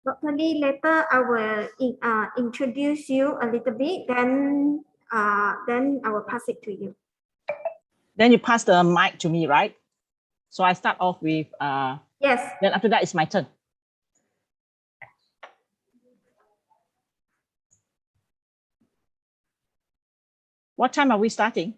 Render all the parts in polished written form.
Dr. Lee, later I will introduce you a little bit, then I will pass it to you. Then you pass the mic to me, right? So I start off with yes. Then after that, it's my turn. What time are we starting?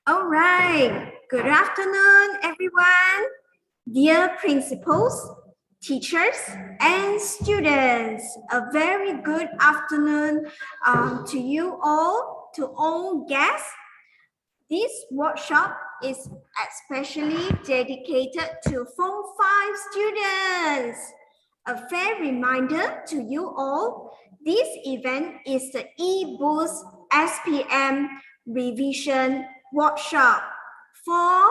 All right. Good afternoon, everyone. Dear principals, teachers, and students, a very good afternoon to you all, to all guests. This workshop is especially dedicated to Form 5 students. A fair reminder to you all, this event is the eBoost SPM revision workshop for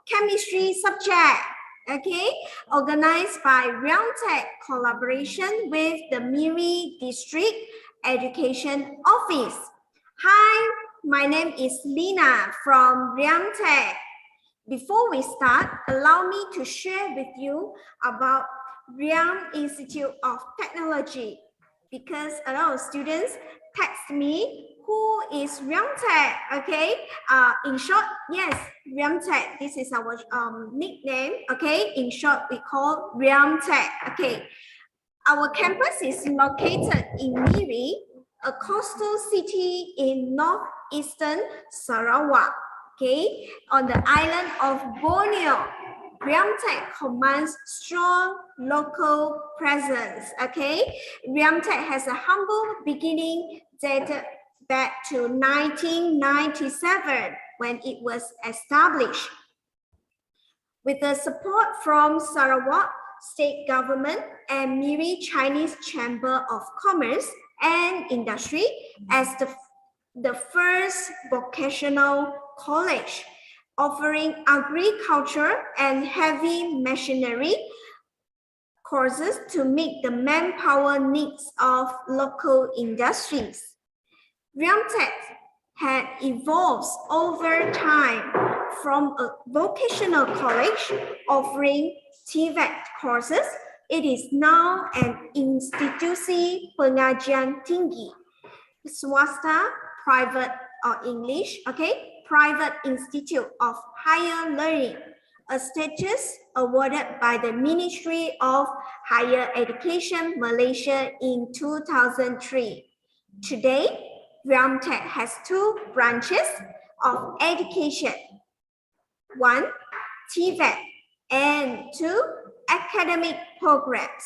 chemistry subject, okay, organized by RIAMTEC collaboration with the Miri District Education Office. Hi, my name is Lina from RIAMTEC. Before we start, allow me to share with you about RIAM Institute of Technology, because a lot of students text me, who is RIAMTEC? Okay, in short, yes, RIAMTEC. This is our nickname. Okay, in short, we call RIAMTEC. Okay, Our campus is located in Miri, a coastal city in northeastern Sarawak, okay, on the island of Borneo. RIAMTEC commands strong local presence, okay? RIAMTEC has a humble beginning dated back to 1997 when it was established. With the support from Sarawak State Government and Miri Chinese Chamber of Commerce and Industry as the first vocational college offering agriculture and heavy machinery courses to meet the manpower needs of local industries. RIAMTEC had evolved over time from a vocational college offering TVET courses. It is now an institusi pengajian tinggi, swasta, private or English, okay, private institute of higher learning, a status awarded by the Ministry of Higher Education Malaysia in 2003. Today, RIAMTEC has two branches of education. One, TVET, and two, academic programs.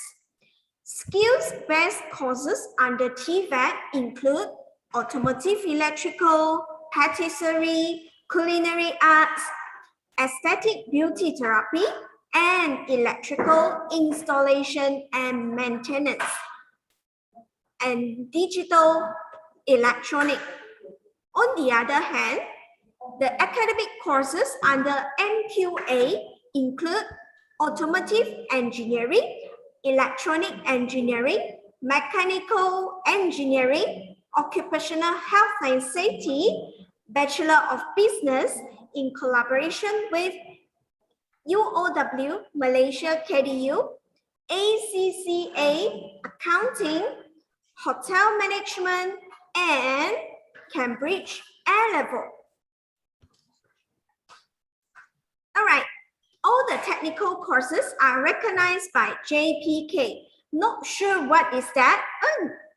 Skills-based courses under TVET include automotive electrical, patisserie, culinary arts, aesthetic beauty therapy, and electrical installation and maintenance, and digital electronic. On the other hand, the academic courses under MQA include automotive engineering, electronic engineering, mechanical engineering, occupational health and safety, Bachelor of Business in collaboration with UOW, Malaysia KDU, ACCA, Accounting, Hotel Management, and Cambridge A-Level. All right, all the technical courses are recognized by JPK. Not sure what is that?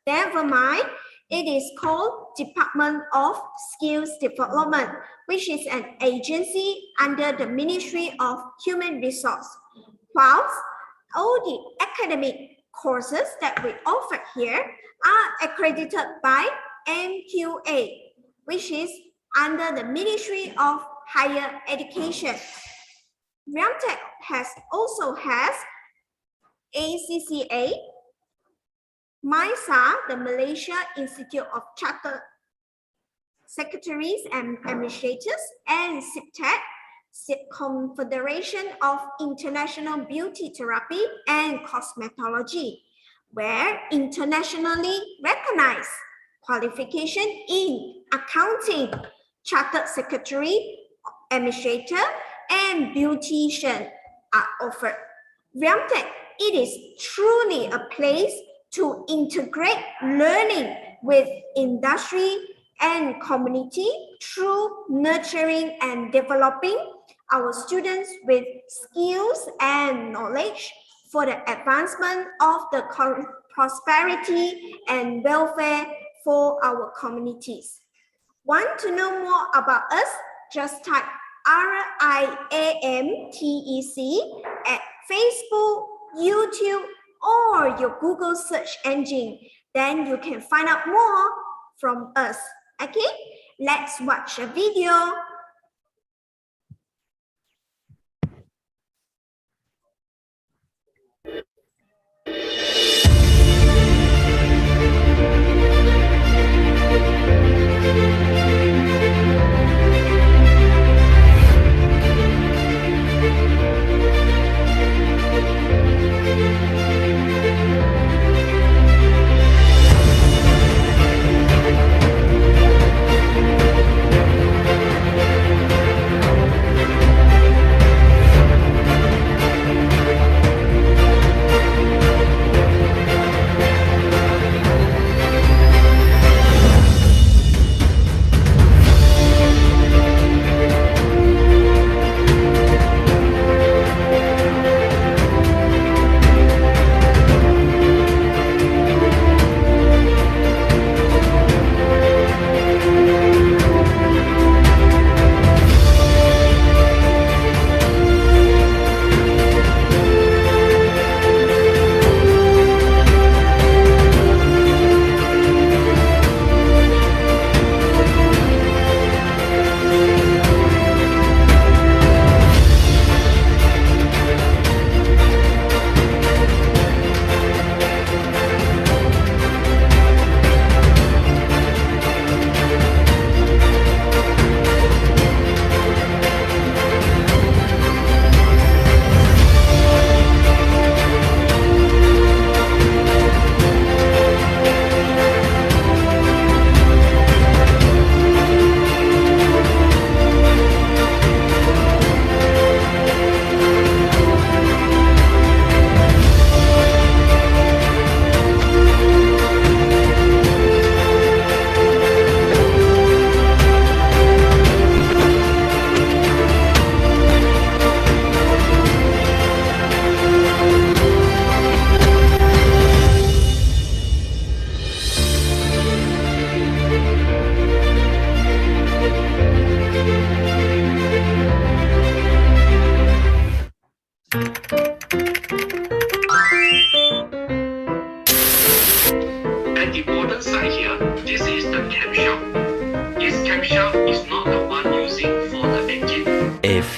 Never mind. It is called Department of Skills Development, which is an agency under the Ministry of Human Resource. Whilst all the academic courses that we offer here are accredited by MQA, which is under the Ministry of Higher Education. RIAMTEC also has ACCA, MISA, the Malaysia Institute of Chartered Secretaries and Administrators, and SIPTEC, Confederation of International Beauty Therapy and Cosmetology, where internationally recognized qualification in accounting, chartered secretary, administrator, and beautician are offered. RIAMTEC, it is truly a place to integrate learning with industry and community through nurturing and developing our students with skills and knowledge for the advancement of the prosperity and welfare for our communities. Want to know more about us? Just type RIAMTEC at Facebook, YouTube, or your Google search engine. Then you can find out more from us. Okay, let's watch a video.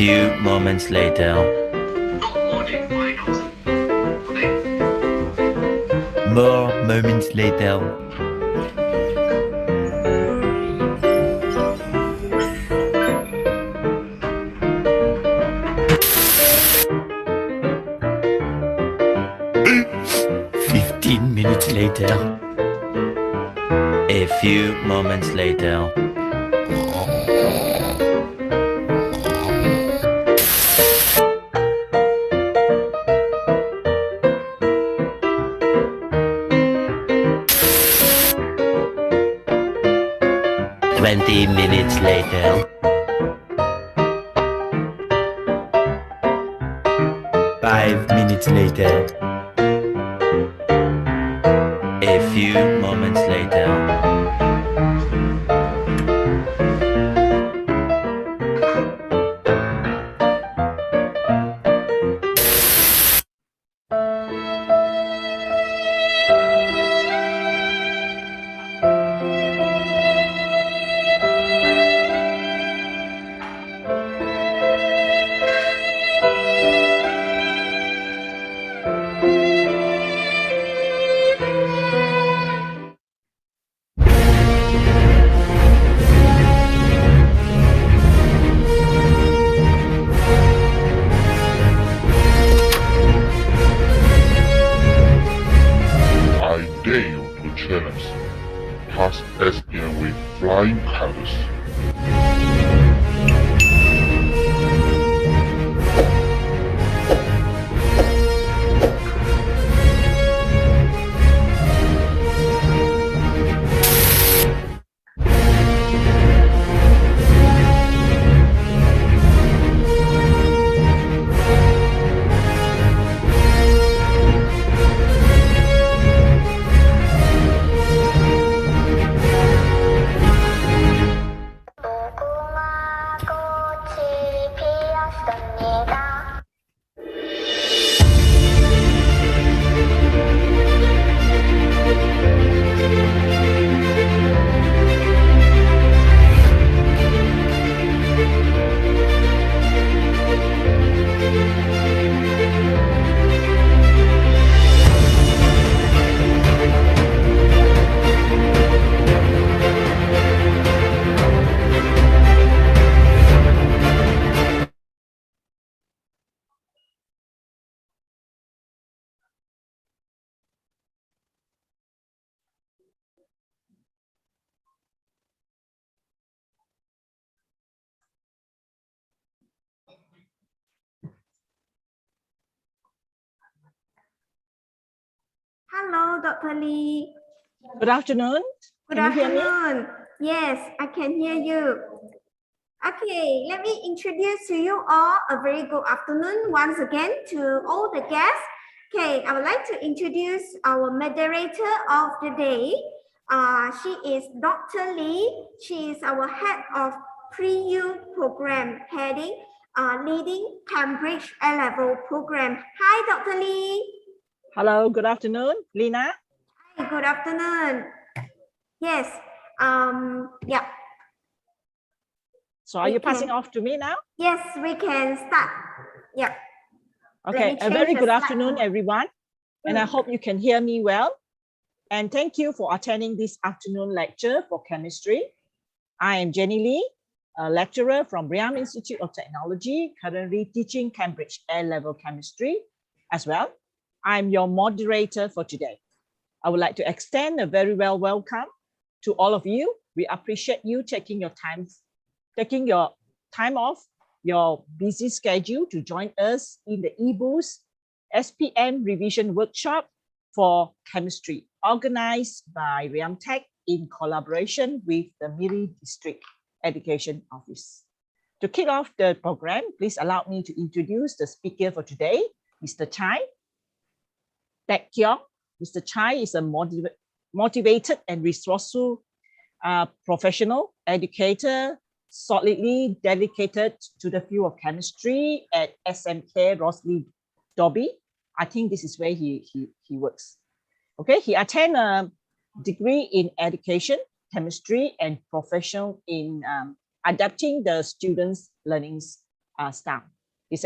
few moments later. More moments later. Minutes later. A few moments later. Minutes later. 5 minutes later. A few moments later. Past SPM with flying colors. Hello, Dr. Lee. Good afternoon. Good Can you hear me? afternoon. Yes, I can hear you. Okay, let me introduce to you all a very good afternoon once again to all the guests. Okay, I would like to introduce our moderator of the day. She is Dr. Lee. She is our head of Pre-U program heading leading Cambridge A-level program. Hi, Dr. Lee. Hello, good afternoon, Lina. Hi, good afternoon. Yes, yeah. So are you passing off to me now? Yes, we can start. Yeah. Okay, a very good afternoon, everyone. And I hope you can hear me well. And thank you for attending this afternoon lecture for chemistry. I am Jenny Lee, a lecturer from RIAM Institute of Technology, currently teaching Cambridge A-level chemistry as well. I'm your moderator for today. I would like to extend a very well welcome to all of you. We appreciate you taking your time off your busy schedule to join us in the eBoost SPM revision workshop for chemistry, organized by RIAMTEC in collaboration with the Miri District Education Office. To kick off the program, please allow me to introduce the speaker for today, Mr. Chai. Teck Khiong. Mr. Chai is a motivated and resourceful professional, educator, solidly dedicated to the field of chemistry at SMK Rosley Dobby. I think this is where he works. Okay, he attended a degree in education, chemistry, and professional in adapting the students' learning staff. He's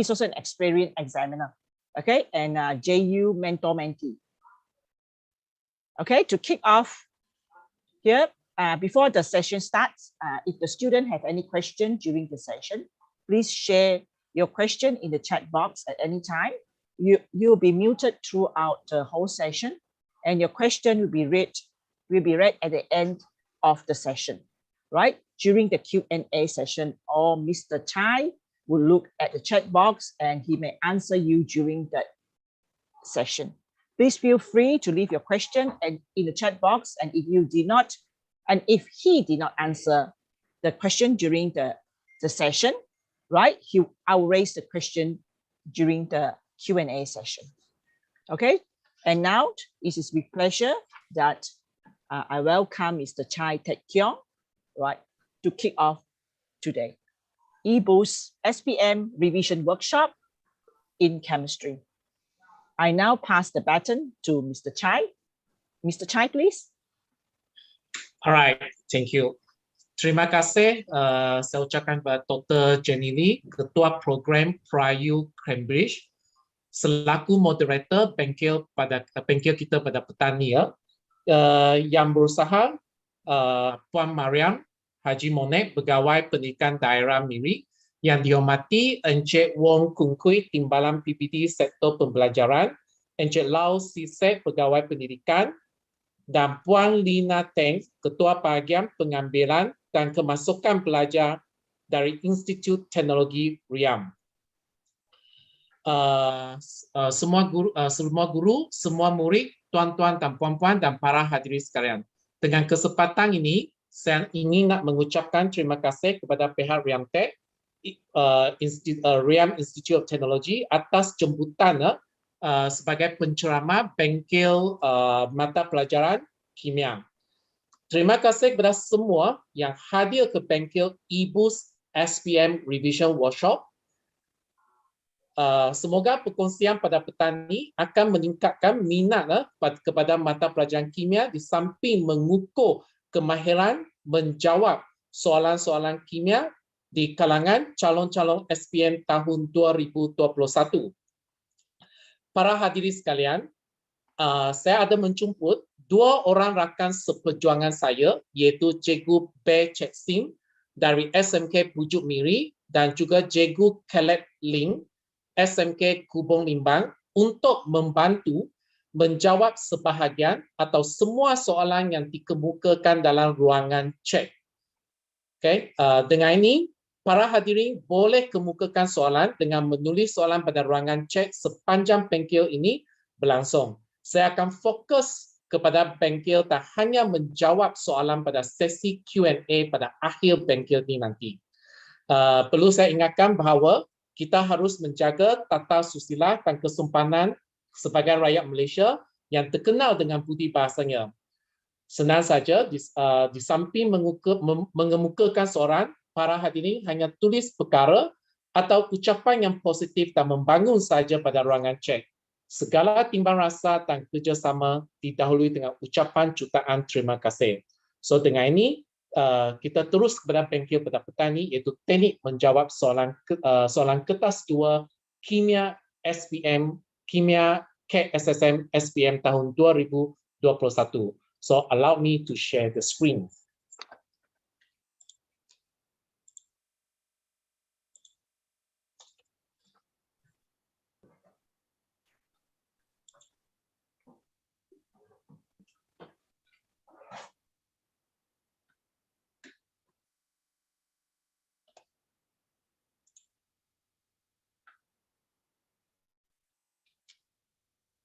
also an experienced examiner. Okay, and JU mentor-mentee. Okay, to kick off here, before the session starts, if the student have any question during the session, please share your question in the chat box at any time. You'll be muted throughout the whole session, and your question will be read at the end of the session, right? During the Q&A session, or Mr. Chai will look at the chat box and he may answer you during that session. Please feel free to leave your question in the chat box, and if he did not answer the question during the session, right, I will raise the question during the Q&A session. Okay, and now it is with pleasure that I welcome Mr. Chai Teck Khiong, right, to kick off today eBoost SPM revision workshop in chemistry. I now pass the baton to Mr. Chai. Mr. Chai, please. All right, thank you. Terima kasih. Saya ucapkan kepada Dr. Jenny Lee, Ketua Program Prayu Cambridge, selaku moderator bengkel kita pada petani ya, yang berusaha, Puan Mariam Haji Monek, Pegawai Pendidikan Daerah Miri, yang dihormati Encik Wong Kung Kui, Timbalan PPT Sektor Pembelajaran, Encik Lau Sisek, Pegawai Pendidikan, dan Puan Lina Teng, Ketua Bahagian Pengambilan dan Kemasukan Pelajar dari Institut Teknologi RIAM. Semua guru, semua murid, tuan-tuan dan puan-puan dan para hadirin sekalian. Dengan kesempatan ini, saya ingin nak mengucapkan terima kasih kepada pihak RIAMTEC, RIAM Institute of Technology atas jemputan sebagai penceramah bengkel mata pelajaran kimia. Terima kasih kepada semua yang hadir ke bengkel eBoost SPM Revision Workshop. Semoga perkongsian pada petani akan meningkatkan minat kepada mata pelajaran kimia di samping mengukur kemahiran menjawab soalan-soalan kimia di kalangan calon-calon SPM tahun 2021. Para hadirin sekalian, saya ada menjemput dua orang rakan seperjuangan saya, iaitu Cikgu Be Chek Sing dari SMK Pujuk Miri dan juga Cikgu Caleb Ling, SMK Kubong Limbang, untuk membantu menjawab sebahagian atau semua soalan yang dikemukakan dalam ruangan cek. Okay. Dengan ini, para hadirin boleh kemukakan soalan dengan menulis soalan pada ruangan cek sepanjang bengkel ini berlangsung. Saya akan fokus kepada bengkel tak hanya menjawab soalan pada sesi Q&A pada akhir bengkel ini nanti. Perlu saya ingatkan bahawa kita harus menjaga tata susila dan kesopanan sebagai rakyat Malaysia yang terkenal dengan budi bahasanya. Senang saja, di samping mengemukakan soalan, para hadirin hanya tulis perkara atau ucapan yang positif dan membangun saja pada ruangan cek. Segala timbang rasa dan kerjasama didahului dengan ucapan jutaan terima kasih. So dengan ini, kita terus kepada bengkel pada petani, iaitu teknik menjawab soalan kertas 2 kimia SPM, kimia KSSM SPM tahun 2021. So allow me to share the screen.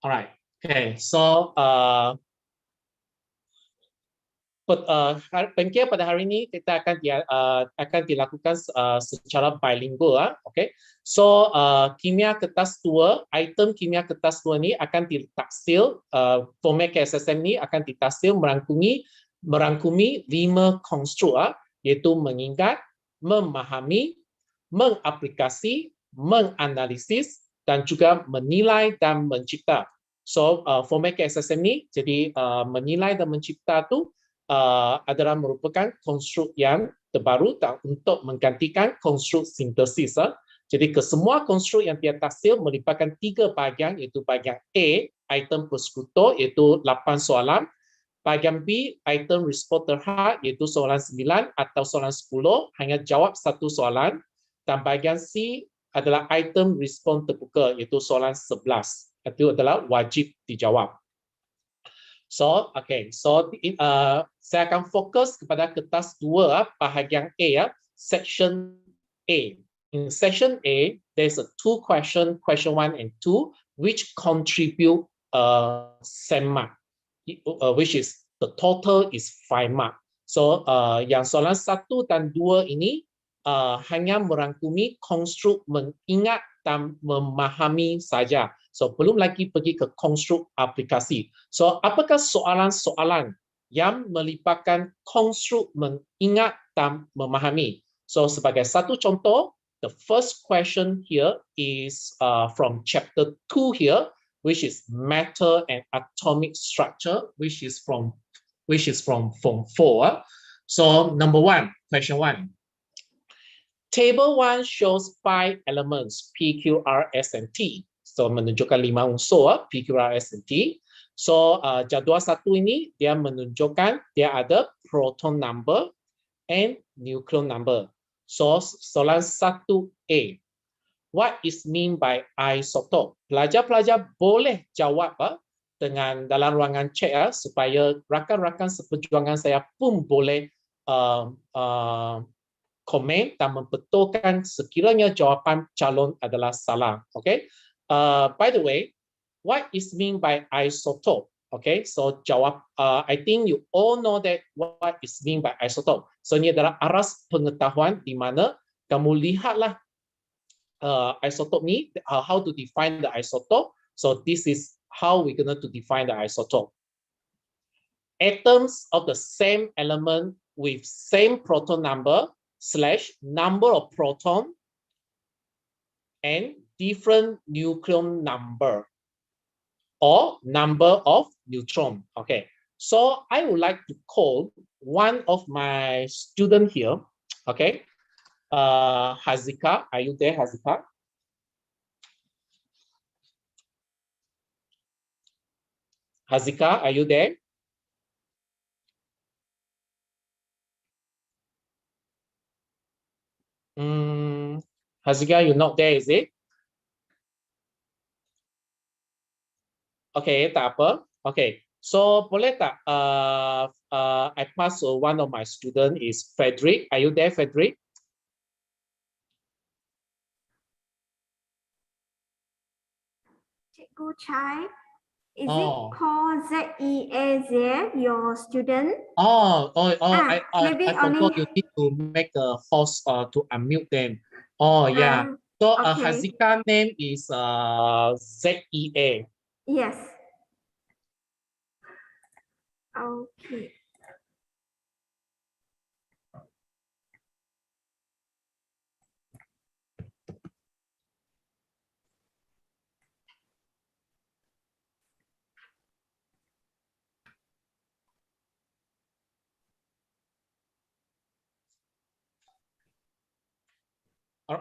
Alright, okay. So bengkel pada hari ini kita akan dilakukan secara bilingual, okay. So kimia kertas 2, item kimia kertas 2 ini akan ditaksil, format KSSM ini akan ditaksil merangkumi 5 konstruk, iaitu mengingat, memahami, mengaplikasi, menganalisis, dan juga menilai dan mencipta. So format KSSM ni, jadi menilai dan mencipta tu adalah merupakan konstruk yang terbaru untuk menggantikan konstruk sintesis. Jadi kesemua konstruk yang di atas melibatkan 3 bahagian, iaitu bahagian A, item persekutu, iaitu 8 soalan. Bahagian B, item respon terhad, iaitu soalan 9 atau soalan 10, hanya jawab 1 soalan. Dan bahagian C adalah item respon terbuka, iaitu soalan 11. Itu adalah wajib dijawab. So, okay. So, saya akan fokus kepada kertas 2, bahagian A, section A. In section A, there's a 2 question 1 and 2, which contribute same mark, which is the total is 5 mark. So, yang soalan 1 dan 2 ini hanya merangkumi konstruk mengingat dan memahami saja. So, belum lagi pergi ke konstruk aplikasi. So, apakah soalan-soalan yang melibatkan konstruk mengingat dan memahami? So, sebagai satu contoh, the first question here is from chapter 2 here, which is matter and atomic structure, which is from form 4. So, number 1, question 1. Table 1 shows 5 elements, P, Q, R, S, and T. So, menunjukkan 5 unsur, P, Q, R, S, and T. So, jadual 1 ini, dia menunjukkan dia ada proton number and nucleon number. So, soalan 1A. What is mean by isotope? Pelajar-pelajar boleh jawab dengan dalam ruangan chat supaya rakan-rakan seperjuangan saya pun boleh komen dan membetulkan sekiranya jawapan calon adalah salah. Okay. By the way, what is mean by isotope? Okay, so jawab. I think you all know that what is mean by isotope. So ini adalah aras pengetahuan di mana kamu lihatlah isotope ni, how to define the isotope. So this is how we're going to define the isotope. Atoms of the same element with same proton number / number of proton and different nucleon number or number of neutron. Okay, so I would like to call one of my student here. Okay, Hazika, are you there, Hazika? Hazika, are you there? Hazika, you're not there, is it? Okay, tak apa. Okay, so boleh tak I pass one of my student is Frederick. Are you there, Frederick? Cikgu Chai, is it called ZEAZ, your student? I forgot you need to make a host to unmute them. Oh, yeah. So okay. Hazika name is ZEA. Yes. Okay.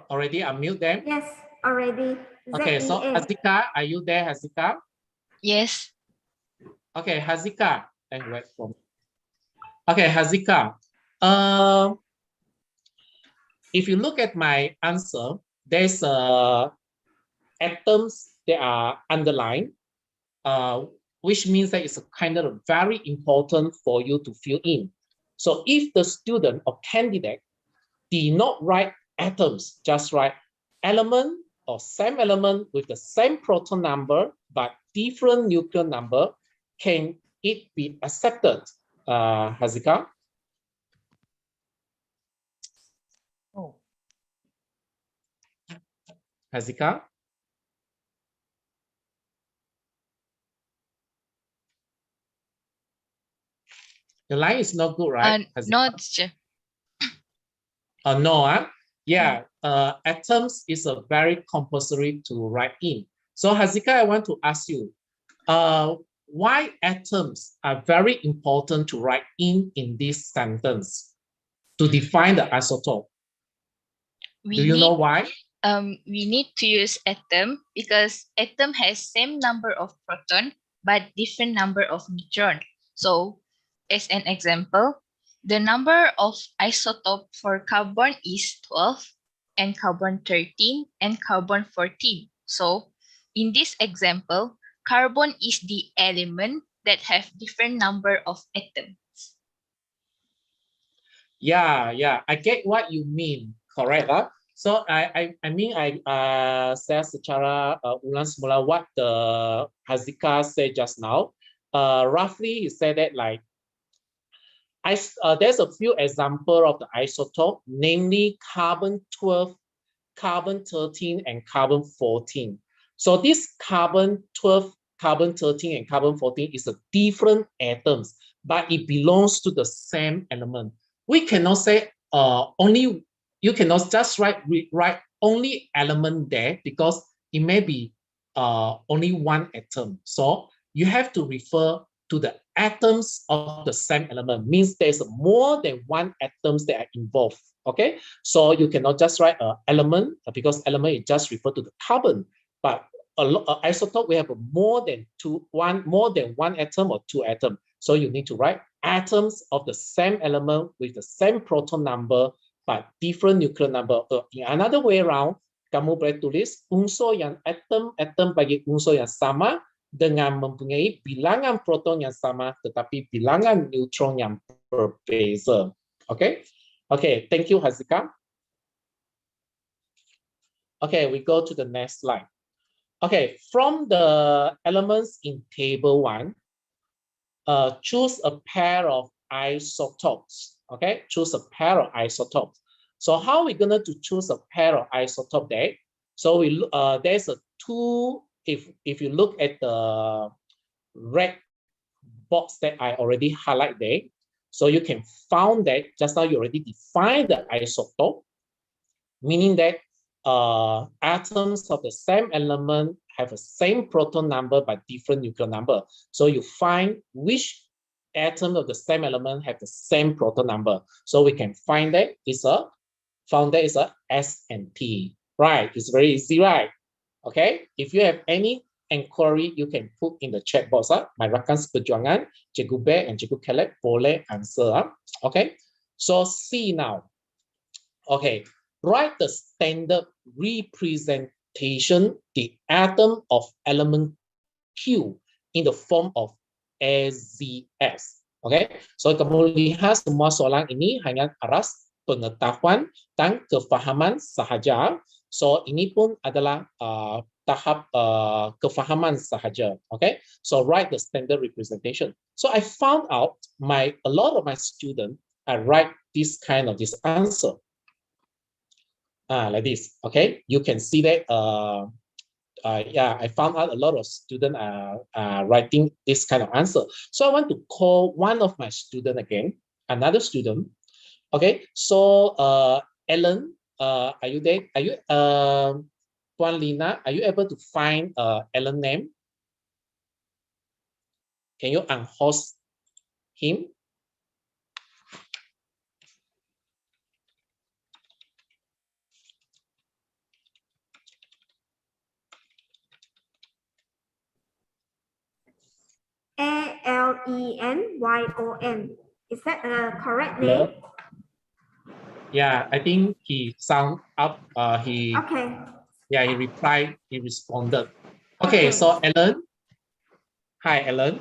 Already unmute them? Yes, already. Okay, so Hazika, are you there, Hazika? Yes. Okay, Hazika. And wait for me. Okay, Hazika. If you look at my answer, there's atoms that are underlined, which means that it's a kind of very important for you to fill in. So if the student or candidate did not write atoms, just write element or same element with the same proton number but different nucleon number, can it be accepted, Hazika? Oh. Hazika? The line is not good, right? Not. No, yeah, atoms is a very compulsory to write in. So Hazika, I want to ask you, why atoms are very important to write in this sentence? to define the isotope. Do you know why? We need to use atom because atom has same number of proton but different number of neutron. So, as an example, the number of isotope for carbon is 12 and carbon 13 and carbon 14. So, in this example, carbon is the element that have different number of atoms. Yeah, I get what you mean. Correct, huh? So I saya secara ulang semula what the Hazika said just now. Roughly, he said that like there's a few example of the isotope, namely carbon 12, carbon 13, and carbon 14. So this carbon 12, carbon 13, and carbon 14 is a different atoms, but it belongs to the same element. We cannot say only. You cannot just write only element there because it may be only one atom. So you have to refer to the atoms of the same element. Means there's more than one atoms that are involved. Okay, so you cannot just write an element because element is just refer to the carbon. But isotope we have more than one atom or two atoms. So you need to write atoms of the same element with the same proton number but different nuclear number. In another way around, kamu boleh tulis unsur yang atom bagi unsur yang sama dengan mempunyai bilangan proton yang sama tetapi bilangan neutron yang berbeza. Okay, thank you Hazika. Okay, we go to the next slide. Okay, from the elements in table 1, choose a pair of isotopes. Okay, choose a pair of isotopes. So how are we going to choose a pair of isotope there? So we there's a two. If you look at the red box that I already highlight there, so you can find that just now you already defined the isotope, meaning that atoms of the same element have the same proton number but different nuclear number. So you find which atom of the same element have the same proton number. So we can find that is a S and T. Right? It's very easy, right? Okay. If you have any inquiry, you can put in the chat box. My rakan seperjuangan, Cikgu Bear and Cikgu Caleb boleh answer. Okay. So see now. Okay. Write the standard representation the atom of element Q in the form of AZS. Okay, so kamu lihat semua soalan ini hanya aras pengetahuan dan kefahaman sahaja. So ini pun adalah tahap kefahaman sahaja. Okay, so write the standard representation. So I found out a lot of my students write this answer. Like this. Okay, you can see that. I found out a lot of students are writing this kind of answer. So I want to call one of my students again, another student. Okay, so Ellen, are you there? Are you, Puan Lina, are you able to find Ellen name? Can you unhost him? Alenyon. Is that a correct name? Yeah, I think he sound up. He replied. He responded. Okay, so Ellen. Hi, Ellen.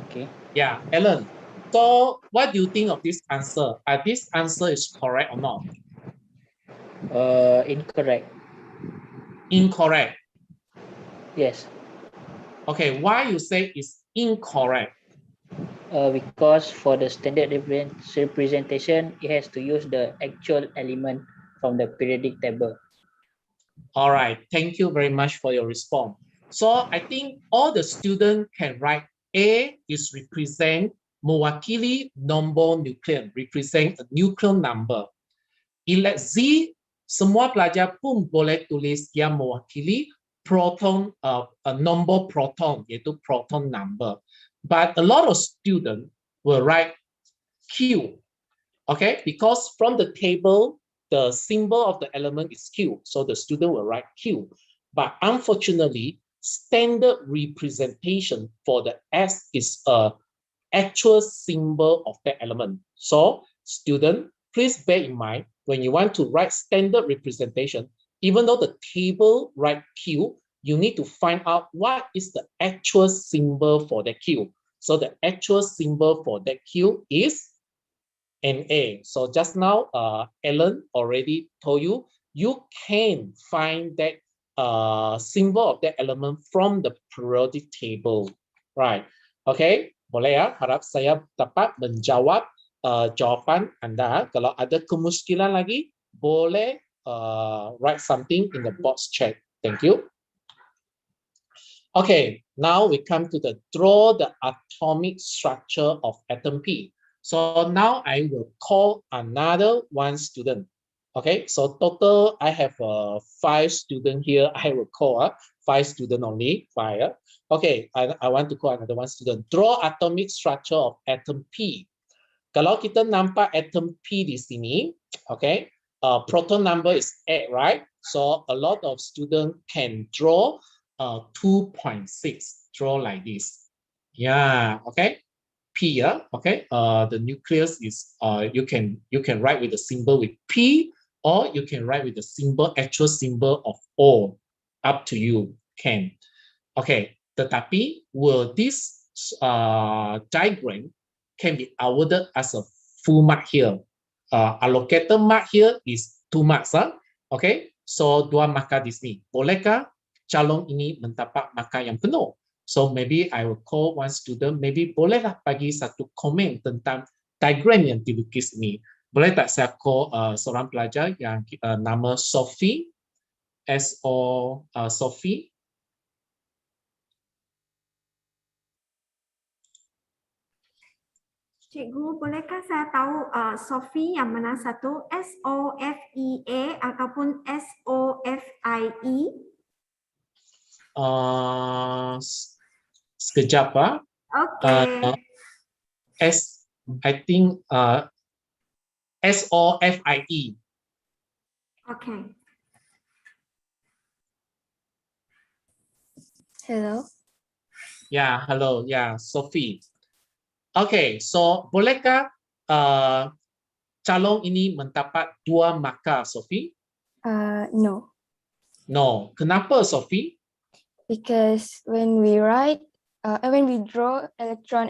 Okay. Yeah, Ellen. So, what do you think of this answer? This answer is correct or not? Incorrect. Incorrect. Yes. Okay, why you say it's incorrect? Because for the standard representation, it has to use the actual element from the periodic table. All right, thank you very much for your response. So I think all the students can write A is represent mewakili nombor nuklear, represent a nuclear number. Z, semua pelajar pun boleh tulis yang mewakili proton, nombor proton, yaitu proton number. But a lot of students will write Q. Okay, because from the table, the symbol of the element is Q. So the student will write Q. But unfortunately, standard representation for the S is a actual symbol of that element. So student, please bear in mind, when you want to write standard representation, even though the table write Q, you need to find out what is the actual symbol for the Q. So the actual symbol for that Q is Na. So just now, Ellen already told you, you can find that symbol of that element from the periodic table, right? Okay, boleh ya? Harap saya dapat menjawab jawapan Anda. Kalau ada kemuskilan lagi, boleh write something in the box chat. Thank you. Okay, now we come to the draw the atomic structure of atom P. So now I will call another one student. Okay, so total I have 5 students here. I will call 5 students only. 5. Okay, I want to call another one student. Draw atomic structure of atom P. Kalau kita nampak atom P di sini, okay, proton number is 8, right? So a lot of students can draw 2.6. Draw like this. Yeah, okay. P, okay. The nucleus is you can write with the symbol with P, or you can write with the symbol, actual symbol of O. Up to you. Can. Okay. Tetapi will this diagram can be awarded as a full mark here. Allocated mark here is 2 marks. Okay. So 2 markah di sini. Bolehkah calon ini mendapat markah yang penuh? So maybe I will call one student, maybe bolehlah bagi satu komen tentang diagram yang dilukis ini. Boleh tak saya call seorang pelajar yang nama Sophie, Sophie? Cikgu, bolehkah saya tahu Sophie yang mana satu? SOFEA ataupun SOFIE? Sekejap, Okay. I think SOFIE. Okay. Hello. Yeah, hello. Yeah, Sophie. Okay, so bolehkah calon ini mendapat 2 markah, Sophie? No, No. Kenapa, Sophie? because when we draw electron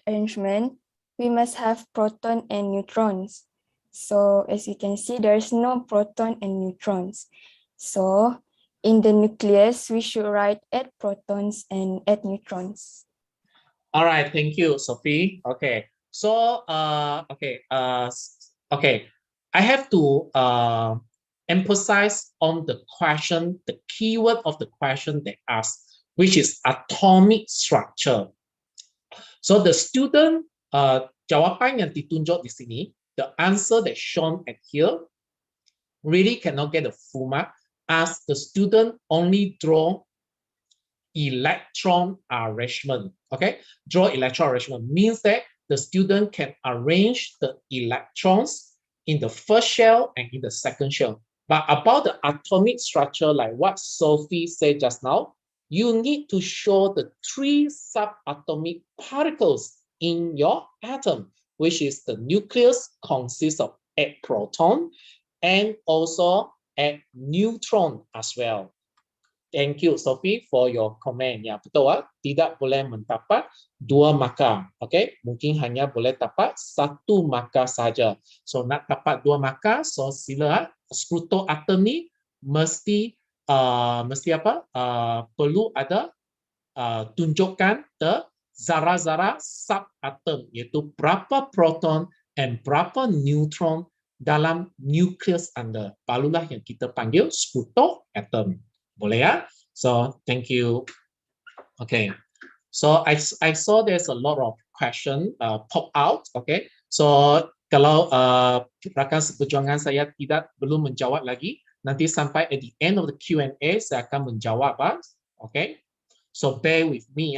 arrangement, we must have proton and neutrons. So as you can see, there's no proton and neutrons. So in the nucleus, we should write 8 protons and 8 neutrons. All right, thank you, Sophie. Okay, so okay, I have to emphasize on the question, the keyword of the question they asked, which is atomic structure. So the student jawapan yang ditunjuk di sini, the answer that's shown at here really cannot get a full mark, as the student only draw electron arrangement. Okay, draw electron arrangement means that the student can arrange the electrons in the first shell and in the second shell. But about the atomic structure, like what Sophie said just now, you need to show the 3 subatomic particles in your atom, which is the nucleus consists of 8 proton and also 8 neutron as well. Thank you, Sophie, for your comment. Ya, betul. Tidak boleh mendapat 2 markah. Okay, mungkin hanya boleh dapat 1 markah saja. So nak dapat 2 markah, so sila sekutu atom ni mesti apa? Perlu ada tunjukkan the zara-zara subatom, iaitu berapa proton and berapa neutron dalam nucleus Anda. Barulah yang kita panggil sekutu atom. Boleh ya? So thank you. Okay. So I saw there's a lot of question pop out. Okay. So kalau rakan seperjuangan saya belum menjawab lagi, nanti sampai at the end of the Q&A saya akan menjawab. Okay. So bear with me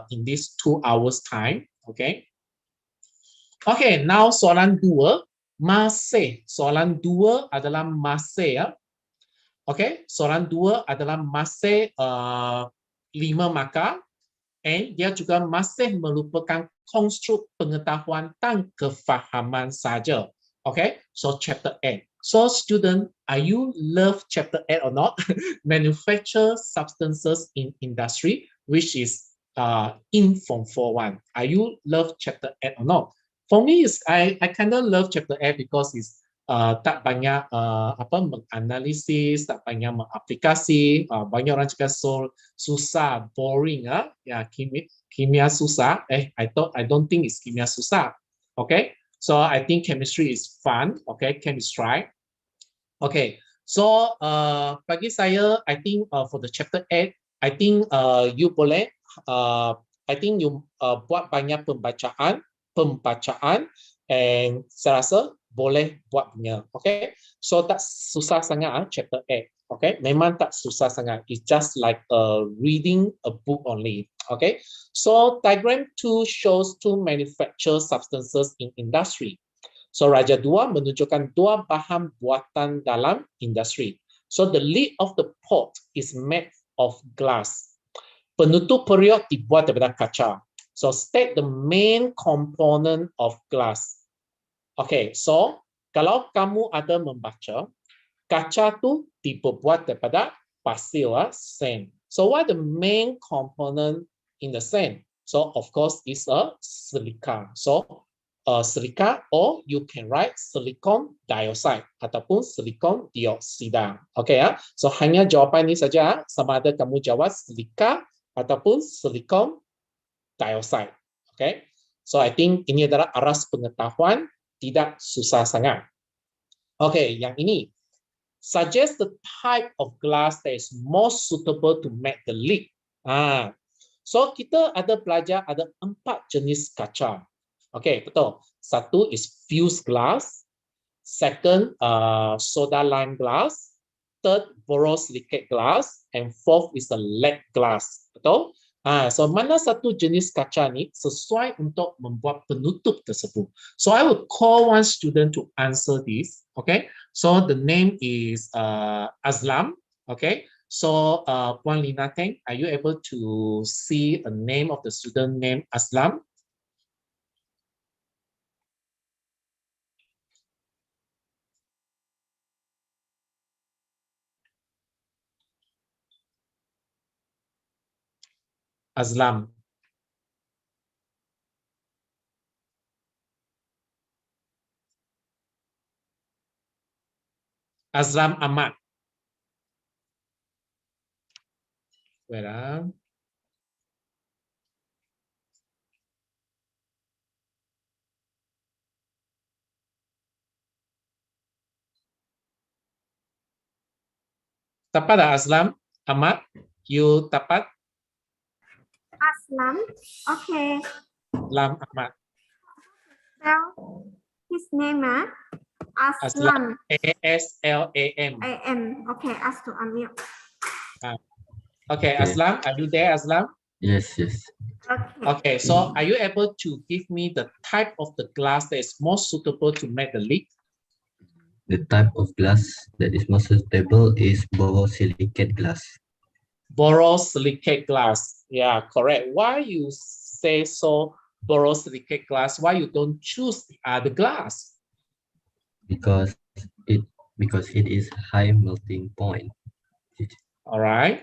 in this 2 hours time. Okay. Okay, now soalan 2, masih. Soalan 2 adalah masih ya. Okay, soalan 2 adalah masih 5 markah. And dia juga masih merupakan konstruk pengetahuan dan kefahaman saja. Okay, so chapter 8. So student, are you love chapter 8 or not? Manufacture substances in industry, which is in form 4.1. Are you love chapter 8 or not? For me, I kind of love chapter 8 because it's tak banyak menganalisis, tak banyak mengaplikasi. Banyak orang cakap susah, boring ya, kimia susah. I don't think it's kimia susah. Okay, so I think chemistry is fun. Okay, chemistry. Okay, so bagi saya, I think for the chapter 8, I think you boleh, I think you buat banyak pembacaan, and saya rasa boleh buat punya. Okay, so tak susah sangat chapter 8. Okay, memang tak susah sangat. It's just like reading a book only. Okay, so diagram 2 shows two manufacture substances in industry. So Raja 2 menunjukkan 2 bahan buatan dalam industri. So the lid of the pot is made of glass. Penutup periuk dibuat daripada kaca. So state the main component of glass. Okay, so kalau kamu ada membaca, kaca tu dibuat daripada pasir, sand. So what the main component in the sand? So of course is a silica. So silica, or you can write silicon dioxide ataupun silicon dioksida. Okay ya. So hanya jawapan ini saja, sama ada kamu jawab silica ataupun silicon dioxide. Okay. So I think ini adalah aras pengetahuan, tidak susah sangat. Okay, yang ini. Suggest the type of glass that is most suitable to make the lid. So kita ada belajar ada 4 jenis kaca. Okay, betul. Satu is fused glass. Second, soda lime glass. Third, borosilicate glass. And fourth is the lead glass. Betul? So mana satu jenis kaca ni sesuai untuk membuat penutup tersebut. So I will call one student to answer this. Okay, so the name is Aslam. Okay, so Puan Lina Teng, are you able to see the name of the student named Aslam? Aslam. Aslam Ahmad. Wait. Tepat tak Aslam Ahmad? You tepat? Aslam. Okay. Aslam Ahmad. Spell his name, Aslam. A-S-L-A-M. A-M. Okay, Aslam. Okay, Aslam, are you there, Aslam? Yes, yes. Okay. Okay, so are you able to give me the type of the glass that is most suitable to make the lid? The type of glass that is most suitable is borosilicate glass. Borosilicate glass. Yeah, correct. Why you say so borosilicate glass? Why you don't choose the other glass? Because it is high melting point. All right.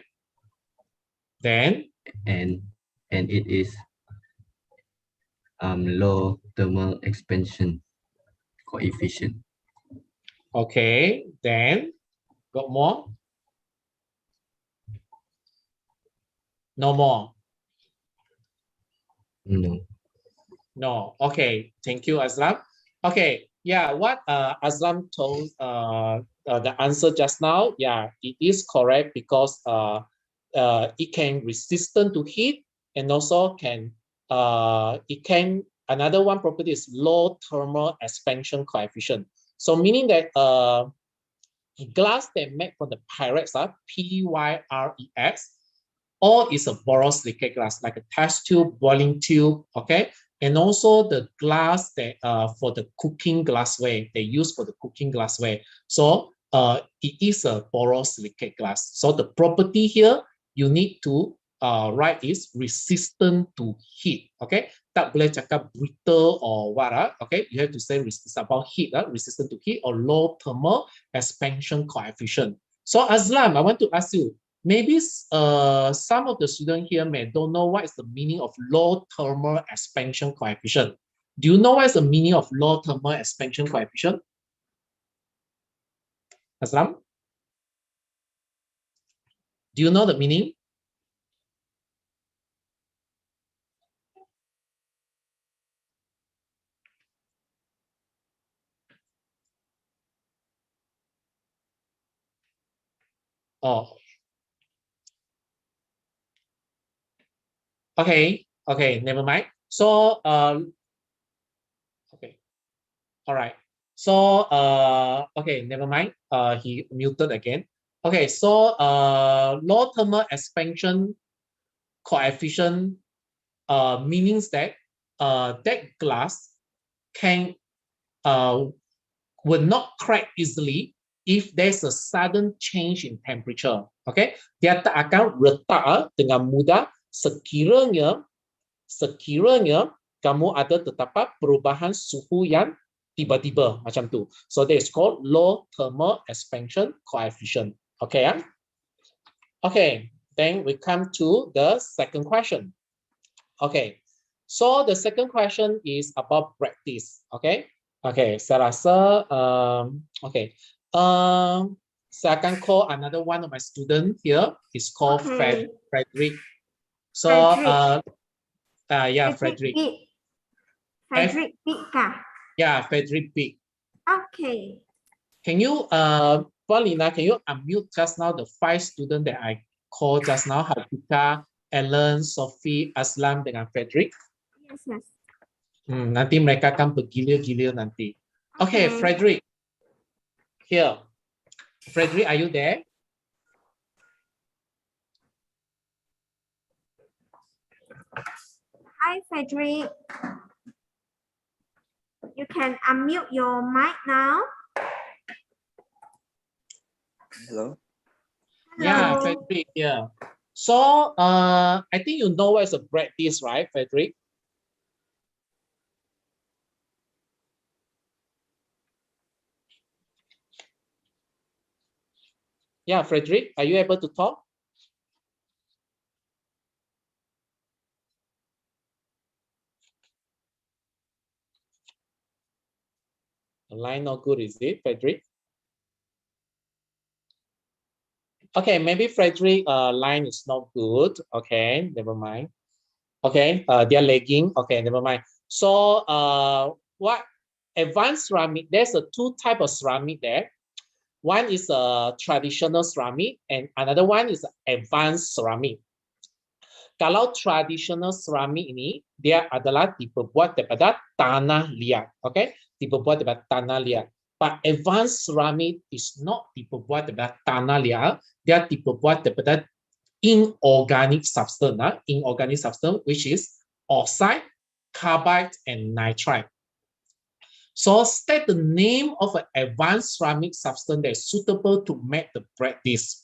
Then? And it is low thermal expansion coefficient. Okay, then got more? No more? No. No. Okay, thank you, Aslam. Okay, yeah, what Aslam told the answer just now, yeah, it is correct because it can resistant to heat and also can another one property is low thermal expansion coefficient. So meaning that glass that made from the pyrex, P-Y-R-E-X, or is a borosilicate glass like a test tube, boiling tube, okay, and also the glass that for the cooking glassware, they use for the cooking glassware. So it is a borosilicate glass. So the property here you need to write is resistant to heat. Okay, tak boleh cakap brittle or what. Okay, you have to say it's about heat, resistant to heat, or low thermal expansion coefficient. So Azlam, I want to ask you, maybe some of the students here may don't know what is the meaning of low thermal expansion coefficient. Do you know what is the meaning of low thermal expansion coefficient? Azlam? Do you know the meaning? Oh. Okay, never mind. So, okay, all right. So, okay, never mind. He muted again. Okay, so low thermal expansion coefficient means that that glass can will not crack easily if there's a sudden change in temperature. Okay, dia tak akan retak dengan mudah sekiranya kamu ada terdapat perubahan suhu yang tiba-tiba macam tu. So that is called low thermal expansion coefficient. Okay, okay, then we come to the second question. Okay, so the second question is about practice. Okay, saya rasa okay, saya akan call another one of my students here. It's called Frederick. So yeah, Frederick. Frederick Pika. Yeah, Frederick Big. Okay. Can you, Paulina, can you unmute just now the 5 students that I called just now? Hadika, Ellen, Sophie, Aslam, dengan Frederick. Yes, yes. Nanti mereka akan bergilir-gilir nanti. Okay, Frederick. Here. Frederick, are you there? Hi, Frederick. You can unmute your mic now. Hello. Yeah, Frederick, yeah. So, I think you know what is a bread dish, right, Frederick? Yeah, Frederick, are you able to talk? The line not good, is it, Frederick? Okay, maybe Frederick line is not good. Okay, never mind. Okay, they're lagging. Okay, never mind. So what advanced ceramic, there's a 2 types of ceramic there. One is a traditional ceramic and another one is advanced ceramic. Kalau traditional ceramic ini, dia adalah diperbuat daripada tanah liat. Okay, diperbuat daripada tanah liat. But advanced ceramic is not diperbuat daripada tanah liat. Dia diperbuat daripada inorganic substance, which is oxide, carbide, and nitride. So state the name of an advanced ceramic substance that is suitable to make the bread dish.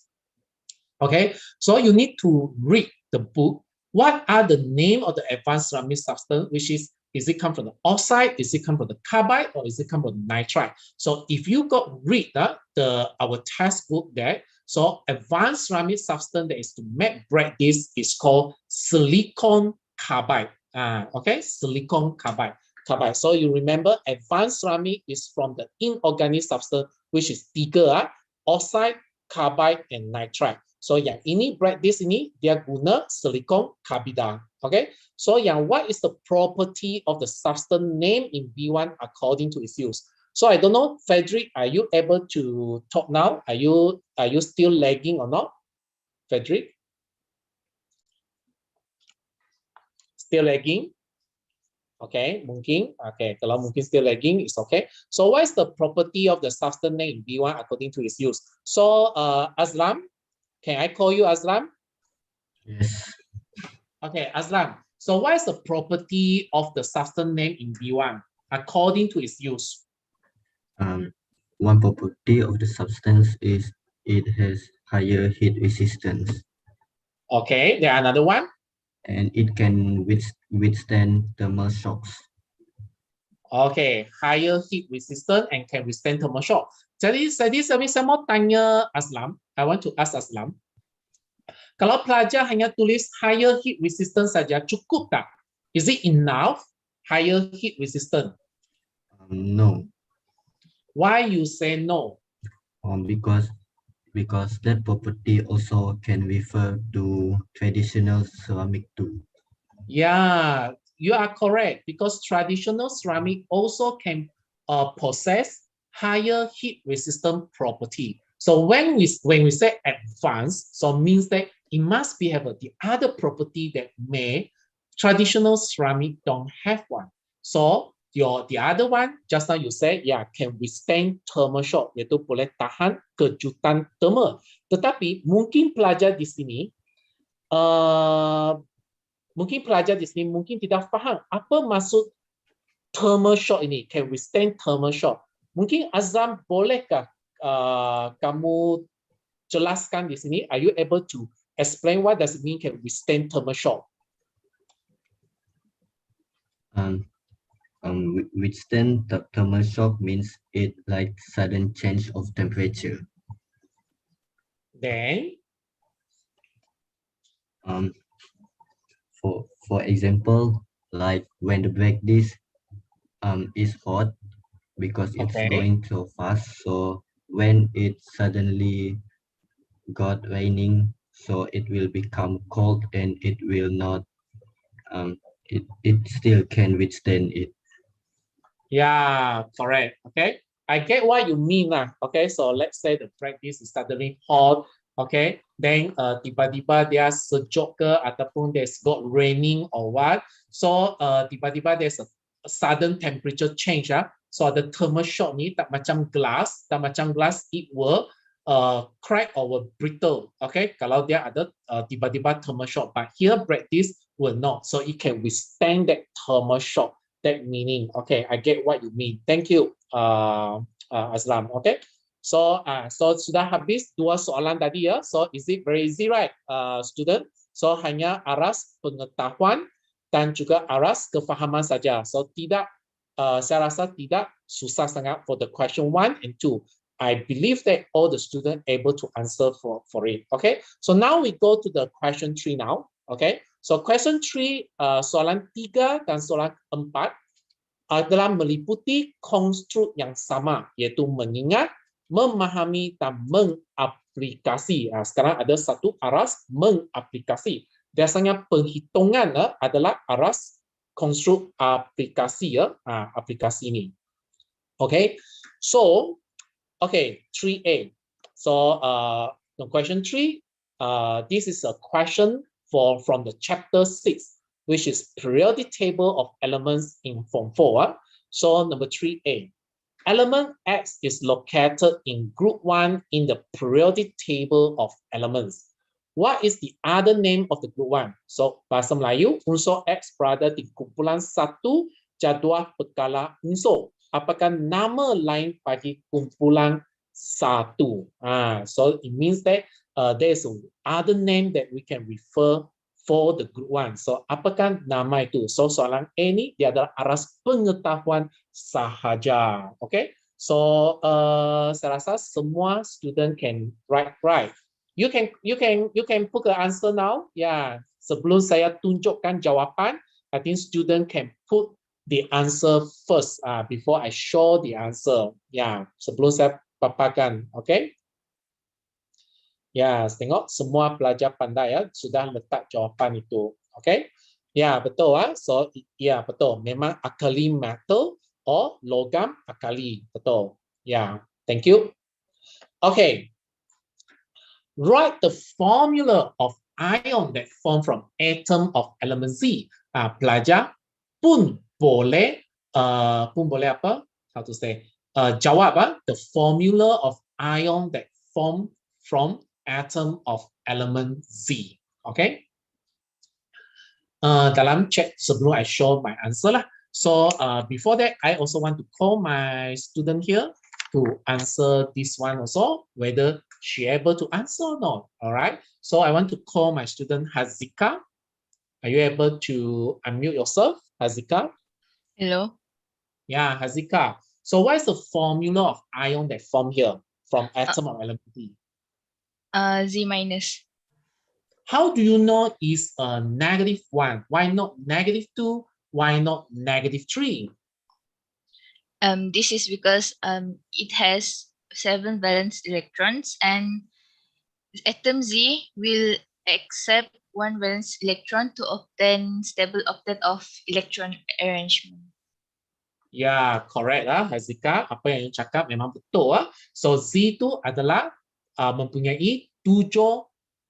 Okay, so you need to read the book. What are the name of the advanced ceramic substance? Which is it come from the oxide? Is it come from the carbide? Or is it come from the nitride? So if you got read our textbook there, so advanced ceramic substance that is to make bread dish is called silicon carbide. Okay, silicon carbide. So you remember advanced ceramic is from the inorganic substance, which is 3, oxide, carbide, and nitride. So yang ini bread dish ini dia guna silicon carbide. Okay, so yang what is the property of the substance name in B1 according to its use? So I don't know, Frederick, are you able to talk now? Are you still lagging or not, Frederick? Still lagging? Okay, mungkin. Okay, kalau mungkin still lagging, it's okay. So what is the property of the substance name B1 according to its use? So Aslam, can I call you Aslam? Yes. Okay, Aslam. So what is the property of the substance name in B1 according to its use? One property of the substance is it has higher heat resistance. Okay, there another one. And it can withstand thermal shocks. Okay, higher heat resistance and can withstand thermal shock. Jadi saya mau tanya Aslam. I want to ask Aslam. Kalau pelajar hanya tulis higher heat resistance saja, cukup tak? Is it enough? Higher heat resistance? No. Why you say no? Because that property also can refer to traditional ceramic too. Yeah, you are correct because traditional ceramic also can possess higher heat resistant property. So when we say advanced, so means that it must be have the other property that traditional ceramic don't have one. So the other one just now you say can withstand thermal shock, yaitu boleh tahan kejutan thermal. Tetapi mungkin pelajar di sini mungkin tidak faham apa maksud thermal shock ini, can withstand thermal shock. Mungkin Azam bolehkah kamu jelaskan di sini? Are you able to explain what does it mean can withstand thermal shock? Withstand thermal shock means it like sudden change of temperature. Then for example, like when the break disc is hot because it's going so fast, so when it suddenly got raining, so it will become cold and it will not it still can withstand it. Yeah, correct. Okay, I get what you mean lah. Okay, so let's say the practice is suddenly hot. Okay, then tiba-tiba dia sejuk ke ataupun there's got raining or what. So tiba-tiba there's a sudden temperature change. So the thermal shock ni tak macam glass, it will crack or will brittle. Okay, kalau dia ada tiba-tiba thermal shock, but here practice will not. So it can withstand that thermal shock. That meaning. Okay, I get what you mean. Thank you, Aslam. Okay, so sudah habis dua soalan tadi ya. So is it very easy, right, student? So hanya aras pengetahuan dan juga aras kefahaman saja. So tidak, saya rasa tidak susah sangat for the question 1 and 2. I believe that all the students able to answer for it. Okay, so now we go to the question 3 now. Okay, so question 3, soalan 3 dan soalan 4 adalah meliputi konstruk yang sama, yaitu mengingat, memahami, dan mengaplikasi. Sekarang ada satu aras mengaplikasi. Biasanya penghitungan adalah aras konstruk aplikasi aplikasi ini. Okay, so 3A. So the question 3, this is a question from the chapter 6, which is periodic table of elements in form 4. So number 3A, element X is located in group 1 in the periodic table of elements. What is the other name of the group 1? So bahasa Melayu, unsur X berada di kumpulan 1 jadual berkala unsur. Apakah nama lain bagi kumpulan 1? So it means that there's other name that we can refer for the group 1. So apakah nama itu? So soalan A ini dia adalah aras pengetahuan sahaja. Okay, so saya rasa semua student can write right. You can put the answer now. Yeah, sebelum saya tunjukkan jawapan, I think student can put the answer first before I show the answer. Yeah, sebelum saya paparkan. Okay. Ya, tengok semua pelajar pandai sudah letak jawapan itu. Okay? Ya, betul So, ya betul. Memang alkali metal or logam alkali. Betul. Ya, thank you. Okay. Write the formula of ion that form from atom of element Z. Pelajar pun boleh apa? How to say? Jawab the formula of ion that form from atom of element Z. Okay. Dalam chat sebelum I show my answer lah. So before that, I also want to call my student here to answer this one also, whether she able to answer or not. All right. So I want to call my student Hazika. Are you able to unmute yourself, Hazika? Hello. Yeah, Hazika. So what is the formula of ion that form here from atom of element D? Z minus. How do you know is a -1? Why not -2? Why not -3? This is because it has 7 valence electrons, and atom Z will accept 1 valence electron to obtain stable octet of electron arrangement. Ya, correct lah, Hazika. Apa yang you cakap memang betul ah. So Z itu adalah mempunyai 7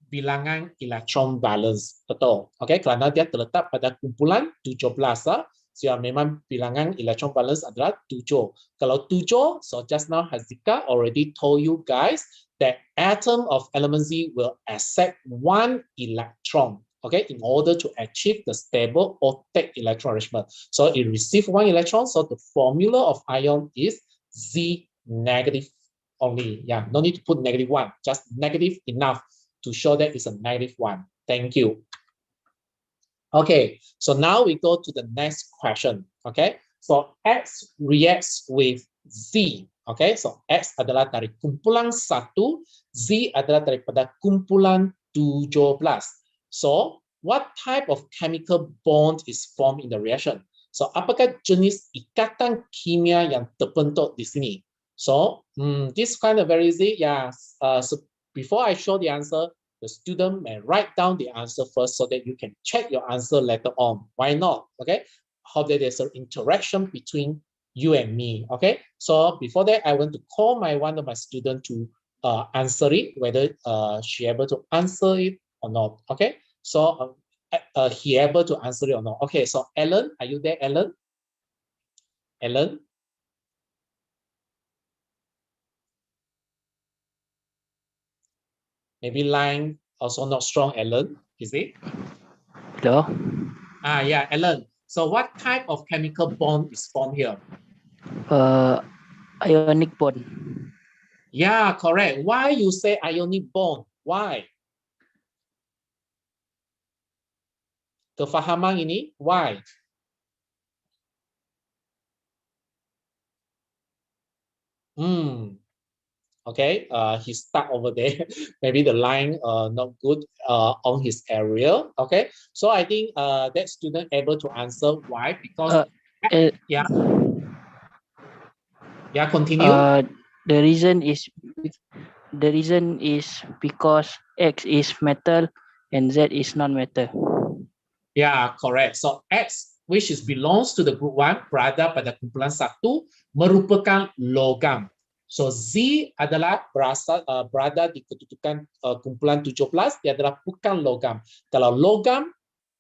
bilangan elektron valence. Betul. Okay, kerana dia terletak pada kumpulan 17 ah. So memang bilangan elektron valence adalah 7. Kalau 7, so just now Hazika already told you guys that atom of element Z will accept 1 electron. Okay, in order to achieve the stable octet electron arrangement. So it receives 1 electron, so the formula of ion is Z negative only. Yeah, no need to put -1, just negative enough to show that it's a -1. Thank you. Okay, so now we go to the next question. Okay, so X reacts with Z. Okay, so X adalah dari kumpulan 1, Z adalah daripada kumpulan 17. So, what type of chemical bond is formed in the reaction? So, apakah jenis ikatan kimia yang terbentuk di sini? So, this kind of very easy. Yeah. So before I show the answer, the student may write down the answer first so that you can check your answer later on. Why not? Okay. Hope that there's an interaction between you and me. Okay. So before that, I want to call one of my students to answer it, whether she able to answer it or not. Okay, so he able to answer it or not. Okay, so Ellen, are you there, Ellen? Ellen? Maybe line also not strong, Ellen, is it? Hello. Yeah, Ellen. So what type of chemical bond is formed here? Ionic bond. Yeah, correct. Why you say ionic bond? Why? Kefahaman ini, why? Okay, he's stuck over there. Maybe the line not good on his area. Okay, so I think that student able to answer why, because yeah, continue. The reason is because X is metal and Z is non-metal. Yeah, correct. So X, which is belongs to the group 1, berada pada kumpulan 1, merupakan logam. So Z adalah berada di kedudukan kumpulan 17, dia adalah bukan logam. Kalau logam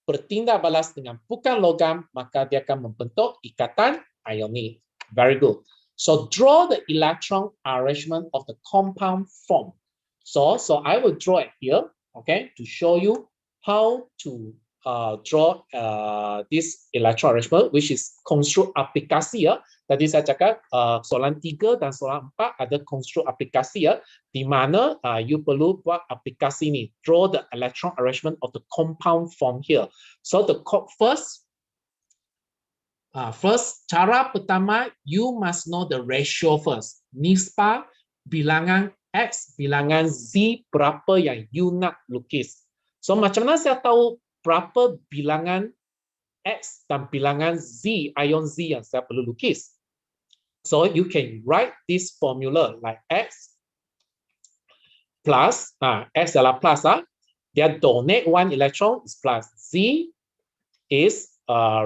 bertindak balas dengan bukan logam, maka dia akan membentuk ikatan ionik. Very good. So draw the electron arrangement of the compound form. So I will draw it here, okay, to show you how to draw this electron arrangement, which is konstruk aplikasi ya. Tadi saya cakap soalan 3 dan soalan 4 ada konstruk aplikasi ya, di mana you perlu buat aplikasi ni, draw the electron arrangement of the compound form here. So the first cara pertama, you must know the ratio first. Nisbah bilangan X, bilangan Z berapa yang you nak lukis. So macam mana saya tahu berapa bilangan X dan bilangan Z, ion Z yang saya perlu lukis? So you can write this formula like X plus, X adalah plus, dia donate 1 electron is plus, Z is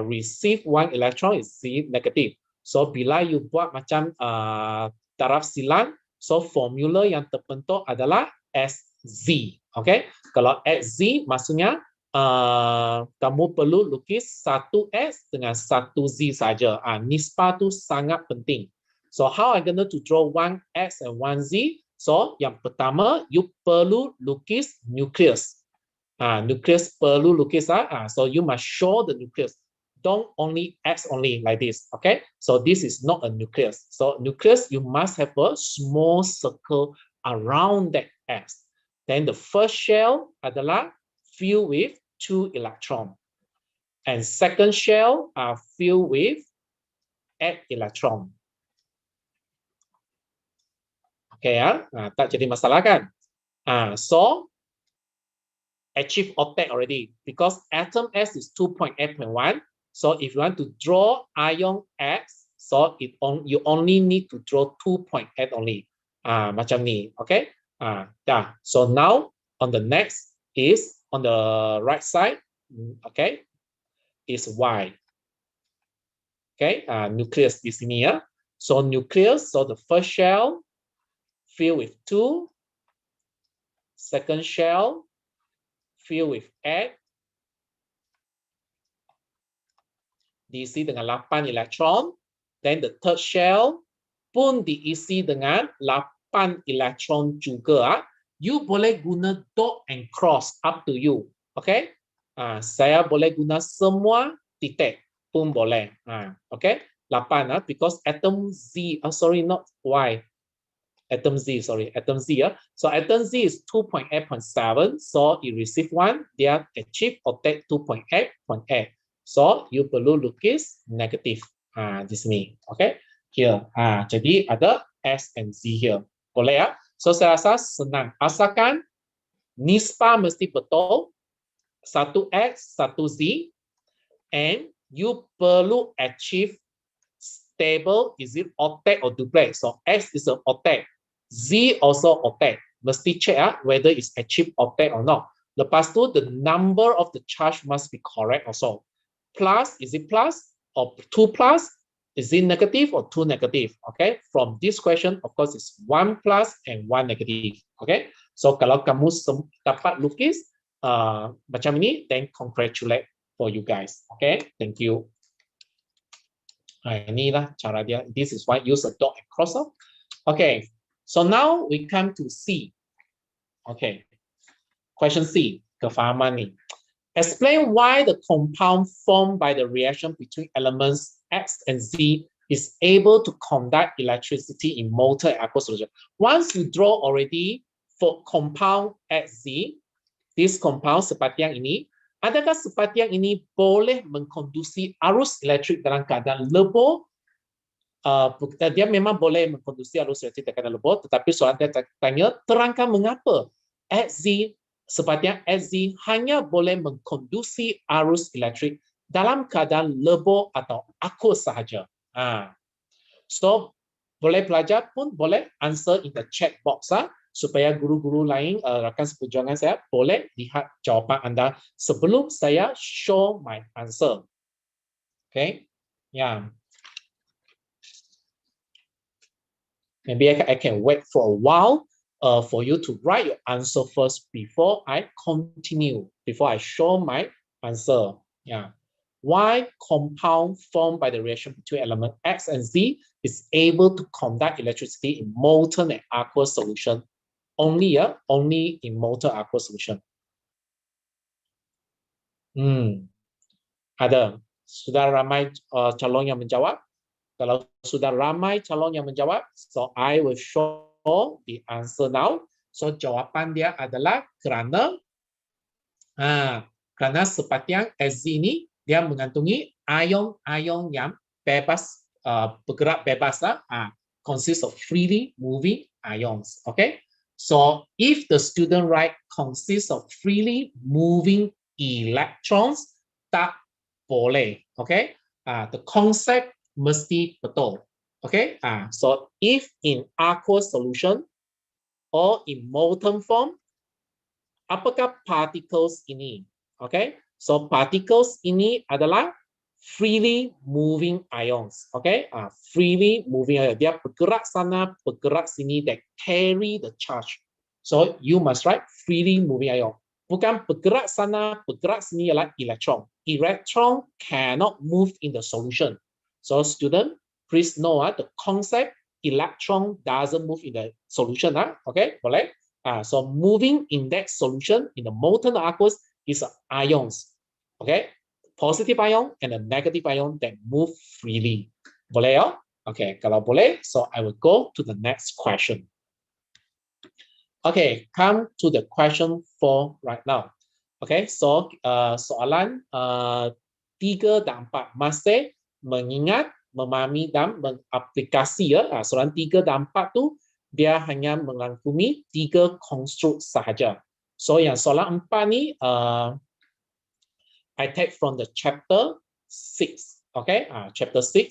receive 1 electron is Z negative. So bila you buat macam taraf silang, so formula yang terbentuk adalah SZ. Okay, kalau SZ maksudnya kamu perlu lukis 1S dengan 1Z saja. Nisbah tu sangat penting. So how I'm going to draw 1S and 1Z? So yang pertama, you perlu lukis nucleus. Nucleus perlu lukis. So you must show the nucleus. Don't only X only like this. Okay. So this is not a nucleus. So nucleus, you must have a small circle around that X. Then the first shell adalah filled with 2 electrons. And second shell are filled with 8 electrons. Okay ya, tak jadi masalah kan? So achieve octet already because atom S is 2.8.1. So if you want to draw ion X, so you only need to draw 2.8 only. Macam ni, okay? So now on the next is on the right side, okay, is Y. Okay, nucleus di sini ya. So nucleus, so the first shell filled with 2, second shell filled with 8, diisi dengan 8 elektron, then the third shell pun diisi dengan 8 elektron juga. You boleh guna dot and cross, up to you. Okay, saya boleh guna semua titik pun boleh. Okay, 8 because atom Z, sorry, not Y. Atom Z, sorry, atom Z. So atom Z is 2.8.7. So you receive 1, dia achieve octet 2.8.8. So you perlu lukis negatif di sini. Okay, here. Jadi ada S and Z here. Boleh ya? So saya rasa senang. Asalkan nisbah mesti betul. 1X, 1Z. And you perlu achieve stable, is it octet or duplex? So X is an octet. Z also octet. Mesti check whether it's achieved octet or not. Lepas tu, the number of the charge must be correct also. Plus, is it plus or 2 plus? Is it negative or 2 negative? Okay, from this question, of course, it's 1 plus and 1 negative. Okay, so kalau kamu dapat lukis macam ini, then congratulate for you guys. Okay, thank you. Inilah cara dia. This is why use a dot and cross off. Okay, so now we come to C. Okay, question C, kefahaman ni. Explain why the compound formed by the reaction between elements X and Z is able to conduct electricity in molten and aqueous solution. Once you draw already for compound XZ, this compound seperti yang ini, adakah seperti yang ini boleh mengkonduksi arus elektrik dalam keadaan lebur? Dia memang boleh mengkonduksi arus elektrik dalam keadaan lebur, tetapi soalan dia tanya, terangkan mengapa XZ seperti yang XZ hanya boleh mengkonduksi arus elektrik dalam keadaan lebur atau aqueous sahaja. So, boleh pelajar pun boleh answer in the chat box supaya guru-guru lain, rakan seperjuangan saya boleh lihat jawapan anda sebelum saya show my answer. Okay, yeah. Maybe I can wait for a while for you to write your answer first before I continue, before I show my answer. Yeah. Why compound formed by the reaction between element X and Z is able to conduct electricity in molten and aqueous solution? Only in molten aqueous solution. Ada. Sudah ramai calon yang menjawab. Kalau sudah ramai calon yang menjawab, so I will show the answer now. So jawapan dia adalah kerana seperti yang SZ ini dia mengandungi ion-ion yang bebas, bergerak bebas consists of freely moving ions. Okay, so if the student write consists of freely moving electrons, tak boleh. Okay, the concept mesti betul. Okay, so if in aqueous solution or in molten form, apakah particles ini? Okay, so particles ini adalah freely moving ions. Okay, freely moving ions. Dia bergerak sana, bergerak sini, that carry the charge. So you must write freely moving ion. Bukan bergerak sana, bergerak sini ialah electron. Electron cannot move in the solution. So student, please know the concept electron doesn't move in the solution. Okay, boleh? So moving in that solution in the molten aqueous is ions. Okay, positive ion and a negative ion that move freely. Boleh ya? Okay, kalau boleh, so I will go to the next question. Okay, come to the question 4 right now. Okay, so soalan 3 dan 4 masih mengingat, memahami dan mengaplikasi ya. Soalan 3 dan 4 tu dia hanya merangkumi 3 konstruk sahaja. So yang soalan 4 ni I take from the chapter 6. Okay, chapter 6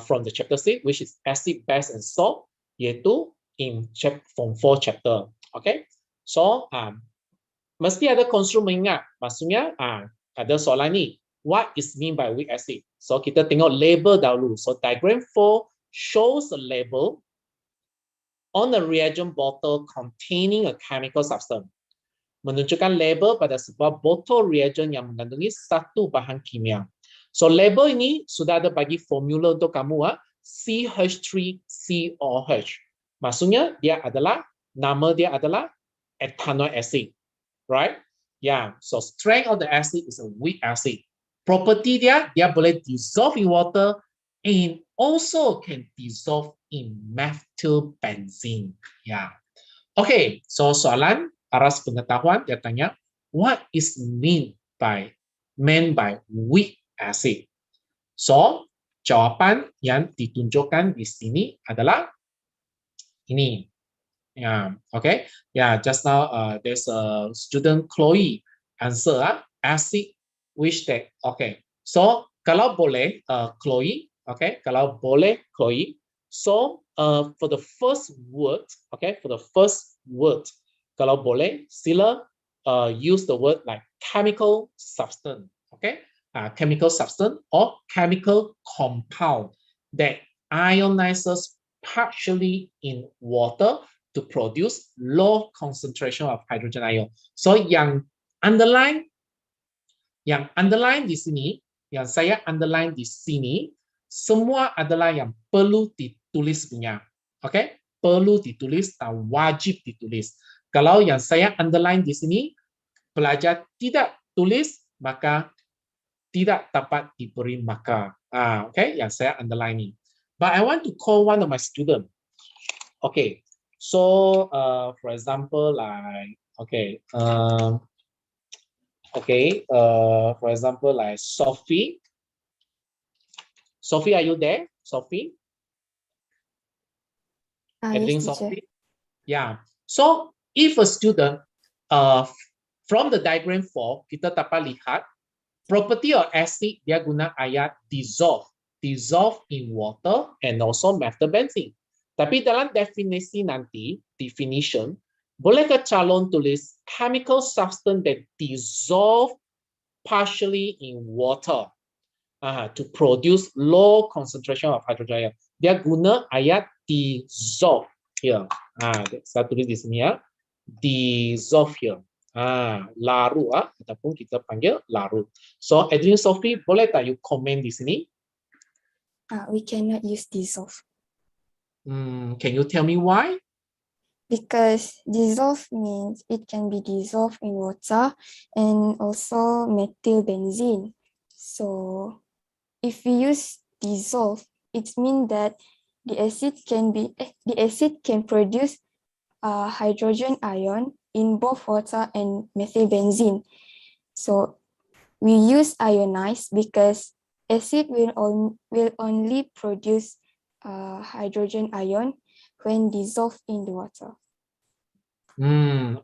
from the chapter 6 which is acid, base and salt, iaitu in form 4 chapter. Okay, so mesti ada konstruk mengingat. Maksudnya ada soalan ni, what is mean by weak acid? So kita tengok label dahulu. So diagram 4 shows a label on a reagent bottle containing a chemical substance. Menunjukkan label pada sebuah botol reagent yang mengandungi satu bahan kimia. So label ini sudah ada bagi formula untuk kamu, CH3COH. Maksudnya nama dia adalah ethanoic acid, right? Yeah, so strength of the acid is a weak acid. Property dia boleh dissolve in water and also can dissolve in methyl benzene. Yeah. Okay, so soalan aras pengetahuan dia tanya, what is meant by weak acid? So jawapan yang ditunjukkan di sini adalah ini. Yeah, okay. Yeah, just now there's a student Chloe answer acid which that. Okay. So kalau boleh Chloe, okay, kalau boleh Chloe. So for the first word, okay, kalau boleh sila use the word like chemical substance, okay? Chemical substance or chemical compound that ionizes partially in water to produce low concentration of hydrogen ion. So yang underline di sini, yang saya underline di sini, semua adalah yang perlu ditulis punya. Okay? Perlu ditulis dan wajib ditulis. Kalau yang saya underline di sini, pelajar tidak tulis, maka tidak dapat diberi markah. Okay? Yang saya underline ini. But I want to call one of my students. Okay. So, for example, like, okay, for example, like Sophie. Sophie, are you there? Sophie? Yes, Sophie? Yeah. So, if a student, from the diagram 4, kita dapat lihat, property of acid, dia guna ayat dissolve in water and also methyl benzene. Tapi dalam definisi nanti, definition, bolehkah calon tulis chemical substance that dissolve partially in water to produce low concentration of hydrogen ion. Dia guna ayat dissolve here. Saya tulis di sini ya. Dissolve here. Larut ataupun kita panggil larut. So, Adrian, Sophie, boleh tak you comment di sini? We cannot use dissolve. Can you tell me why? Because dissolve means it can be dissolved in water and also methyl benzene. So if we use dissolve, it means that the acid can produce hydrogen ion in both water and methyl benzene. So we use ionized because acid will only produce hydrogen ion when dissolved in the water.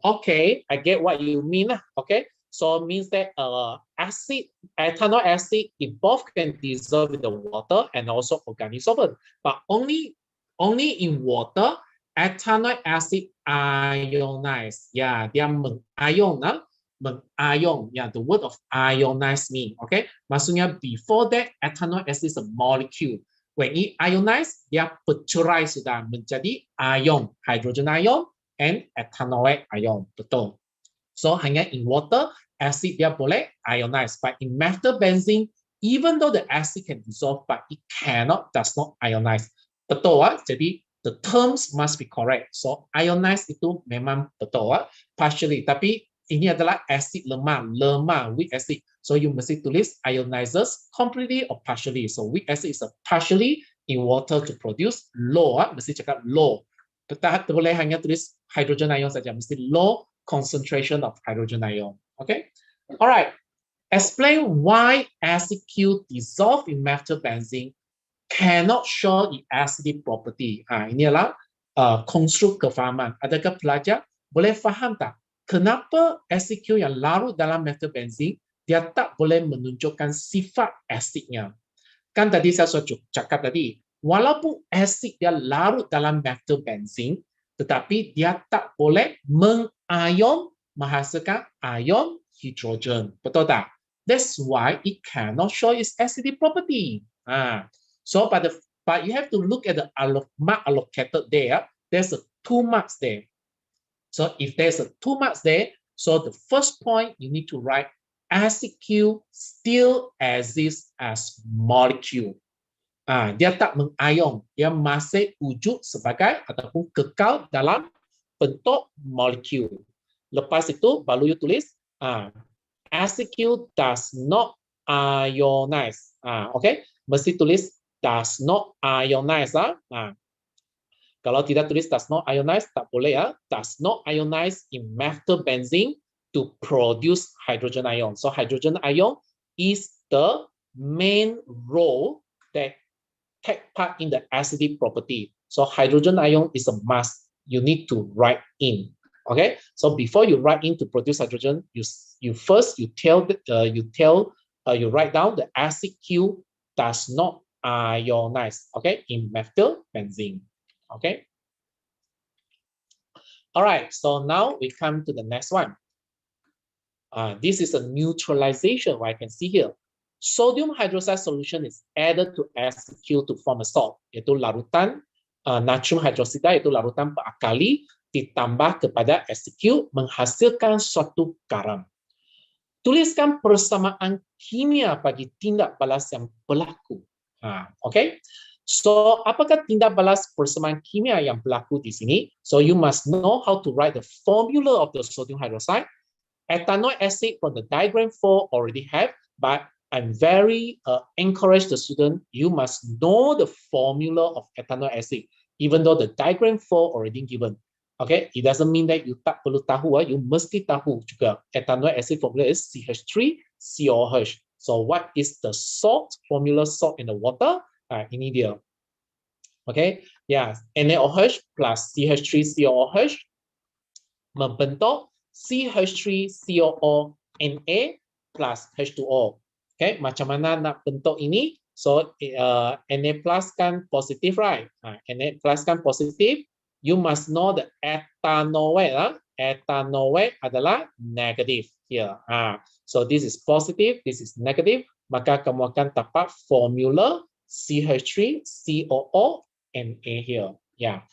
Okay, I get what you mean. Okay, so it means that ethanol acid, it both can dissolve in the water and also organic solvent, but only in water, ethanol acid ionize. Yeah, dia mengion. Yeah, the word of ionize mean. Okay, maksudnya before that, ethanol acid is a molecule. When it ionize, dia bercerai sudah menjadi ion, hydrogen ion and ethanoic ion. Betul. So hanya in water, acid dia boleh ionize. But in methyl benzene, even though the acid can dissolve, but it does not ionize. Betul. Jadi the terms must be correct. So ionized itu memang betul, partially. Tapi ini adalah acid lemah, weak acid. So you mesti tulis ionizes completely or partially. So weak acid is a partially in water to produce low, mesti cakap low. Tak boleh hanya tulis hydrogen ion saja, mesti low concentration of hydrogen ion. Okay, alright. Explain why acid Q dissolved in methyl benzene cannot show the acidic property. Ini adalah konstruk kefahaman. Adakah pelajar boleh faham tak kenapa acid Q yang larut dalam methyl benzene dia tak boleh menunjukkan sifat asidnya? Kan tadi saya sudah cakap tadi, walaupun asid dia larut dalam methyl benzene, tetapi dia tak boleh menghasilkan ion hidrogen. Betul tak? That's why it cannot show its acidic property. So, but you have to look at the mark allocated there. There's a 2 marks there. So if there's a 2 marks there, so the first point you need to write acid Q still exists as molecule. Dia tak mengion, dia masih wujud sebagai ataupun kekal dalam bentuk molekul. Lepas itu baru you tulis acid Q does not ionize. Okay, mesti tulis does not ionize. Kalau tidak tulis does not ionize, tak boleh ya. Does not ionize in methyl benzene to produce hydrogen ion. So hydrogen ion is the main role that take part in the acidic property. So hydrogen ion is a must. You need to write in. Okay. So before you write in to produce hydrogen, you write down the acid Q does not ionize. Okay, in methyl benzene. Okay. All right. So now we come to the next one. This is a neutralization. I can see here. Sodium hydroxide solution is added to acid Q to form a salt. Yaitu larutan natrium hydroxide, yaitu larutan berakali ditambah kepada acid Q menghasilkan suatu garam. Tuliskan persamaan kimia bagi tindak balas yang berlaku. Okay. So, apakah tindak balas persamaan kimia yang berlaku di sini? So, you must know how to write the formula of the sodium hydroxide. Ethanoic acid from the diagram 4 already have, but I'm very encourage the student, you must know the formula of ethanoic acid, even though the diagram 4 already given. Okay, it doesn't mean that you tak perlu tahu, you mesti tahu juga. Ethanoic acid formula is CH3COH. So, what is the salt formula, salt in the water? Ini dia. Okay, yeah, NaOH plus CH3COOH membentuk CH3COO Na plus H2O. Okay, macam mana nak bentuk ini? So, Na plus kan positif, right? Na plus kan positif. You must know the ethanoate. Ethanoate adalah negative here. So, this is positive, this is negative. Maka kamu akan dapat formula CH3COO Na here. Ya.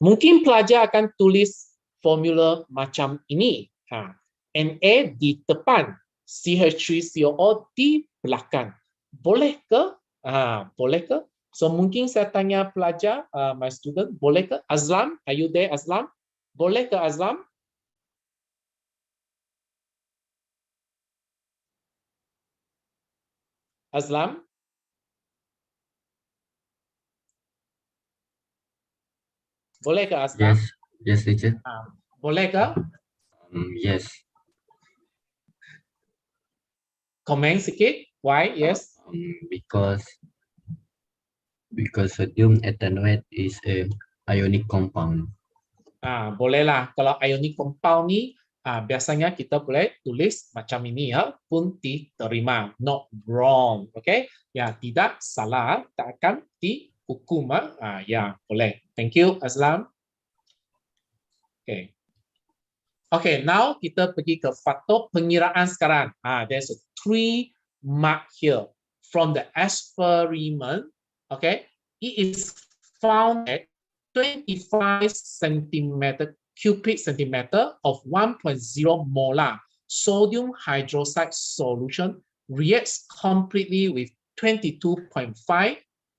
Mungkin pelajar akan tulis formula macam ini. Na di depan, CH3COO di belakang. Boleh ke? Boleh ke? So mungkin saya tanya pelajar, my student, boleh ke? Azlam, are you there, Azlam? Boleh ke, Azlam? Azlam? Boleh ke, Azlam? Yes, teacher. Boleh ke? Yes. Comment sikit. Why? Yes. Because sodium ethanoate is a ionic compound. Bolehlah. Kalau ionic compound ni, biasanya kita boleh tulis macam ini ya, pun diterima. Not wrong. Okay? Ya, tidak salah, tak akan dihukum. Ya, boleh. Thank you, Azlam. Okay. Okay, now kita pergi ke faktor pengiraan sekarang. There's a 3 mark here. From the experiment, okay, it is found at 25 cubic centimeter of 1.0 molar sodium hydroxide solution reacts completely with 22.5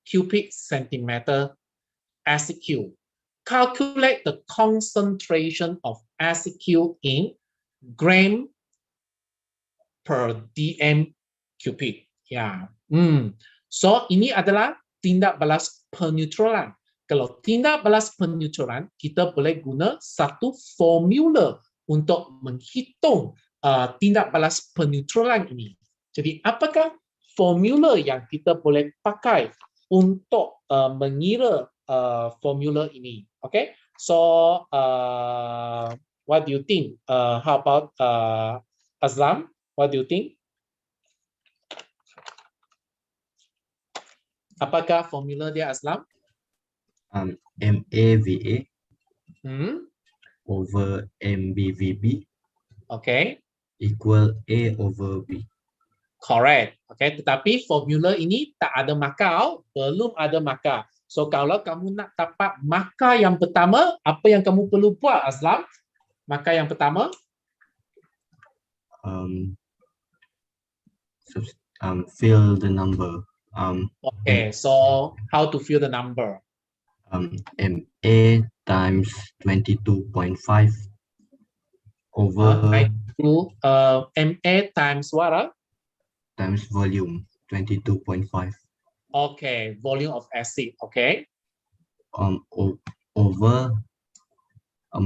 cubic centimeter SQ. Calculate the concentration of SQ in gram per dm cubic. Ya. So ini adalah tindak balas peneutralan. Kalau tindak balas peneutralan, kita boleh guna satu formula untuk menghitung tindak balas peneutralan ini. Jadi apakah formula yang kita boleh pakai untuk mengira formula ini? Okay, so what do you think? How about Azlam? What do you think? Apakah formula dia, Azlam? MAVA over MBVB Okay. equal A over B. Correct. Okay, tetapi formula ini tak ada markah, belum ada markah. So kalau kamu nak dapat markah yang pertama, apa yang kamu perlu buat, Azlam? Markah yang pertama? Fill the number. Okay, so how to fill the number? MA times 22.5 over MA times what? Times volume 22.5. Okay, volume of acid. Okay. Over 1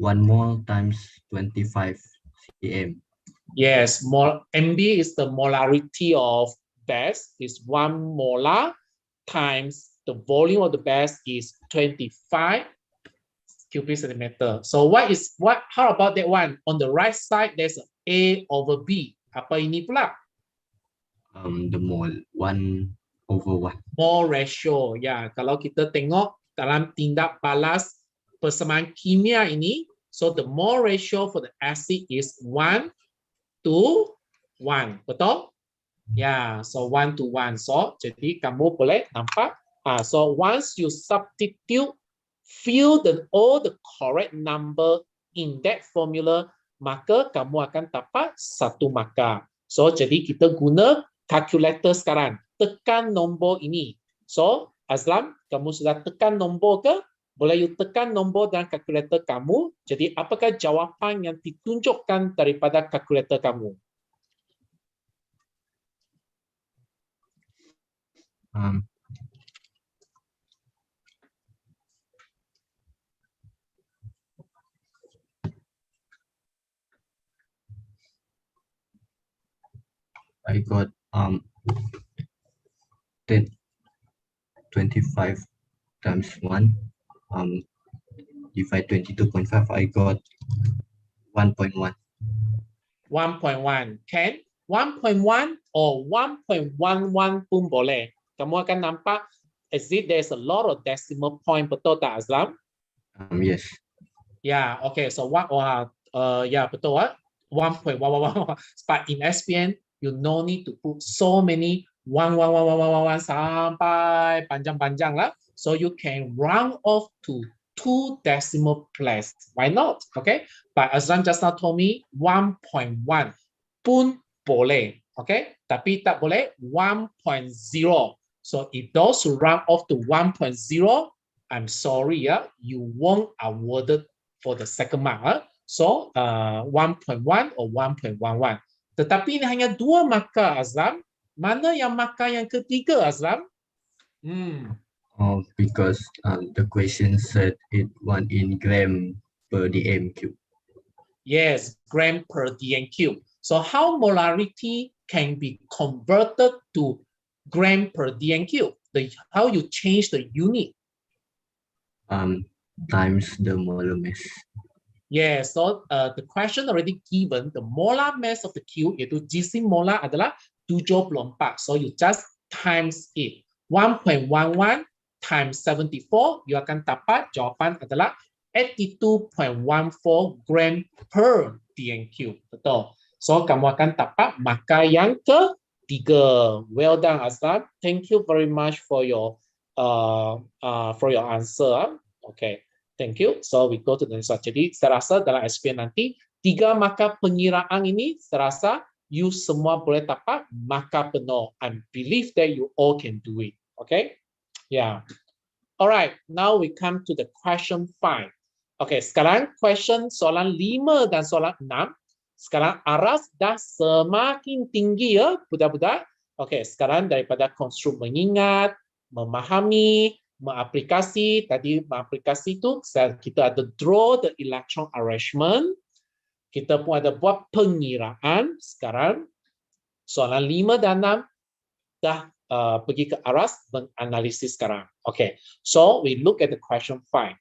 mole times 25 cm. Yes, MB is the molarity of base. Is 1 molar times the volume of the base is 25 cubic centimeter. So how about that one? On the right side, there's A over B. Apa ini pula? The mole 1 over 1. Mole ratio. Ya, kalau kita tengok dalam tindak balas persamaan kimia ini, so the mole ratio for the acid is 1 to 1. Betul? Ya, so 1 to 1. So, jadi kamu boleh nampak. So, once you substitute, fill all the correct number in that formula, maka kamu akan dapat satu markah. So, jadi kita guna calculator sekarang. Tekan nombor ini. So, Azlam, kamu sudah tekan nombor ke? Boleh you tekan nombor dalam kalkulator kamu. Jadi, apakah jawapan yang ditunjukkan daripada kalkulator kamu? I got 25 times 1 divide 22.5. I got 1.1. 1.1. Can 1.1 or 1.11 pun boleh. Kamu akan nampak as if there's a lot of decimal point. Betul tak, Azlam? Yes. Yeah, okay. So yeah, betul. 1.111. But in SPM, you no need to put so many 1 sampai panjang-panjang lah. So you can round off to 2 decimal place. Why not? Okay. But Azram just now told me 1.1 pun boleh. Okay. Tapi tak boleh 1.0. So if those round off to 1.0, I'm sorry, you won't awarded for the second mark. So 1.1 or 1.11. Tetapi ini hanya 2 markah, Azlam. Mana yang markah yang ketiga, Azlam? Because the question said it 1 in gram per dm cube. Yes, gram per dm cube. So how molarity can be converted to gram per dm cube? How you change the unit? Times the molar mass. Yes, so the question already given, the molar mass of the cube, yaitu GC molar adalah 74. So you just times it. 1.11 times 74, you akan dapat jawapan adalah 82.14 gram per dm cube. Betul. So kamu akan dapat markah yang ketiga. Well done, Azlam. Thank you very much for your answer. Okay. Thank you. So we go to the next one. Jadi saya rasa dalam SPM nanti 3 markah pengiraan ini saya rasa you semua boleh dapat markah penuh. I believe that you all can do it. Okay? Yeah. Alright, now we come to the question 5. Okay, sekarang question soalan 5 dan soalan 6. Sekarang aras dah semakin tinggi ya, budak-budak. Okay, sekarang daripada konstruk mengingat, memahami, mengaplikasi. Tadi mengaplikasi tu kita ada draw the electron arrangement. Kita pun ada buat pengiraan. Sekarang soalan 5 dan 6 dah pergi ke aras menganalisis sekarang. Okay, so we look at the question 5.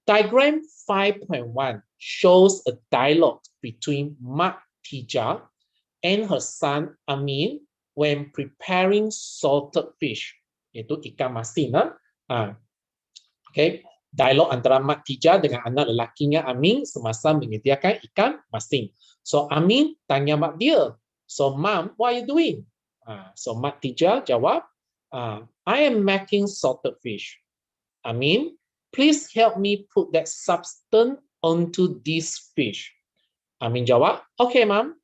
Diagram 5.1 shows a dialogue between Mak Tija and her son Amin when preparing salted fish, iaitu ikan masin. Okay, dialog antara Mak Tija dengan anak lelakinya Amin semasa menyediakan ikan masin. So Amin tanya mak dia, so Mom, what are you doing? So Mak Tija jawab, I am making salted fish. Amin, please help me put that substance onto this fish. Amin jawab, okay, Mom.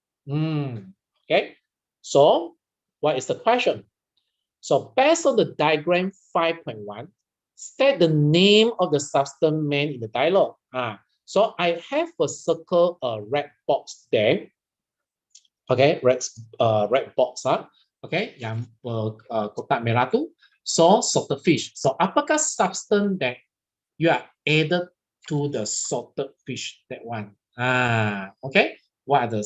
Okay, so what is the question? So based on the diagram 5.1, state the name of the substance meant in the dialogue. So I have a circle, a red box there. Okay, red box. Okay, yang kotak merah tu. So salted fish. So apakah substance that you are added to the salted fish? That one. Okay. What are the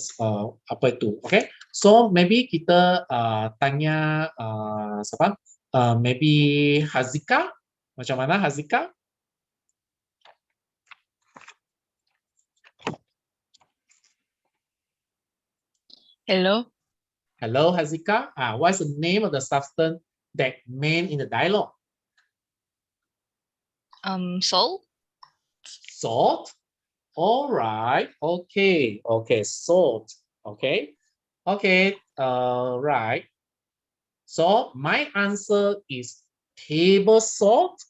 apa itu? Okay. So maybe kita tanya siapa? Maybe Hazika. Macam mana Hazika? Hello. Hello Hazika. What's the name of the substance that meant in the dialogue? Salt. Salt. All right. Okay. Okay. Salt. Okay. Okay. Right. So my answer is table salt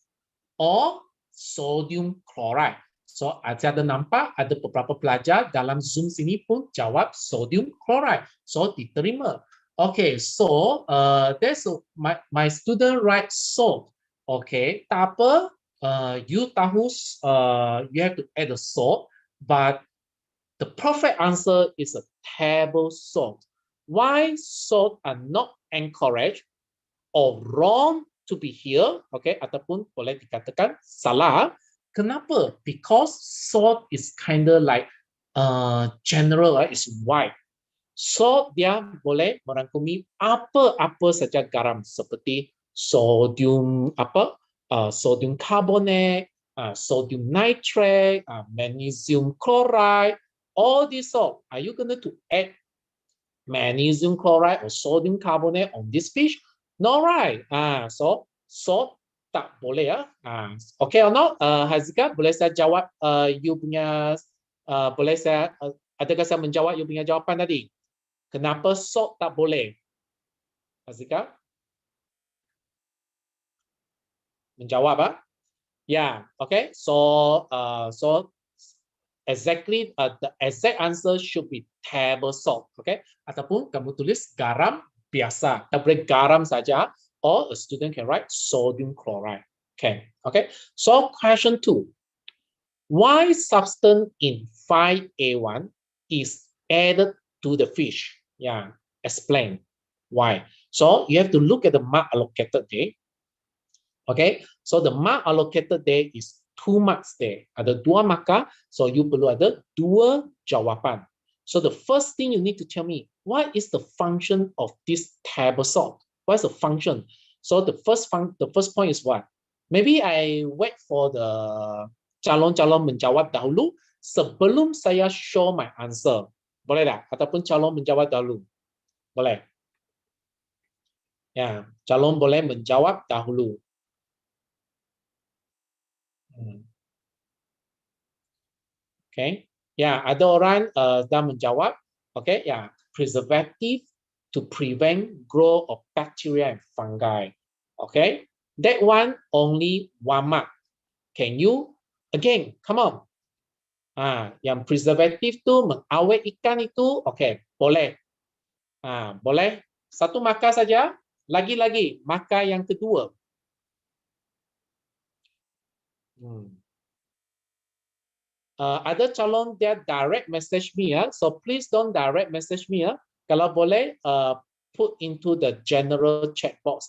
or sodium chloride. So ada nampak ada beberapa pelajar dalam Zoom sini pun jawab sodium chloride. So diterima. Okay. So there's my student write salt. Okay. Tak apa. You tahu you have to add a salt, but the perfect answer is a table salt. Why salt are not encouraged or wrong to be here? Okay, ataupun boleh dikatakan salah. Kenapa? Because salt is kind of like general, it's wide. Salt dia boleh merangkumi apa-apa saja garam seperti sodium sodium carbonate, sodium nitrate, magnesium chloride, all these salt. Are you going to add magnesium chloride or sodium carbonate on this fish? No, right? So salt tak boleh ya. Okay or not? Hazika, boleh saya jawab you punya boleh saya adakah saya menjawab you punya jawapan tadi? Kenapa salt tak boleh? Hazika? Menjawab yeah, okay. So so exactly the exact answer should be table salt. Okay, ataupun kamu tulis garam biasa. Tak boleh garam saja, or a student can write sodium chloride. Okay, okay. So question 2. Why substance in 5A1 is added to the fish? Yeah, explain why. So you have to look at the mark allocated there. Okay, so the mark allocated there is 2 marks there. Ada 2 markah, so you perlu ada 2 jawapan. So the first thing you need to tell me, what is the function of this table salt? What's the function? So the first point is what? Maybe I wait for the calon-calon menjawab dahulu sebelum saya show my answer. Boleh tak? Ataupun calon menjawab dahulu. Boleh? Ya, calon boleh menjawab dahulu. Okay, ya, ada orang dah menjawab. Okay, ya, preservative to prevent growth of bacteria and fungi. Okay, that one only 1 mark. Can you again? Come on. Yang preservative tu mengawet ikan itu, okay, boleh. Boleh. 1 markah saja. Lagi-lagi markah yang kedua. Ada calon dia direct message me ya. So please don't direct message me ya. Kalau boleh put into the general chat box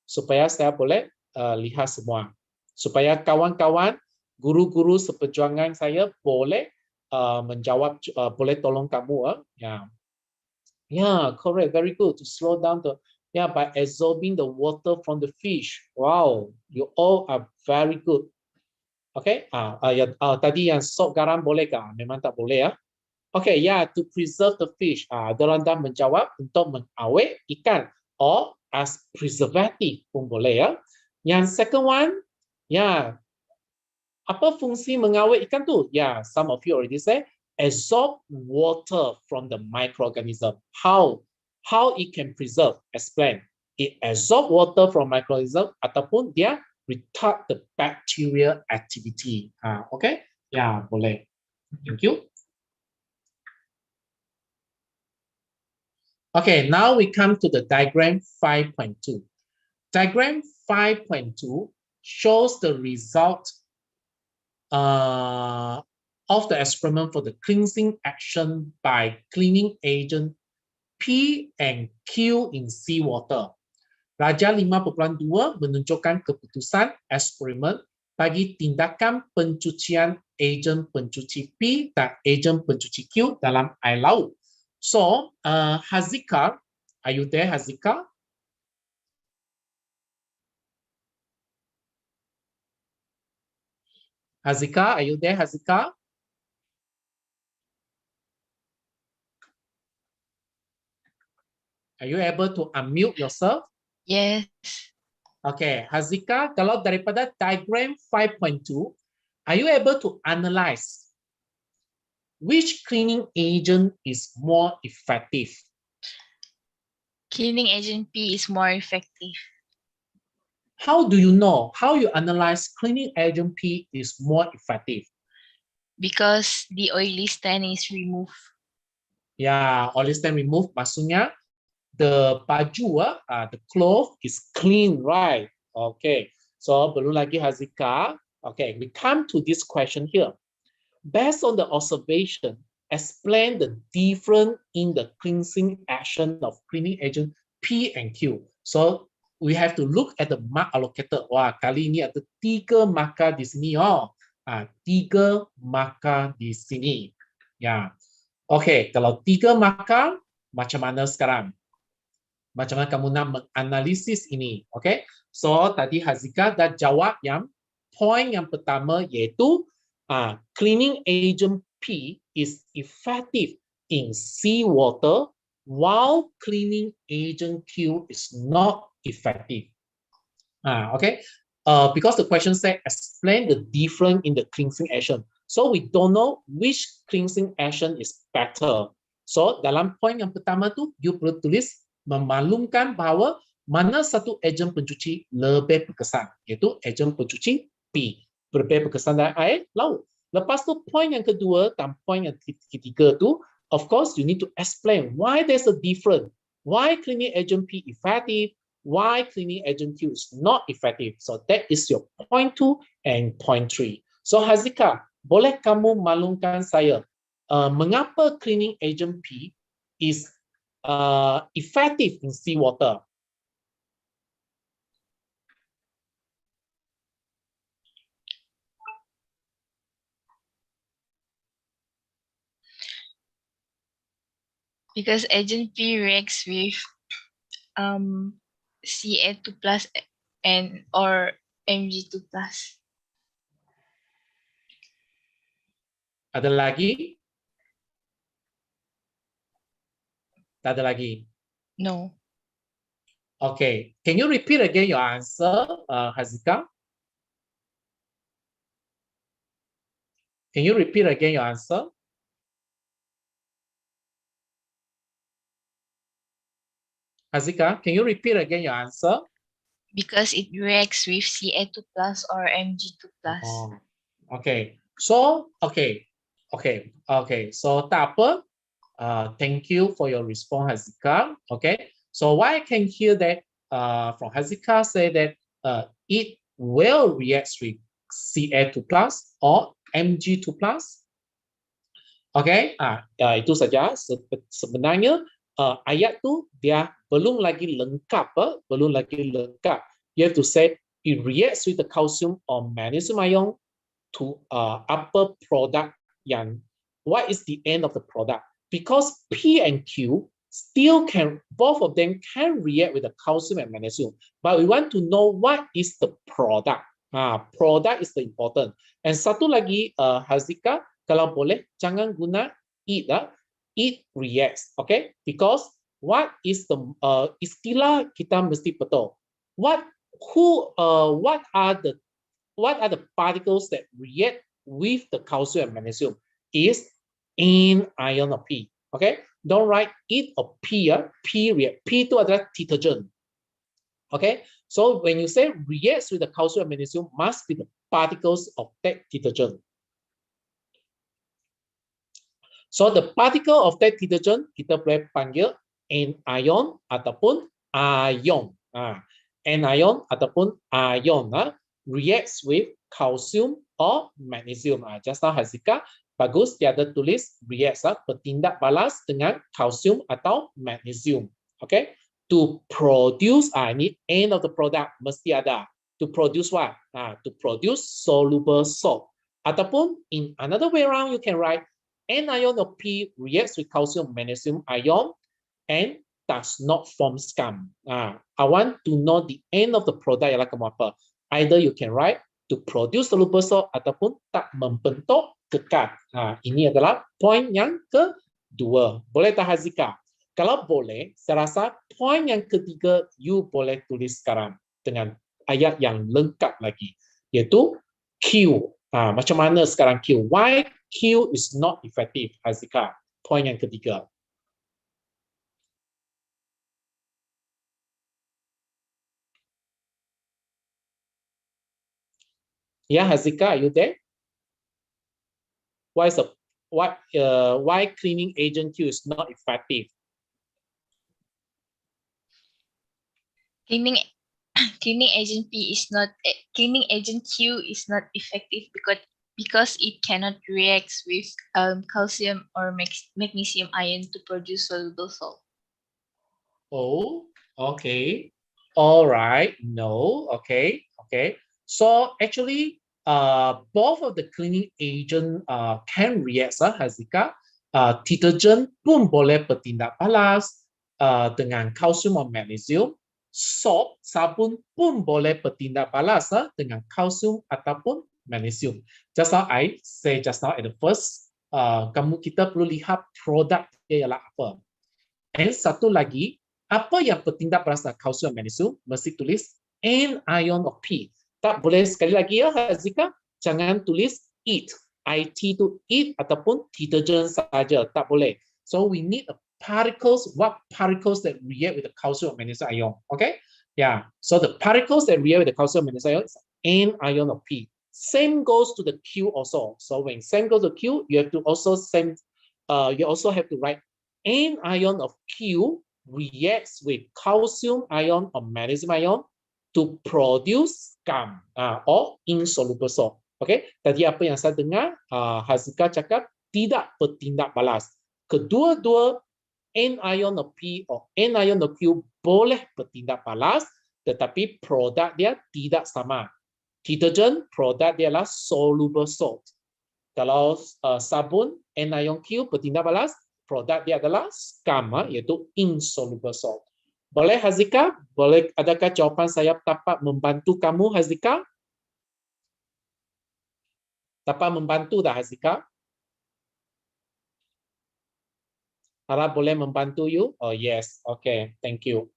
supaya saya boleh lihat semua. Supaya kawan-kawan, guru-guru seperjuangan saya boleh menjawab, boleh tolong kamu ya. Yeah, correct. Very good. To slow down by absorbing the water from the fish. Wow, you all are very good. Okay, tadi yang sok garam boleh kah? Memang tak boleh ya. Okay, yeah, to preserve the fish. Dorang dah menjawab untuk mengawet ikan or as preservative pun boleh ya. Yang second one, yeah, apa fungsi mengawet ikan tu? Yeah, some of you already say absorb water from the microorganism. How it can preserve? Explain. It absorb water from microorganism ataupun dia retard the bacterial activity. Okay? Ya, boleh. Thank you. Okay, now we come to the diagram 5.2. Diagram 5.2 shows the result of the experiment for the cleansing action by cleaning agent P and Q in seawater. Raja 5.2 menunjukkan keputusan eksperimen bagi tindakan pencucian agen pencuci P dan agen pencuci Q dalam air laut. So, Hazika, are you there, Hazika? Hazika, are you there, Hazika? Are you able to unmute yourself? Yes. Okay, Hazika, kalau daripada diagram 5.2, are you able to analyze which cleaning agent is more effective? Cleaning agent P is more effective. How do you know? How you analyze cleaning agent P is more effective? Because the oily stain is removed. Yeah, oily stain removed maksudnya the baju, the cloth is clean, right? Okay, so belum lagi Hazika. Okay, we come to this question here. Based on the observation, explain the difference in the cleansing action of cleaning agent P and Q. So we have to look at the mark allocated. Wah, kali ini ada 3 markah di sini. 3 markah di sini. Ya, okay. Kalau 3 markah, macam mana sekarang? Macam mana kamu nak menganalisis ini? Okay. So tadi Hazika dah jawab yang point yang pertama yaitu cleaning agent P is effective in seawater while cleaning agent Q is not effective. Okay, because the question said explain the difference in the cleansing action. So we don't know which cleansing action is better. So dalam point yang pertama tu, you perlu tulis memaklumkan bahawa mana satu agen pencuci lebih berkesan, iaitu agen pencuci P. Lebih berkesan dari air laut. Lepas tu point yang kedua dan point yang ketiga tu, of course you need to explain why there's a difference. Why cleaning agent P effective, why cleaning agent Q is not effective. So that is your point 2 and point 3. So Hazika, boleh kamu maklumkan saya mengapa cleaning agent P is effective in seawater? Because agent P reacts with Ca2 plus and or Mg2 plus. Ada lagi? Tak ada lagi? No. Okay, can you repeat again your answer, Hazika? Can you repeat again your answer? Hazika, can you repeat again your answer? Because it reacts with Ca2 plus or Mg2 plus. Oh, okay. So, okay. So, tak apa. Thank you for your response, Hazika. Okay. So, why I can hear that from Hazika say that it will react with Ca2 plus or Mg2 plus. Okay, itu saja. Sebenarnya ayat tu dia belum lagi lengkap, belum lagi lengkap. You have to say it reacts with the calcium or magnesium ion to upper product yang what is the end of the product? Because P and Q still can, both of them can react with the calcium and magnesium, but we want to know what is the product. Product is the important. And satu lagi, Hazika, kalau boleh jangan guna it, it reacts, okay? Because what is the istilah kita mesti betul. What are the particles that react with the calcium and magnesium is anion of P. Okay, don't write it or P. P react. P itu adalah detergent. Okay, so when you say reacts with the calcium and magnesium, must be the particles of that detergent. So the particle of that detergent kita boleh panggil anion ataupun ion. Anion ataupun ion reacts with calcium or magnesium. Just now Hazika bagus dia ada tulis reacts, bertindak balas dengan calcium atau magnesium. Okay, to produce ini end of the product mesti ada. To produce what? To produce soluble salt. Ataupun in another way around you can write anion of P reacts with calcium magnesium ion and does not form scum. I want to know the end of the product ialah kamu apa. Either you can write to produce soluble salt ataupun tak membentuk kekal. Ini adalah poin yang kedua. Boleh tak Hazika? Kalau boleh, saya rasa poin yang ketiga you boleh tulis sekarang dengan ayat yang lengkap lagi, iaitu Q. Macam mana sekarang Q? Why Q is not effective, Hazika? Poin yang ketiga. Yeah, Hazika, are you there? Why cleaning agent Q is not effective? Cleaning agent Q is not effective because it cannot react with calcium or magnesium ion to produce soluble salt. Oh, okay. All right. No. Okay. Okay. So actually, both of the cleaning agent can react, Hazika. Detergent pun boleh bertindak balas dengan calcium or magnesium. Salt, sabun pun boleh bertindak balas dengan calcium ataupun magnesium. Just now I say just now at the first, kita perlu lihat produk dia ialah apa. And satu lagi, apa yang bertindak balas dengan calcium dan magnesium mesti tulis anion of P. Tak boleh sekali lagi ya Hazika, jangan tulis it. IT to it ataupun detergent saja, tak boleh. So we need a particles, what particles that react with the calcium and magnesium ion. Okay, yeah, so the particles that react with the calcium and magnesium ion is anion of P. Same goes to the Q also. So when same goes to Q, you have to also have to write anion of Q reacts with calcium ion or magnesium ion to produce scum or insoluble salt. Okay, tadi apa yang saya dengar Hazika cakap tidak bertindak balas. Kedua-dua anion of P or anion of Q boleh bertindak balas, tetapi produk dia tidak sama. Detergent produk dia adalah soluble salt. Kalau sabun anion Q bertindak balas, produk dia adalah scum, iaitu insoluble salt. Boleh Hazika? Boleh, adakah jawapan saya dapat membantu kamu Hazika? Dapat membantu dah Hazika? Harap boleh membantu you? Oh yes, okay, thank you.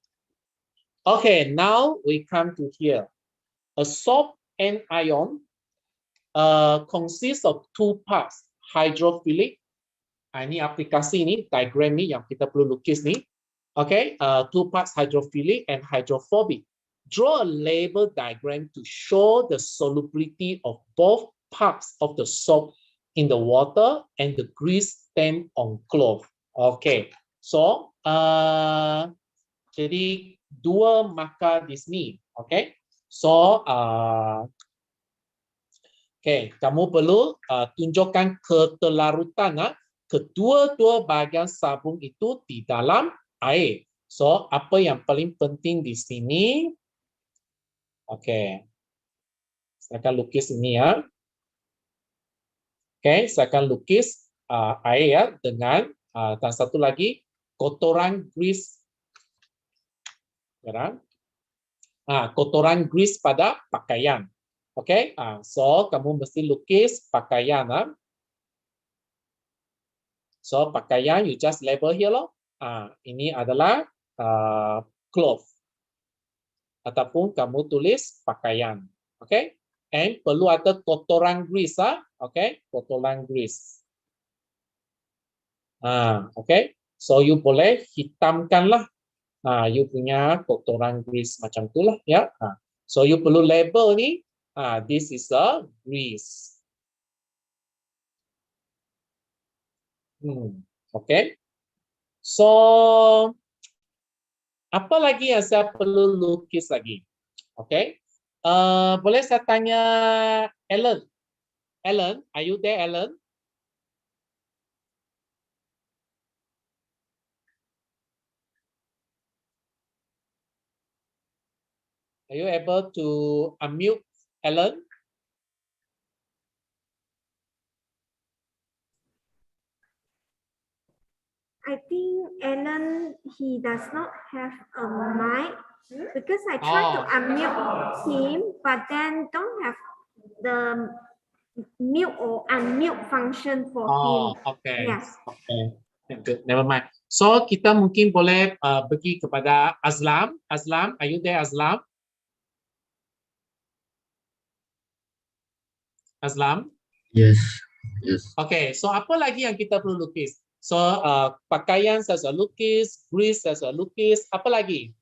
Okay, now we come to here. A salt anion consists of two parts, hydrophilic. Ini aplikasi ni, diagram ni yang kita perlu lukis ni. Okay, two parts hydrophilic and hydrophobic. Draw a label diagram to show the solubility of both parts of the salt in the water and the grease stain on cloth. Okay, so jadi dua markah di sini. Okay, so Okay, kamu perlu tunjukkan keterlarutan kedua-dua bahagian sabun itu di dalam air. So, apa yang paling penting di sini? Okay, saya akan lukis ini ya. Okay, saya akan lukis air ya dengan dan satu lagi kotoran grease. Kotoran grease pada pakaian. Okay, so kamu mesti lukis pakaian. So pakaian you just label here loh. Ini adalah cloth ataupun kamu tulis pakaian. Okay, and perlu ada kotoran grease. Okay, kotoran grease. Okay, so you boleh hitamkanlah. You punya kotoran grease macam itulah ya. So you perlu label ni. This is a grease. Okay. So apa lagi yang saya perlu lukis lagi? Okay. Boleh saya tanya Alan? Alan, are you there, Alan? Are you able to unmute Alan? I think Alan, he does not have a mic because I tried to unmute him, but then don't have the mute or unmute function for him. Okay. Yes. Okay. Good. Never mind. So kita mungkin boleh pergi kepada Azlam. Azlam, are you there, Azlam? Azlam? Yes. Yes. Okay. So apa lagi yang kita perlu lukis? So pakaian saya sudah lukis, grease saya sudah lukis. Apa lagi?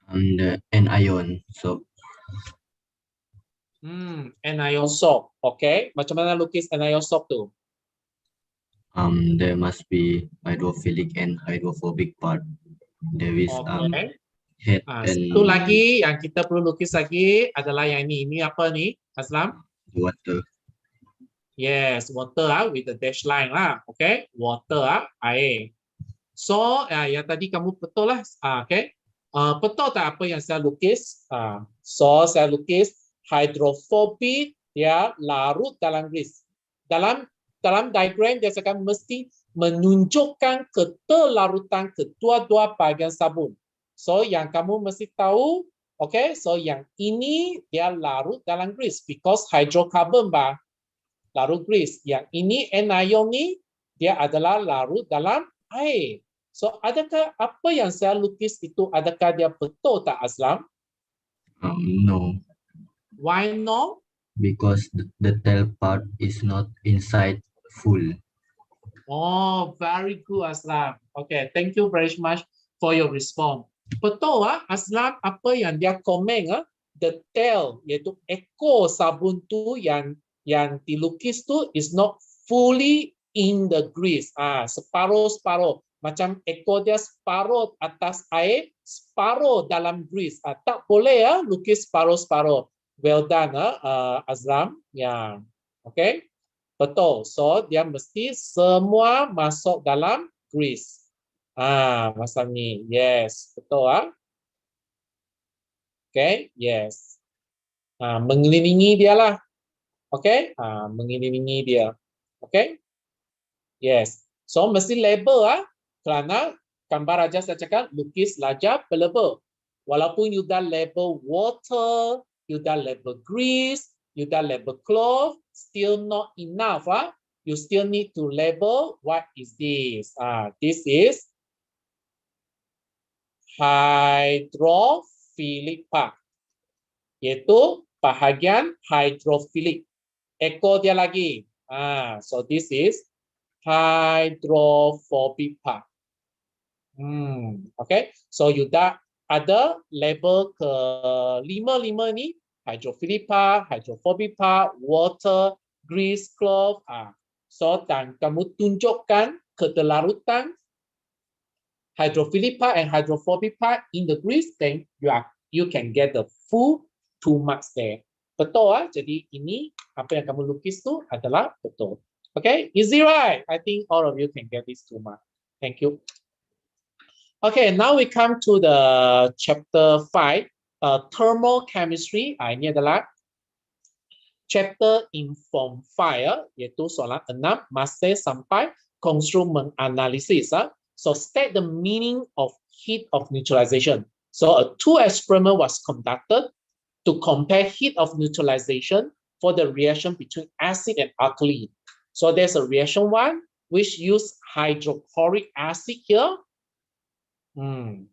And anion soap. Anion soap. Okay. Macam mana lukis anion soap tu? There must be hydrophilic and hydrophobic part. There is head and satu lagi yang kita perlu lukis lagi adalah yang ini. Ini apa ni, Aslam? water. Yes, water with the dash line lah. Okay, water air. So yang tadi kamu betul lah. Okay, betul tak apa yang saya lukis? So saya lukis hydrophobic, dia larut dalam grease. Dalam diagram dia akan mesti menunjukkan keterlarutan kedua-dua bahagian sabun. So yang kamu mesti tahu, okay, so yang ini dia larut dalam grease because hydrocarbon larut grease. Yang ini anion ni dia adalah larut dalam air. So adakah apa yang saya lukis itu adakah dia betul tak, Aslam? No. Why no? Because the tail part is not inside full. Oh, very good, Aslam. Okay, thank you very much for your response. Betul Aslam, apa yang dia komen the tail, iaitu ekor sabun tu yang dilukis tu is not fully in the grease. Separuh-separuh. Macam ekor dia separuh atas air, separuh dalam grease. Tak boleh lukis separuh-separuh. Well done, Azram. Ya, okay. Betul. So dia mesti semua masuk dalam grease. Macam ni. Yes, betul. Okay, yes. Mengelilingi dia lah. Okay, mengelilingi dia. Okay, yes. So mesti label kerana gambar aja saya cakap lukis lajar pelebel. Walaupun you dah label water, you dah label grease, you dah label cloth, still not enough. You still need to label what is this. This is hydrophilic part, iaitu bahagian hydrophilic. Ekor dia lagi. So this is hydrophobic part. Okay. So you dah ada label ke 5 ni. Hydrophilic part, hydrophobic part, water, grease, cloth. So dan kamu tunjukkan keterlarutan hydrophilic part and hydrophobic part in the grease, then you can get the full 2 marks there. Betul Jadi ini Apa yang kamu lukis tu adalah betul. Okay, easy right? I think all of you can get this 2 marks. Thank you. Okay, now we come to the chapter 5, Thermochemistry. Ini adalah chapter in form 5, iaitu soalan 6, masih sampai konstrumen analisis. So state the meaning of heat of neutralization. So a 2 experiment was conducted to compare heat of neutralization for the reaction between acid and alkali. So there's a reaction 1, which use hydrochloric acid here. And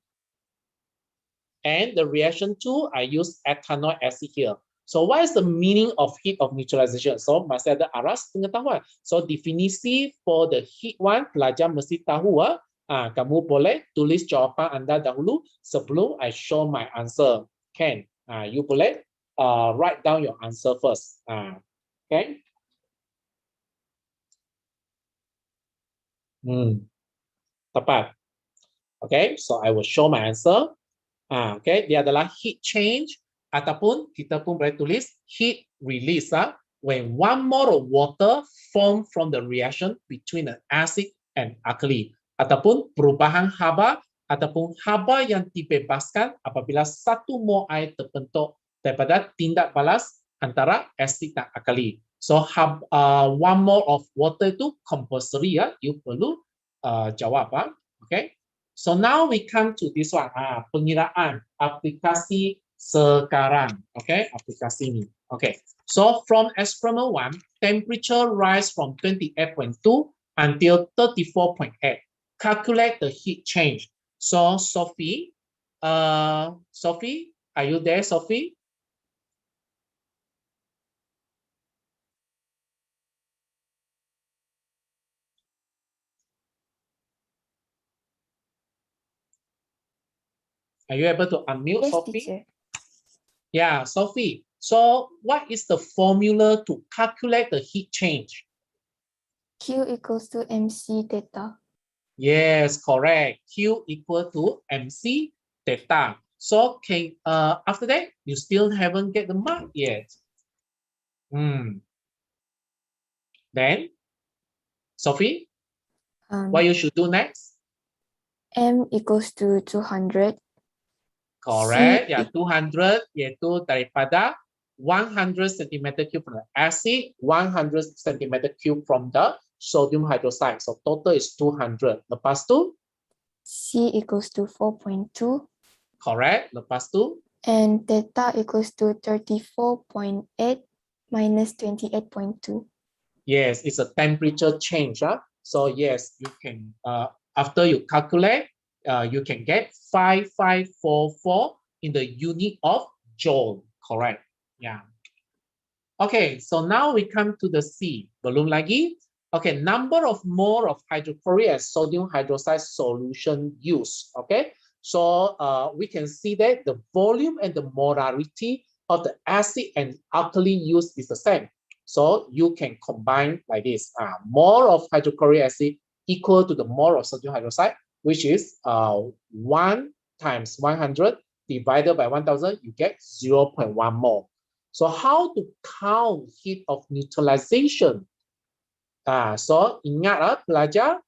the reaction 2, I use ethanol acid here. So what is the meaning of heat of neutralization? So masih ada aras pengetahuan. So definisi for the heat 1, pelajar mesti tahu. Kamu boleh tulis jawapan Anda dahulu sebelum I show my answer. Can? You boleh write down your answer first. Okay? Tepat. Okay, so I will show my answer. Okay, dia adalah heat change ataupun kita pun boleh tulis heat release. When 1 mole of water form from the reaction between an acid and alkali, ataupun perubahan haba ataupun haba yang dibebaskan apabila 1 mole air terbentuk daripada tindak balas antara asid dan alkali. So 1 mole of water itu compulsory, you perlu jawab. Okay. So now we come to this one, pengiraan aplikasi sekarang. Okay, aplikasi ini. Okay, so from experiment 1, temperature rise from 28.2 until 34.8. Calculate the heat change. So Sophie, are you there, Sophie? Are you able to unmute, Yes, Sophie? teacher. Yeah, Sophie. So what is the formula to calculate the heat change? Q equals to MC theta. Yes, correct. Q equal to MC theta. So can after that you still haven't get the mark yet. Then, Sophie, what you should do next? M equals to 200. Correct. Yeah, 200 yaitu daripada 100 centimeter cube from the acid, 100 centimeter cube from the sodium hydroxide. So total is 200. Lepas tu? C equals to 4.2. Correct. Lepas tu? And theta equals to 34.8 minus 28.2. Yes, it's a temperature change. So yes, you can, after you calculate, you can get 5544 in the unit of joule. Correct. Yeah. Okay, so now we come to the C. Belum lagi. Okay, number of mole of hydrochloric and sodium hydroxide solution used. Okay, so we can see that the volume and the molarity of the acid and alkali used is the same. So you can combine like this. Mole of hydrochloric acid equal to the mole of sodium hydroxide, which is 1 times 100 divided by 1000, you get 0.1 mole. So how to count heat of neutralization? So ingat pelajar,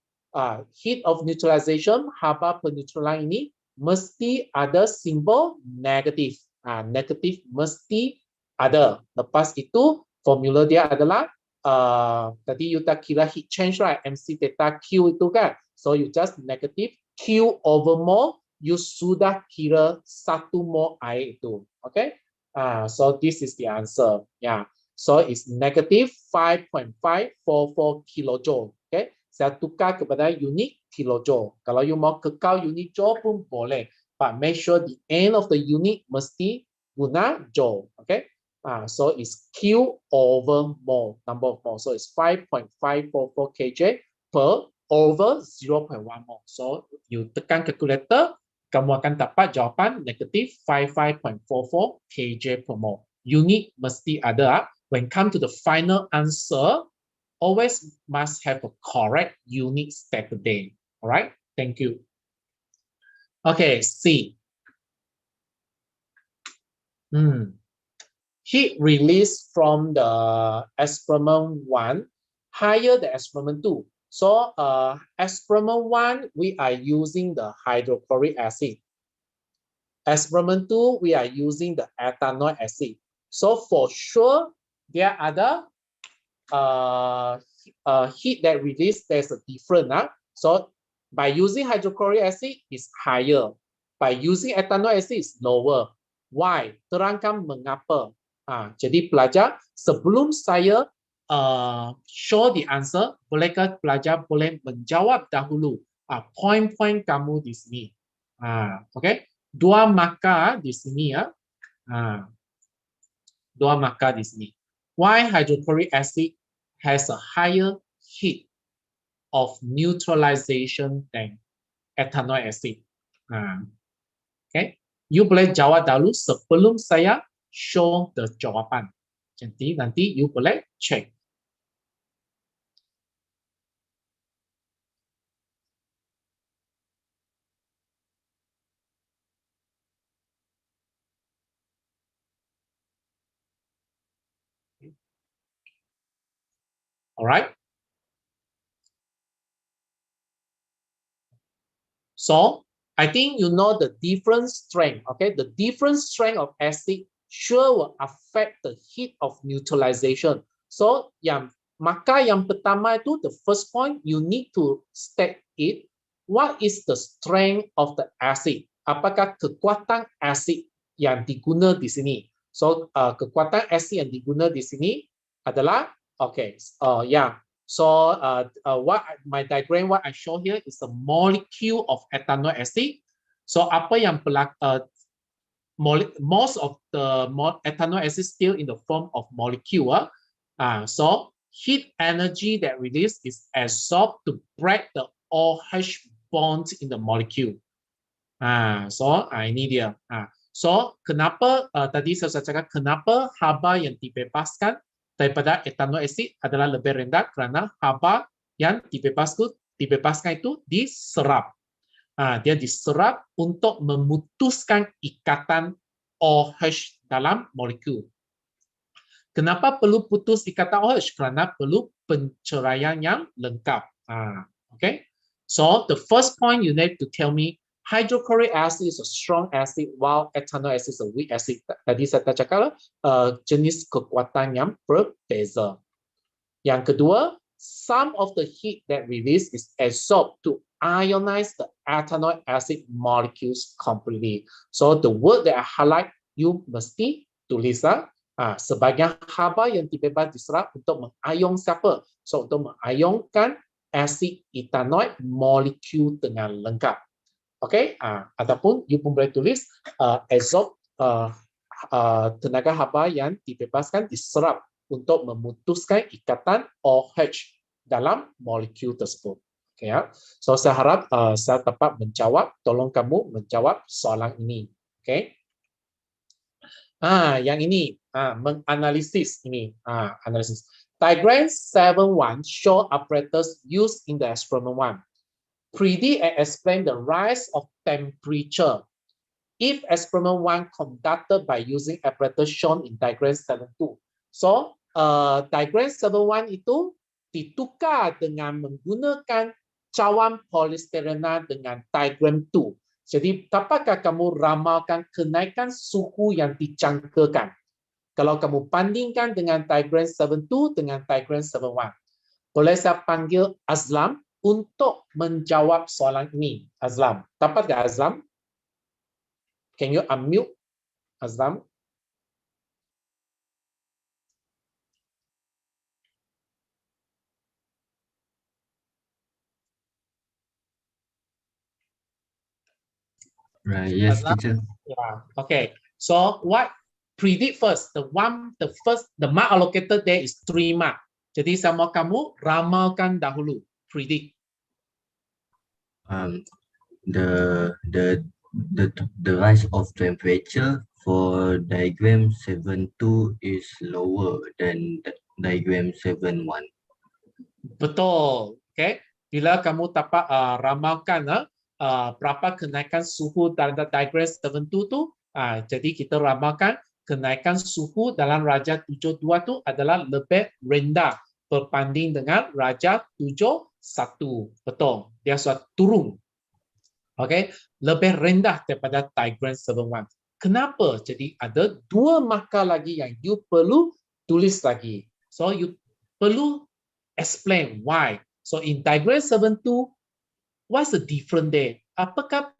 heat of neutralization, haba peneutralan ini mesti ada simbol negatif. Negatif mesti ada. Lepas itu formula dia adalah tadi you tak kira heat change, right? MC theta Q itu kan. So you just negative Q over mole, you sudah kira 1 mole air itu. Okay? So this is the answer. Yeah. So it's negative 5.544 kilojoule. Okay? Saya tukar kepada unit kilojoule. Kalau you mau kekal unit joule pun boleh. But make sure the end of the unit mesti guna joule. Okay? So it's Q over mole, number of moles. So it's 5.544 kJ per over 0.1 mole. So you tekan calculator, kamu akan dapat jawapan negatif 55.44 kJ per mole. Unit mesti ada. When come to the final answer, always must have a correct unit stated there. All right, thank you. Okay, C. heat released from the experiment 1 higher than experiment 2. So experiment 1, we are using the hydrochloric acid. Experiment 2, we are using the ethanoic acid. So for sure, there are the heat that released, there's a difference. So by using hydrochloric acid, is higher. By using ethanoic acid, is lower. Why? Terangkan mengapa. Jadi pelajar, sebelum saya show the answer, bolehkah pelajar boleh menjawab dahulu poin-poin kamu di sini. Okay, 2 markah di sini ya. 2 markah di sini. Why hydrochloric acid has a higher heat of neutralization than ethanoic acid? Okay, you boleh jawab dahulu sebelum saya show the jawapan. Jadi nanti you boleh check. All right. So I think you know the different strength. Okay, the different strength of acid sure will affect the heat of neutralization. So maka yang pertama itu, the first point you need to state it. What is the strength of the acid? Apakah kekuatan acid yang diguna di sini? So kekuatan acid yang diguna di sini adalah So what my diagram, what I show here is a molecule of ethanoic acid. So apa yang most of the ethanoic acid still in the form of molecule. So heat energy that released is absorbed to break the OH bonds in the molecule. So ini dia. So kenapa tadi saya cakap kenapa haba yang dibebaskan daripada ethanoic acid adalah lebih rendah kerana haba yang dibebaskan itu diserap. Dia diserap untuk memutuskan ikatan OH dalam molekul. Kenapa perlu putus ikatan OH? Kerana perlu penceraian yang lengkap. Okay. So the first point you need to tell me, hydrochloric acid is a strong acid while ethanoic acid is a weak acid. Tadi saya cakap jenis kekuatan yang berbeza. Yang kedua, some of the heat that released is absorbed to ionize the ethanoic acid molecules completely. So the word that I highlight, you mesti tulis sebagian haba yang dibebas diserap untuk mengion siapa? So untuk mengionkan acid ethanoic molekul dengan lengkap. Okay, ataupun you pun boleh tulis absorb tenaga haba yang dibebaskan diserap untuk memutuskan ikatan OH dalam molekul tersebut. Okay, so saya harap saya dapat menjawab. Tolong kamu menjawab soalan ini. Okay. Yang ini menganalisis ini. Analisis. Diagram 7.1 show apparatus used in the experiment 1. Predict and explain the rise of temperature if experiment 1 conducted by using apparatus shown in diagram 7.2. So, diagram 7.1 itu ditukar dengan menggunakan cawan polystyrene dengan diagram 2. Jadi, dapatkah kamu ramalkan kenaikan suhu yang dijangkakan? Kalau kamu bandingkan dengan diagram 7.2 dengan diagram 7.1. Boleh saya panggil Azlam untuk menjawab soalan ini. Azlam, dapat tak Azlam? Can you unmute Azlam? Right, yes, Azlam? teacher. Yeah, okay. So what predict first? The mark allocated there is 3 mark. Jadi sama kamu ramalkan dahulu. Predict. The rise of temperature for diagram 7.2 is lower than diagram 7.1. Betul. Okay. Bila kamu dapat ramalkan berapa kenaikan suhu dalam diagram 7.2 tu, jadi kita ramalkan kenaikan suhu dalam Raja 72 tu adalah lebih rendah berbanding dengan Raja 71. Betul. Dia sudah turun. Okay. Lebih rendah daripada diagram 71. Kenapa? Jadi ada dua markah lagi yang you perlu tulis lagi. So you perlu explain why. So in diagram 72, what's the difference there? Apakah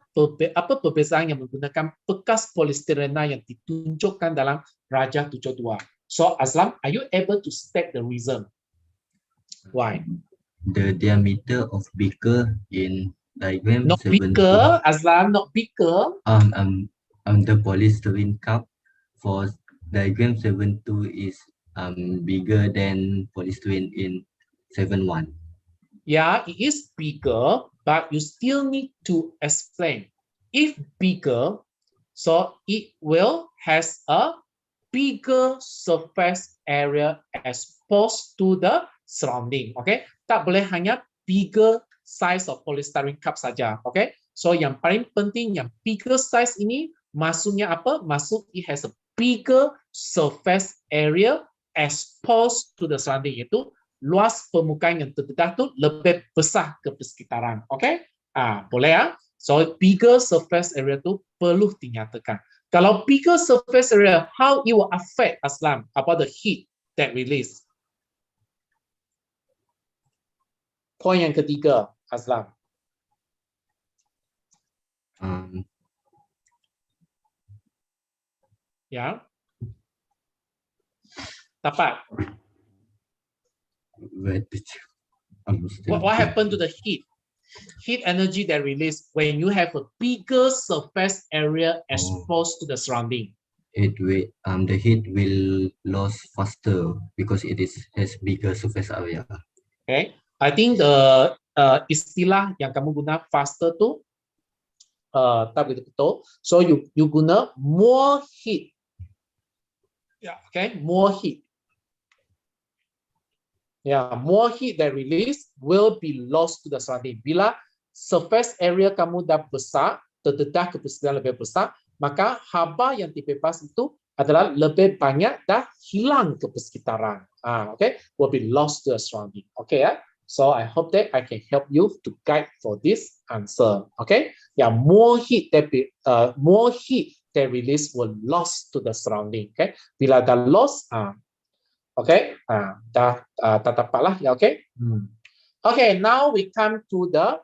apa perbezaan yang menggunakan bekas polistirena yang ditunjukkan dalam Raja 72? So Azlam, are you able to state the reason? Why? The diameter of beaker in diagram Not 72. beaker, Azlam, not beaker. The polystyrene cup for diagram 72 is bigger than polystyrene in 71. Yeah, it is bigger, but you still need to explain. If bigger, so it will has a bigger surface area exposed to the surrounding. Okay, tak boleh hanya bigger size of polystyrene cup saja. Okay, so yang paling penting yang bigger size ini maksudnya apa? Maksud it has a bigger surface area exposed to the surrounding, iaitu luas permukaan yang terdedah tu lebih besar ke persekitaran. Okay? Boleh ya? So bigger surface area tu perlu dinyatakan. Kalau bigger surface area, how it will affect Aslam about the heat that release? Point yang ketiga, Aslam. Ya. Dapat. What happened to the heat? Heat energy that released when you have a bigger surface area exposed to the surrounding. The heat will lose faster because it has bigger surface area. Okay, I think the istilah yang kamu guna faster tu tak betul. So you guna more heat. Yeah, okay, more heat. Yeah, more heat that release will be lost to the surrounding. Bila surface area kamu dah besar, terdedah ke persekitaran lebih besar, maka haba yang dibebas itu adalah lebih banyak dah hilang ke persekitaran. Okay, will be lost to the surrounding. Okay, so I hope that I can help you to guide for this answer. Okay, yeah, more heat that release will lost to the surrounding. Okay, bila dah lost, okay, dah tak dapat lah, ya, okay. Okay, now we come to the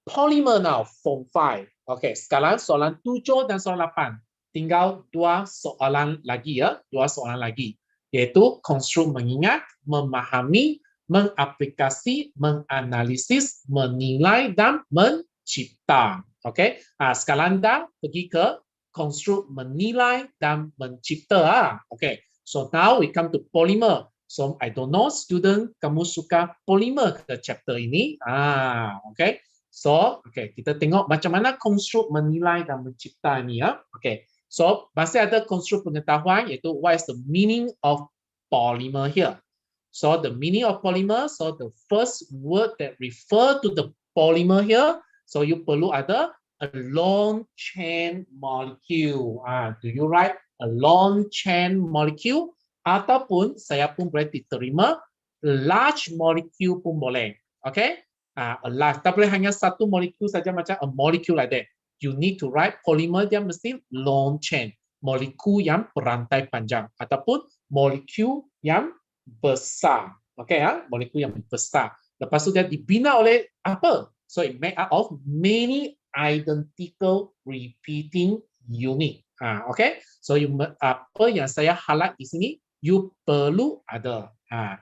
polymer now, form 5. Okay, sekarang soalan 7 dan soalan 8. Tinggal dua soalan lagi ya, yaitu konstruk mengingat, memahami, mengaplikasi, menganalisis, menilai dan mencipta. Okay, sekarang dah pergi ke konstruk menilai dan mencipta. Okay, so now we come to polymer. So I don't know student, kamu suka polymer ke chapter ini? Okay, so kita tengok macam mana konstruk menilai dan mencipta ini ya. Okay, so masih ada konstruk pengetahuan iaitu what is the meaning of polymer here. So the meaning of polymer, so the first word that refer to the polymer here, so you perlu ada a long chain molecule. Do you write a long chain molecule? Ataupun saya pun boleh diterima large molecule pun boleh. Okay? A large. Tak boleh hanya satu molekul saja macam a molecule like that. You need to write polymer dia mesti long chain. Molekul yang berantai panjang. Ataupun molekul yang besar. Okay ya? Molekul yang besar. Lepas tu dia dibina oleh apa? So it made up of many identical repeating unit. Okay, so apa yang saya highlight di sini, you perlu ada.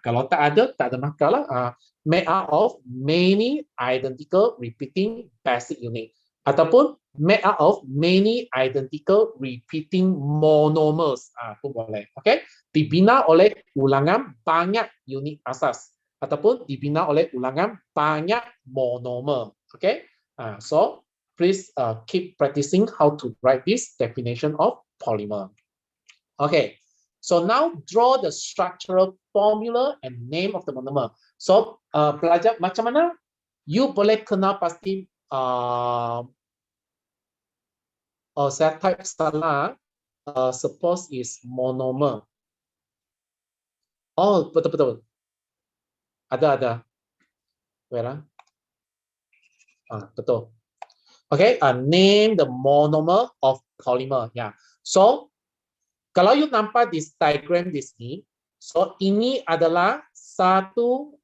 Kalau tak ada masalah. Made up of many identical repeating basic unit, ataupun made up of many identical repeating monomers. Pun boleh. Okay, dibina oleh ulangan banyak unit asas, ataupun dibina oleh ulangan banyak monomer. Okay, so please keep practicing how to write this definition of polymer. Okay, so now draw the structural formula and name of the monomer. So pelajar macam mana? You boleh kenal pasti Oh, saya type salah. Suppose is monomer. Oh, betul. Ada. Where? Betul. Okay, name the monomer of polymer. Yeah. So, kalau you nampak this diagram di sini, so ini adalah satu.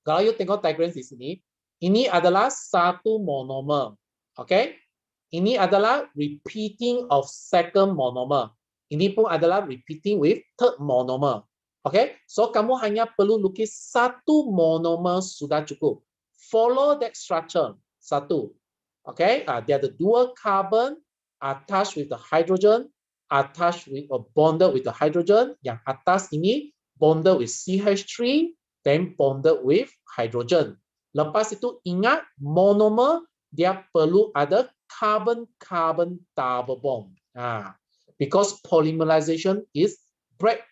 Kalau you tengok diagram di sini, ini adalah satu monomer. Okay? Ini adalah repeating of second monomer. Ini pun adalah repeating with third monomer. Okay? So kamu hanya perlu lukis satu monomer sudah cukup. Follow that structure. Satu. Okay? Dia ada dua carbon attached with the hydrogen, attached with or bonded with the hydrogen. Yang atas ini bonded with CH3, then bonded with hydrogen. Lepas itu ingat monomer dia perlu ada carbon-carbon double bond. Because polymerization is break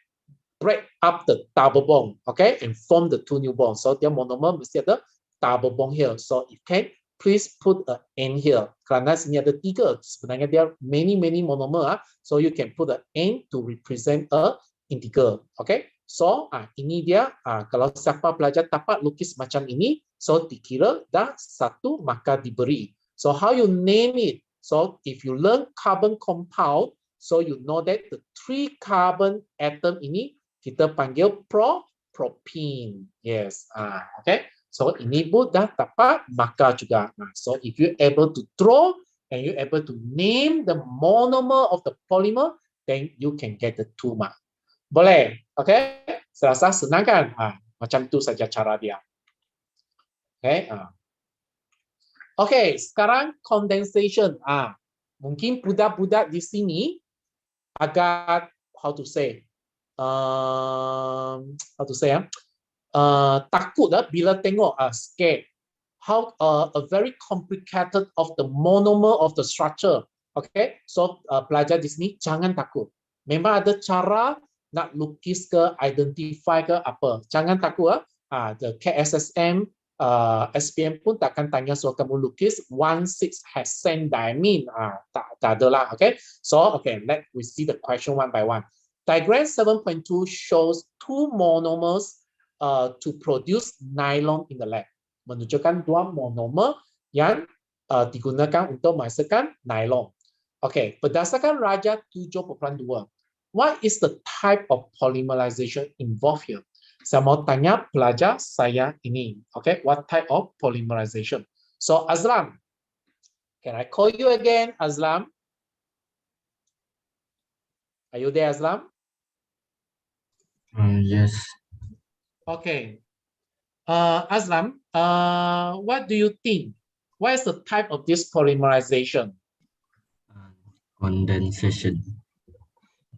up the double bond, okay, and form the two new bonds. So dia monomer mesti ada double bond here. So if can, please put an N here. Kerana sini ada 3, sebenarnya dia many monomer. So you can put an N to represent a integer, okay. So ini dia, kalau siapa pelajar dapat lukis macam ini, so dikira dah satu maka diberi. So how you name it? So if you learn carbon compound, so you know that the 3 carbon atom ini kita panggil propene. Yes, okay. So ini pun dah dapat maka juga. So if you able to draw and you able to name the monomer of the polymer, then you can get the 2 mark. Boleh, okay? Saya rasa senang kan? Macam itu saja cara dia. Okay. Okay, sekarang condensation. Mungkin budak-budak di sini agak takut bila tengok scared. How a very complicated of the monomer of the structure. Okay, so pelajar di sini jangan takut. Memang ada cara nak lukis ke, identify ke apa. Jangan takut. The KSSM, SPM pun takkan tanya soal kamu lukis 1,6 hexane diamine. Tak ada lah. Okay. So, okay, let we see the question one by one. Diagram 7.2 shows 2 monomers to produce nylon in the lab. Menunjukkan 2 monomer yang digunakan untuk menghasilkan nylon. Okay, berdasarkan Raja 7.2. What is the type of polymerization involved here? Saya mau tanya pelajar saya ini. Okay, what type of polymerization? So, Azlam, can I call you again, Azlam? Are you there, Azlam? Yes. Okay. Azlam, what do you think? What is the type of this polymerization? Condensation.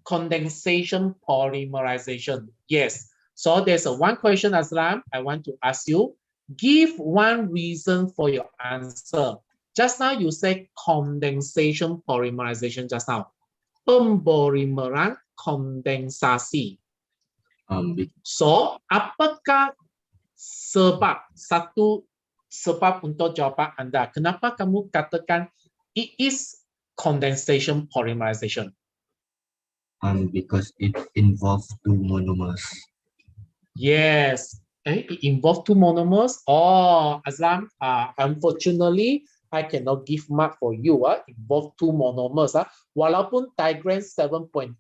Condensation polymerization. Yes. So there's one question, Azlam, I want to ask you. Give one reason for your answer. Just now you say condensation polymerization just now. Pembolimeran kondensasi. So, apakah satu sebab untuk jawapan Anda? Kenapa kamu katakan it is condensation polymerization? Because it involves 2 monomers. Yes, it involves 2 monomers. Oh, Azlam, unfortunately, I cannot give mark for you. Involve 2 monomers. Walaupun diagram 7.2,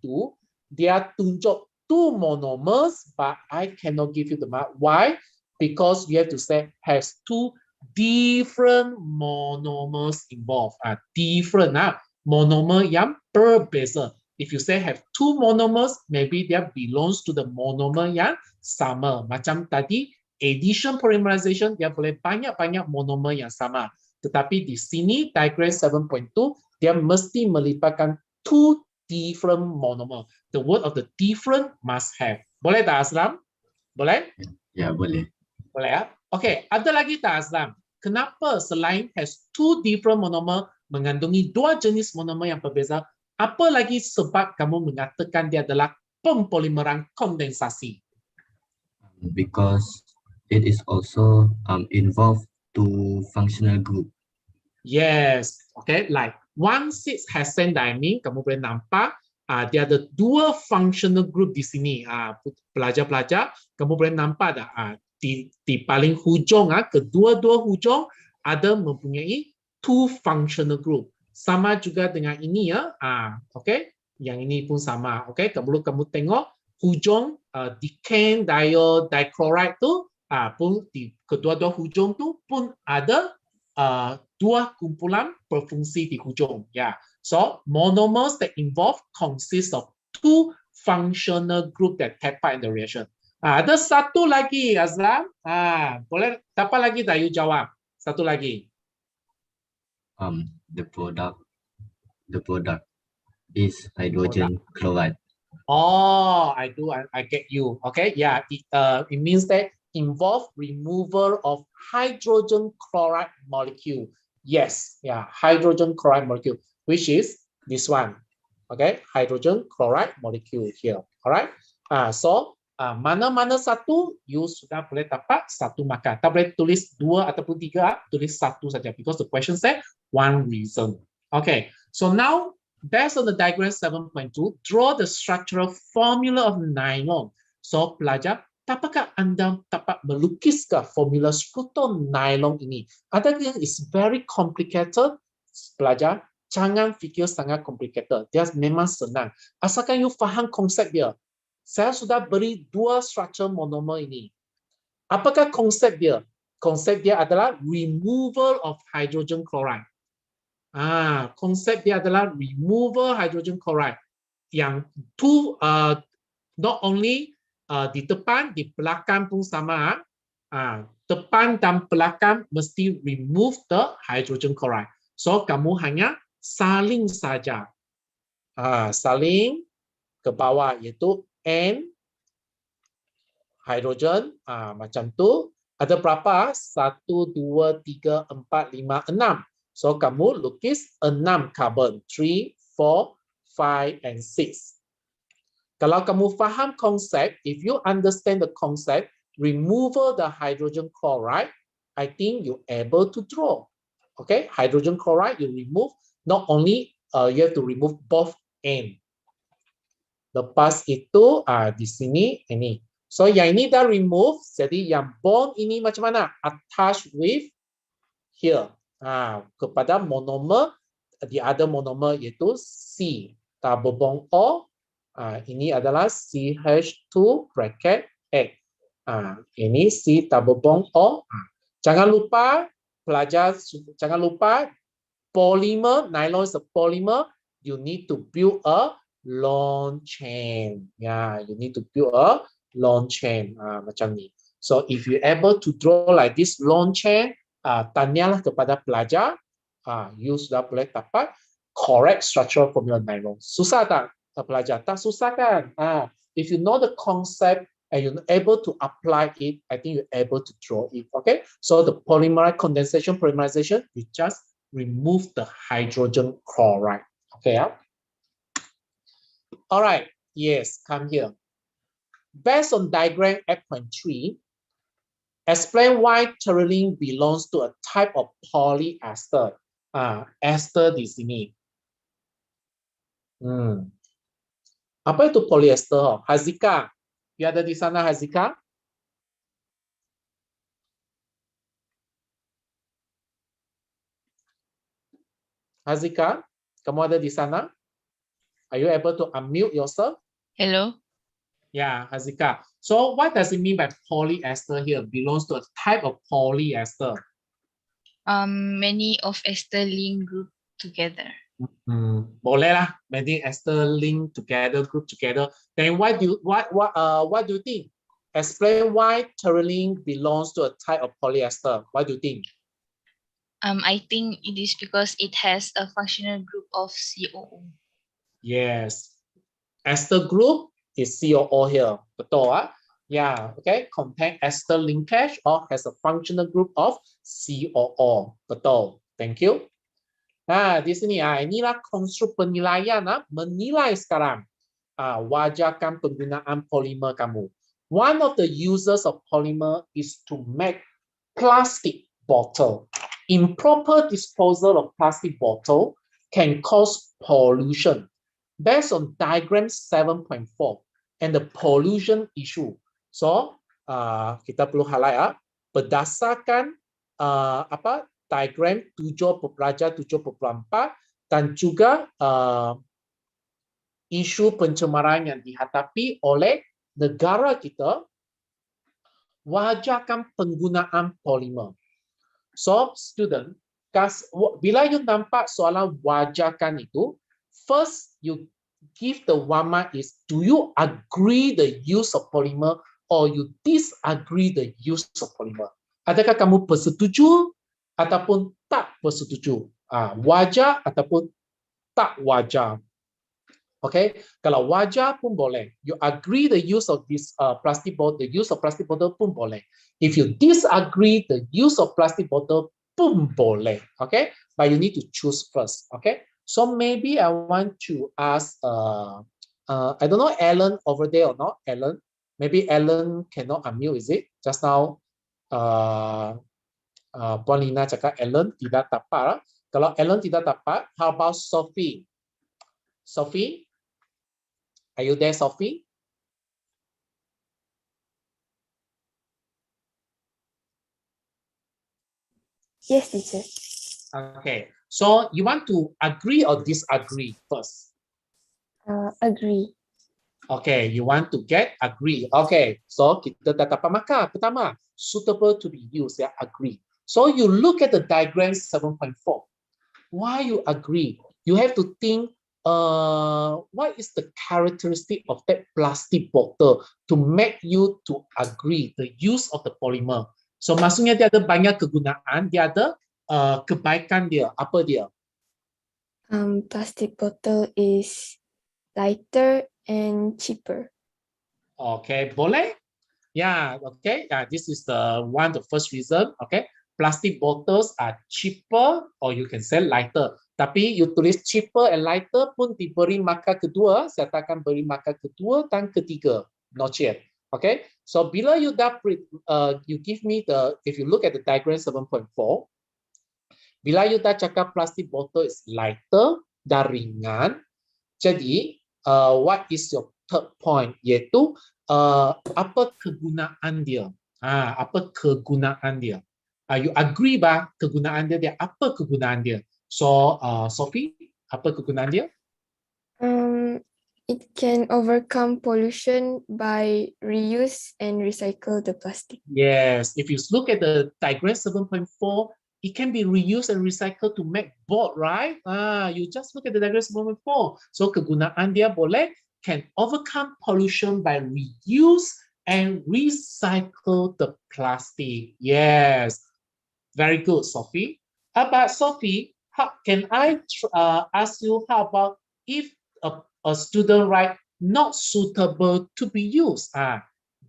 dia tunjuk 2 monomers, but I cannot give you the mark. Why? Because you have to say has 2 different monomers involved. Different monomer yang berbeza. If you say have 2 monomers, maybe that belongs to the monomer yang sama. Macam tadi, addition polymerization, dia boleh banyak-banyak monomer yang sama. Tetapi di sini, diagram 7.2, dia mesti melibatkan 2 different monomer. The word of the different must have. Boleh tak, Azlam? Boleh? Ya, boleh. Boleh ya? Okay, ada lagi tak, Azlam? Kenapa selain has 2 different monomer, mengandungi 2 jenis monomer yang berbeza, apa lagi sebab kamu mengatakan dia adalah pempolimeran kondensasi? Because it is also involved to functional group. Yes. Okay, like 1,6-hexane-diamine, kamu boleh nampak dia ada dua functional group di sini. Pelajar-pelajar, kamu boleh nampak dah di paling hujung, kedua-dua hujung ada mempunyai two functional group. Sama juga dengan ini ya. Okay, yang ini pun sama. Okay, kamu tengok hujung decane dichloride tu pun di kedua-dua hujung tu pun ada dua kumpulan berfungsi di hujung. Yeah. So monomers that involve consist of two functional group that take part in the reaction. Ada satu lagi, Azlan. Boleh siapa lagi tak you jawab? Satu lagi. The product is hydrogen chloride. Oh, I get you. Okay, yeah, it means that involve removal of hydrogen chloride molecule. Yes, yeah, hydrogen chloride molecule, which is this one. Okay, hydrogen chloride molecule here. Alright. So mana-mana satu you sudah boleh dapat satu markah. Tak boleh tulis dua ataupun tiga, tulis satu saja because the question said one reason. Okay, so now based on the diagram 7.2, draw the structural formula of nylon. So pelajar, apakah anda dapat melukiskan formula struktur nylon ini? Adakah is very complicated? Pelajar, jangan fikir sangat complicated. Dia memang senang. Asalkan you faham konsep dia. Saya sudah beri dua structure monomer ini. Apakah konsep dia? Konsep dia adalah removal of hydrogen chloride. Konsep dia adalah removal hydrogen chloride. Yang two not only di depan, di belakang pun sama. Depan dan belakang mesti remove the hydrogen chloride. So kamu hanya saling saja. Saling ke bawah iaitu N hydrogen macam tu. Ada berapa? 1, 2, 3, 4, 5, 6. So kamu lukis 6 carbon. 3, 4, 5, and 6. Kalau kamu faham konsep, if you understand the concept, removal the hydrogen chloride, I think you're able to draw. Okay, hydrogen chloride you remove, not only you have to remove both end. Lepas itu di sini ini. So yang ini dah remove, jadi yang bond ini macam mana? Attach with here. Kepada monomer, the other monomer iaitu C. Double bond O. Ini adalah CH2 bracket X. Ini C double bond O. Jangan lupa pelajar, jangan lupa polymer, nylon is a polymer. You need to build a long chain. You need to build a long chain macam ni. So if you're able to draw like this long chain, tanyalah kepada pelajar, you sudah boleh dapat correct structural formula nylon. Susah tak pelajar? Tak susah kan? If you know the concept and you're able to apply it, I think you're able to draw it. Okay, so the polymer condensation, polymerization, you just remove the hydrogen chloride. Okay, all right, yes, come here. Based on diagram 8.3, explain why terylene belongs to a type of polyester. Ester di sini. Apa itu polyester? Hazika, you ada di sana, Hazika? Hazika, kamu ada di sana? Are you able to unmute yourself? Hello. Yeah, Hazika. So what does it mean by polyester here? Belongs to a type of polyester. Many of ester link group together. Boleh lah, many ester link together, group together. Then what do you think? Explain why terylene belongs to a type of polyester. What do you think? I think it is because it has a functional group of COO. Yes, ester group is COO here. Betul Yeah, okay. Contain ester linkage or has a functional group of COO. Betul. Thank you. Di sini inilah konstruk penilaian menilai sekarang. Wajarkan penggunaan polimer kamu. One of the uses of polymer is to make plastic bottle. Improper disposal of plastic bottle can cause pollution. Based on diagram 7.4 and the pollution issue. So, kita perlu highlight berdasarkan diagram 7.7.4 dan juga isu pencemaran yang dihadapi oleh negara kita, wajarkan penggunaan polimer. So, student, bila you nampak soalan wajarkan itu, first you give the 1 mark is, do you agree the use of polymer or you disagree the use of polymer? Adakah kamu bersetuju ataupun tak bersetuju? Wajar ataupun tak wajar? Okay, kalau wajar pun boleh. You agree the use of this plastic bottle, the use of plastic bottle pun boleh. If you disagree the use of plastic bottle pun boleh. Okay, but you need to choose first. Okay, so maybe I want to ask, I don't know Alan over there or not. Alan, maybe Alan cannot unmute, is it? Just now, Puan Lina cakap Alan tidak dapat. Kalau Alan tidak dapat, how about Sophie? Sophie? Are you there, Sophie? Yes, teacher. Okay, so you want to agree or disagree first? Agree. Okay, you want to get agree. Okay, so kita dah dapat markah. Pertama, suitable to be used, ya, agree. So you look at the diagram 7.4. Why you agree? You have to think, what is the characteristic of that plastic bottle to make you to agree the use of the polymer? So maksudnya dia ada banyak kegunaan, dia ada kebaikan dia. Apa dia? Plastic bottle is lighter and cheaper. Okay, boleh? Yeah, okay. This is the first reason. Okay, plastic bottles are cheaper or you can say lighter. Tapi you tulis cheaper and lighter pun diberi markah kedua, saya akan beri markah kedua dan ketiga, not yet. Okay, so bila you dah you give me the, if you look at the diagram 7.4, bila you dah cakap plastic bottle is lighter dan ringan, jadi what is your third point, iaitu apa kegunaan dia? Apa kegunaan dia? You agree bah kegunaan dia apa kegunaan dia? So, Sophie, apa kegunaan dia? It can overcome pollution by reuse and recycle the plastic. Yes, if you look at the diagram 7.4, it can be reused and recycled to make board, right? You just look at the diagram 7.4. So, kegunaan dia boleh can overcome pollution by reuse and recycle the plastic. Yes, very good, Sophie. But Sophie, how can I ask you, how about if a student write not suitable to be used?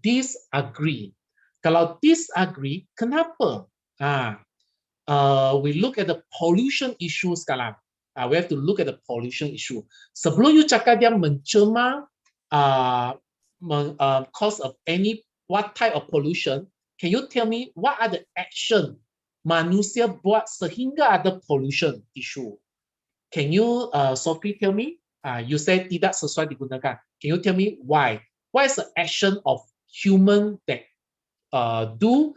Disagree. Kalau disagree, kenapa? We look at the pollution issue sekarang. We have to look at the pollution issue. Sebelum you cakap dia mencemar, cause of what type of pollution, can you tell me what are the action manusia buat sehingga ada pollution issue? Can you, Sophie, tell me? You said tidak sesuai digunakan. Can you tell me why? What is the action of human that do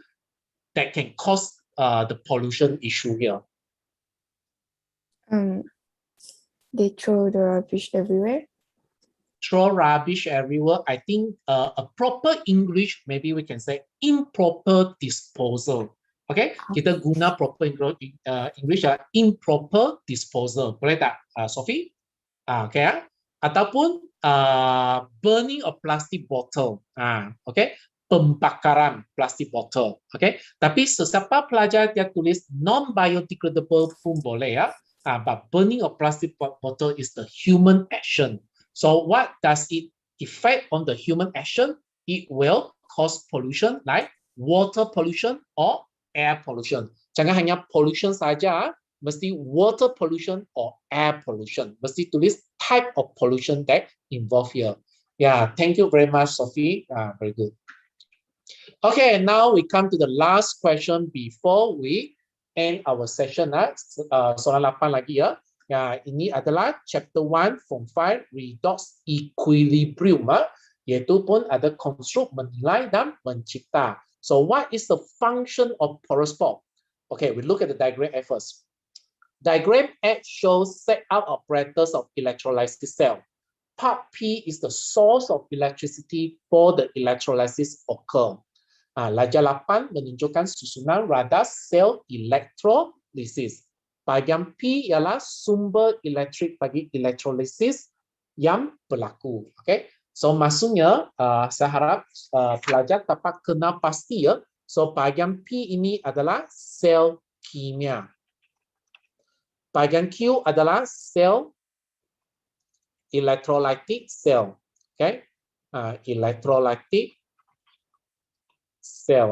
that can cause the pollution issue here? They throw the rubbish everywhere. Throw rubbish everywhere. I think a proper English, maybe we can say improper disposal. Okay, kita guna proper English, improper disposal. Boleh tak, Sophie? Okay, ataupun burning of plastic bottle. Okay, pembakaran plastic bottle. Okay, tapi sesiapa pelajar dia tulis non-biodegradable pun boleh, ya. But burning of plastic bottle is the human action. So what does it affect on the human action? It will cause pollution like water pollution or air pollution. Jangan hanya pollution saja, mesti water pollution or air pollution. Mesti tulis type of pollution that involved here. Yeah, thank you very much, Sophie. Very good. Okay, now we come to the last question before we end our session. Soalan 8 lagi ya. Ya, ini adalah chapter 1 form 5 redox equilibrium. Iaitu pun ada konstruk, menilai dan mencipta. So what is the function of porous pore? Okay, we look at the diagram at first. Diagram H shows set out apparatus of electrolysis cell. Part P is the source of electricity for the electrolysis occur. Lajar 8 menunjukkan susunan radar sel electrolysis. Bahagian P ialah sumber elektrik bagi electrolysis yang berlaku. Okay, so maksudnya saya harap pelajar dapat kenal pasti ya. So bahagian P ini adalah sel kimia. Bahagian Q adalah sel electrolytic cell. Okay, electrolytic cell.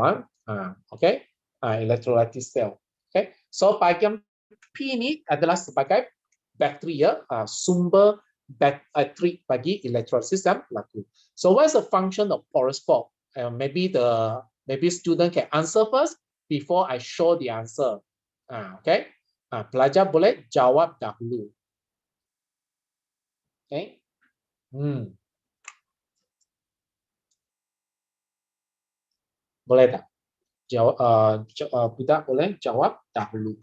Okay, electrolytic cell. Okay, so bahagian P ini adalah sebagai bakteri ya, sumber bakteri bagi electrolysis yang berlaku. So what is the function of porous pore? Maybe student can answer first before I show the answer. Okay, pelajar boleh jawab dahulu. Okay. Boleh tak? Budak boleh jawab dahulu.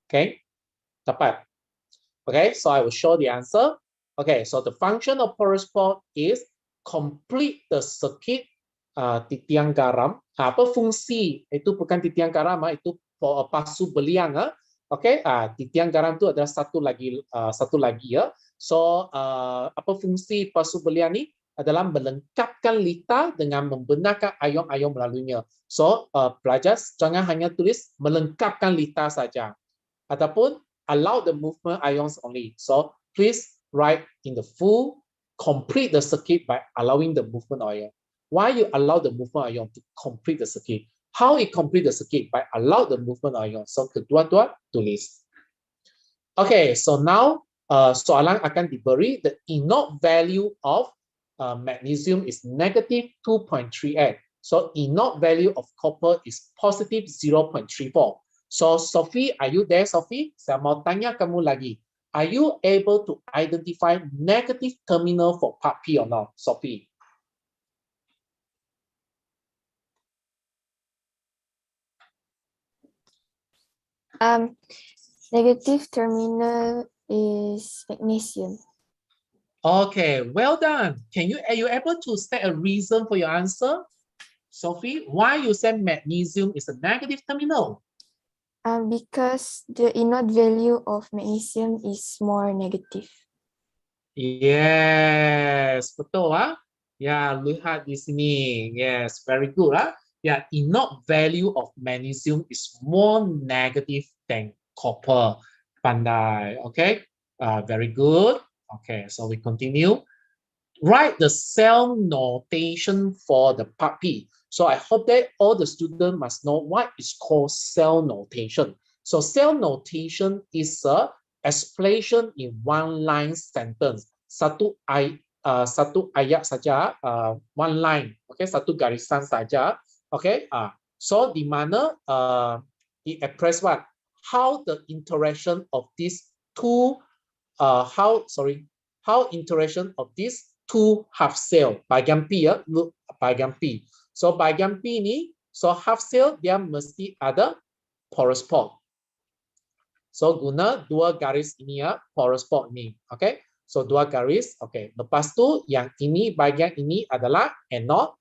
Okay, tepat. Okay, so I will show the answer. Okay, so the function of porous pore is complete the circuit titiang garam. Apa fungsi? Itu bukan titiang garam, itu pasu beliang. Okay, titiang garam itu adalah satu lagi ya. So apa fungsi pasu beliang ni? Adalah melengkapkan lita dengan membenarkan ion-ion melaluinya. So pelajar jangan hanya tulis melengkapkan lita saja, ataupun allow the movement ions only. So please write in the full, complete the circuit by allowing the movement ion. Why you allow the movement ion to complete the circuit? How it complete the circuit? By allow the movement ion. So kedua-dua tulis. Okay, so now soalan akan diberi the inert value of magnesium is negative 2.38. So inert value of copper is positive 0.34. So Sophie, are you there, Sophie? Saya mau tanya kamu lagi. Are you able to identify negative terminal for part P or not, Sophie? Negative terminal is magnesium. Okay, well done. Are you able to state a reason for your answer, Sophie? Why you say magnesium is a negative terminal? Because the inert value of magnesium is more negative. Yes, betul Ya, lihat di sini. Yes, very good Ya, inert value of magnesium is more negative than copper. Pandai, okay? Very good. Okay, so we continue. Write the cell notation for the part P. So I hope that all the students must know what is called cell notation. So cell notation is a expression in one line sentence. Satu ayat saja, one line. Okay, satu garisan saja. Okay, so di mana it express what? How the interaction of these two, how interaction of these two half cell. Bahagian P ya, look bahagian P. So bahagian P ini, so half cell dia mesti ada porous pore. So guna dua garis ini ya, porous pore ini. Okay, so dua garis. Okay, lepas tu yang ini bahagian ini adalah anode.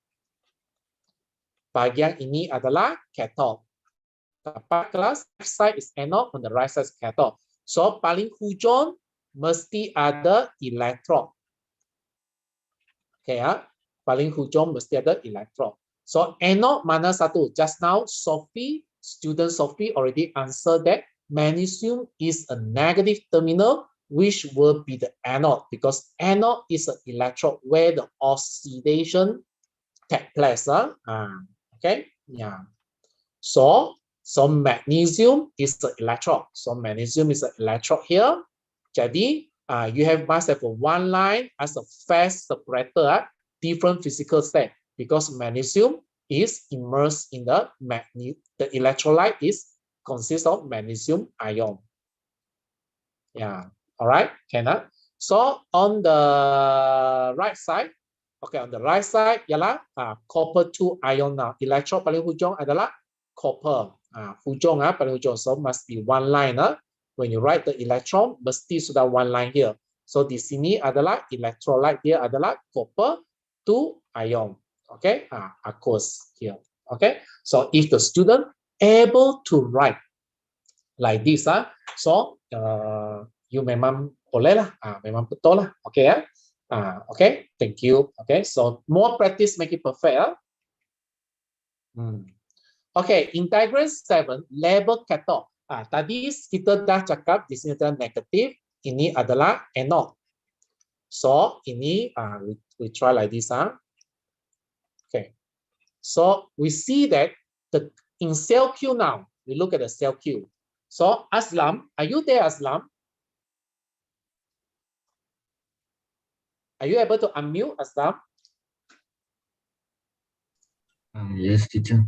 Bahagian ini adalah cathode. Tepat kelas, left side is anode, on the right side is cathode. So paling hujung mesti ada electrode. Okay ya, paling hujung mesti ada electrode. So anode mana satu? Just now student Sophie already answered that magnesium is a negative terminal, which will be the anode, because anode is an electrode where the oxidation takes place. Okay, yeah. So So magnesium is the electrode. So magnesium is the electrode here. Jadi, you must have one line as a phase separator, different physical state, because magnesium is immersed in the electrolyte consists of magnesium ion. Yeah, all right, cannot. So on the right side, okay, on the right side ialah copper 2 ion now. Electrode paling hujung adalah copper. Hujung paling hujung. So must be one line. When you write the electron, mesti sudah one line here. So di sini adalah electrolyte dia adalah copper 2 ion. Okay, aqueous here. Okay, so if the student able to write like this, so you memang boleh lah, memang betul lah. Okay, okay, thank you. Okay, so more practice make it perfect. Okay, in diagram 7, label cathode. Tadi kita dah cakap di sini adalah negatif, ini adalah anode. So ini we try like this. Okay, so we see that in cell Q now, we look at the cell Q. So Aslam, are you there, Aslam? Are you able to unmute, Aslam? Yes, teacher.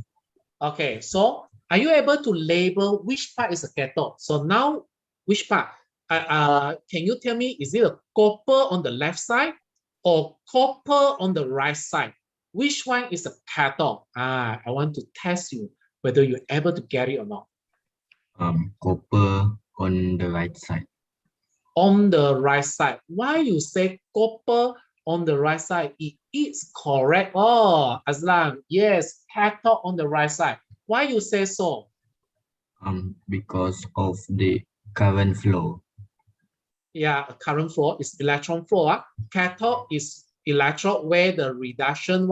Okay, so are you able to label which part is a cathode? So now, which part? Can you tell me, is it a copper on the left side or copper on the right side? Which one is a cathode? I want to test you whether you're able to get it or not. Copper on the right side. On the right side. Why you say copper on the right side? It is correct. Oh, Aslam, yes, cathode on the right side. Why you say so? Because of the current flow. Yeah, current flow is electron flow. Cathode is electrode where the reduction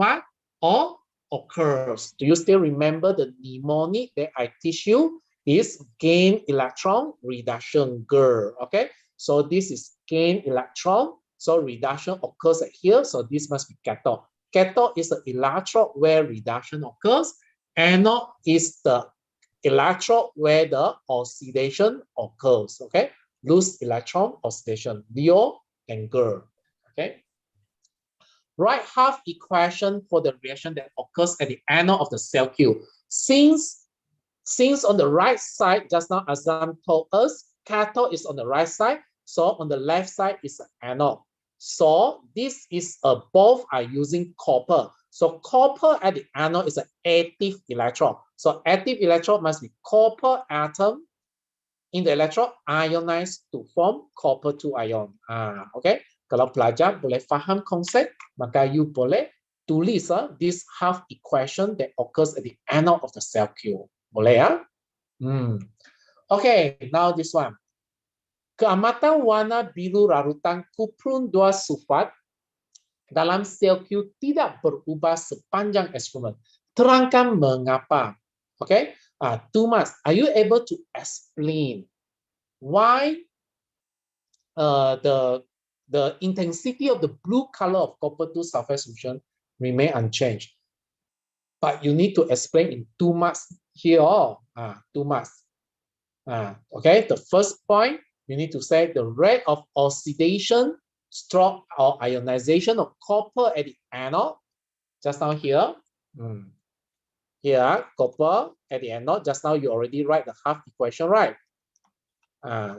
or occurs. Do you still remember the mnemonic that I teach you? Is gain electron reduction GER. Okay, so this is gain electron. So reduction occurs at here. So this must be cathode. Cathode is the electrode where reduction occurs. Anode is the electrode where the oxidation occurs. Okay, loose electron oxidation, LEO and GER. Okay. Write half equation for the reaction that occurs at the anode of the cell Q. Since on the right side, just now Azam told us, cathode is on the right side, so on the left side is anode. So this is both are using copper. So copper at the anode is an active electron. So active electron must be copper atom in the electrode ionized to form copper 2 ion. Okay. Kalau pelajar boleh faham konsep, maka you boleh tulis this half equation that occurs at the anode of the cell Q. Boleh ya? Okay, now this one. Keamatan warna biru larutan kupron 2 sulfat dalam sel Q tidak berubah sepanjang eksperimen. Terangkan mengapa. Okay, Thomas, are you able to explain why the intensity of the blue color of copper 2 sulfate solution remain unchanged? But you need to explain in 2 marks here. 2 marks. Okay, the first point, you need to say the rate of oxidation, stroke, or ionization of copper at the anode. Just now here. Here, copper at the anode. Just now you already write the half equation, right?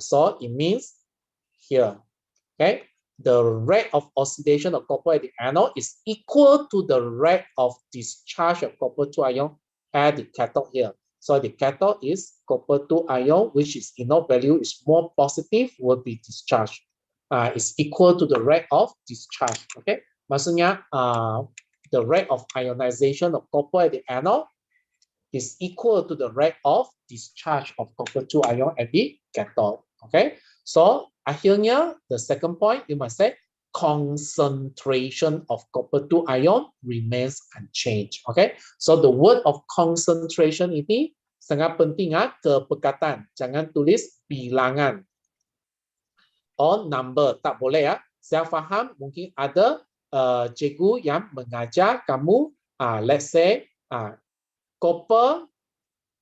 So it means here. Okay, the rate of oxidation of copper at the anode is equal to the rate of discharge of copper 2 ion at the cathode here. So the cathode is copper 2 ion, which is inert value is more positive, will be discharged. Is equal to the rate of discharge. Okay, maksudnya the rate of ionization of copper at the anode is equal to the rate of discharge of copper 2 ion at the cathode. Okay, so akhirnya the second point you must say concentration of copper 2 ion remains unchanged. Okay, so the word of concentration ini sangat penting kepekatan. Jangan tulis bilangan or number, tak boleh ya. Saya faham mungkin ada cikgu yang mengajar kamu let's say copper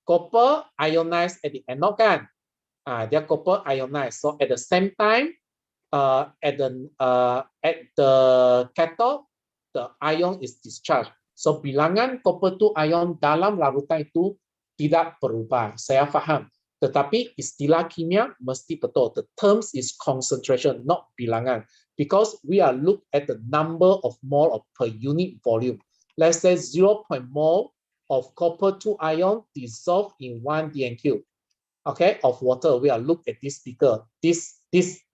copper ionized at the anode kan. Dia copper ionized. So at the same time, at the cathode, the ion is discharged. So bilangan copper 2 ion dalam larutan itu tidak berubah. Saya faham. Tetapi istilah kimia mesti betul. The terms is concentration, not bilangan. Because we are look at the number of mole per unit volume. Let's say 0. mole of copper 2 ion dissolved in 1 dnq. Okay, of water. We are look at this figure. This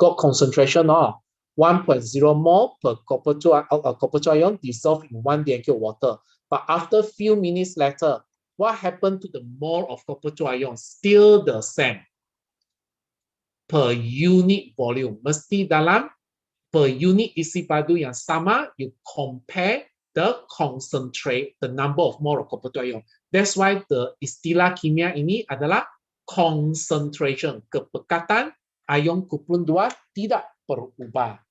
got concentration of 1.0 mole per copper 2 ion dissolved in 1 dnq water. But after few minutes later, what happened to the mole of copper 2 ion? Still the same. Per unit volume. Mesti dalam per unit isi padu yang sama, you compare the concentrate, the number of mole of copper 2 ion. That's why the istilah kimia ini adalah concentration. Kepekatan ion kumpulan 2 tidak berubah.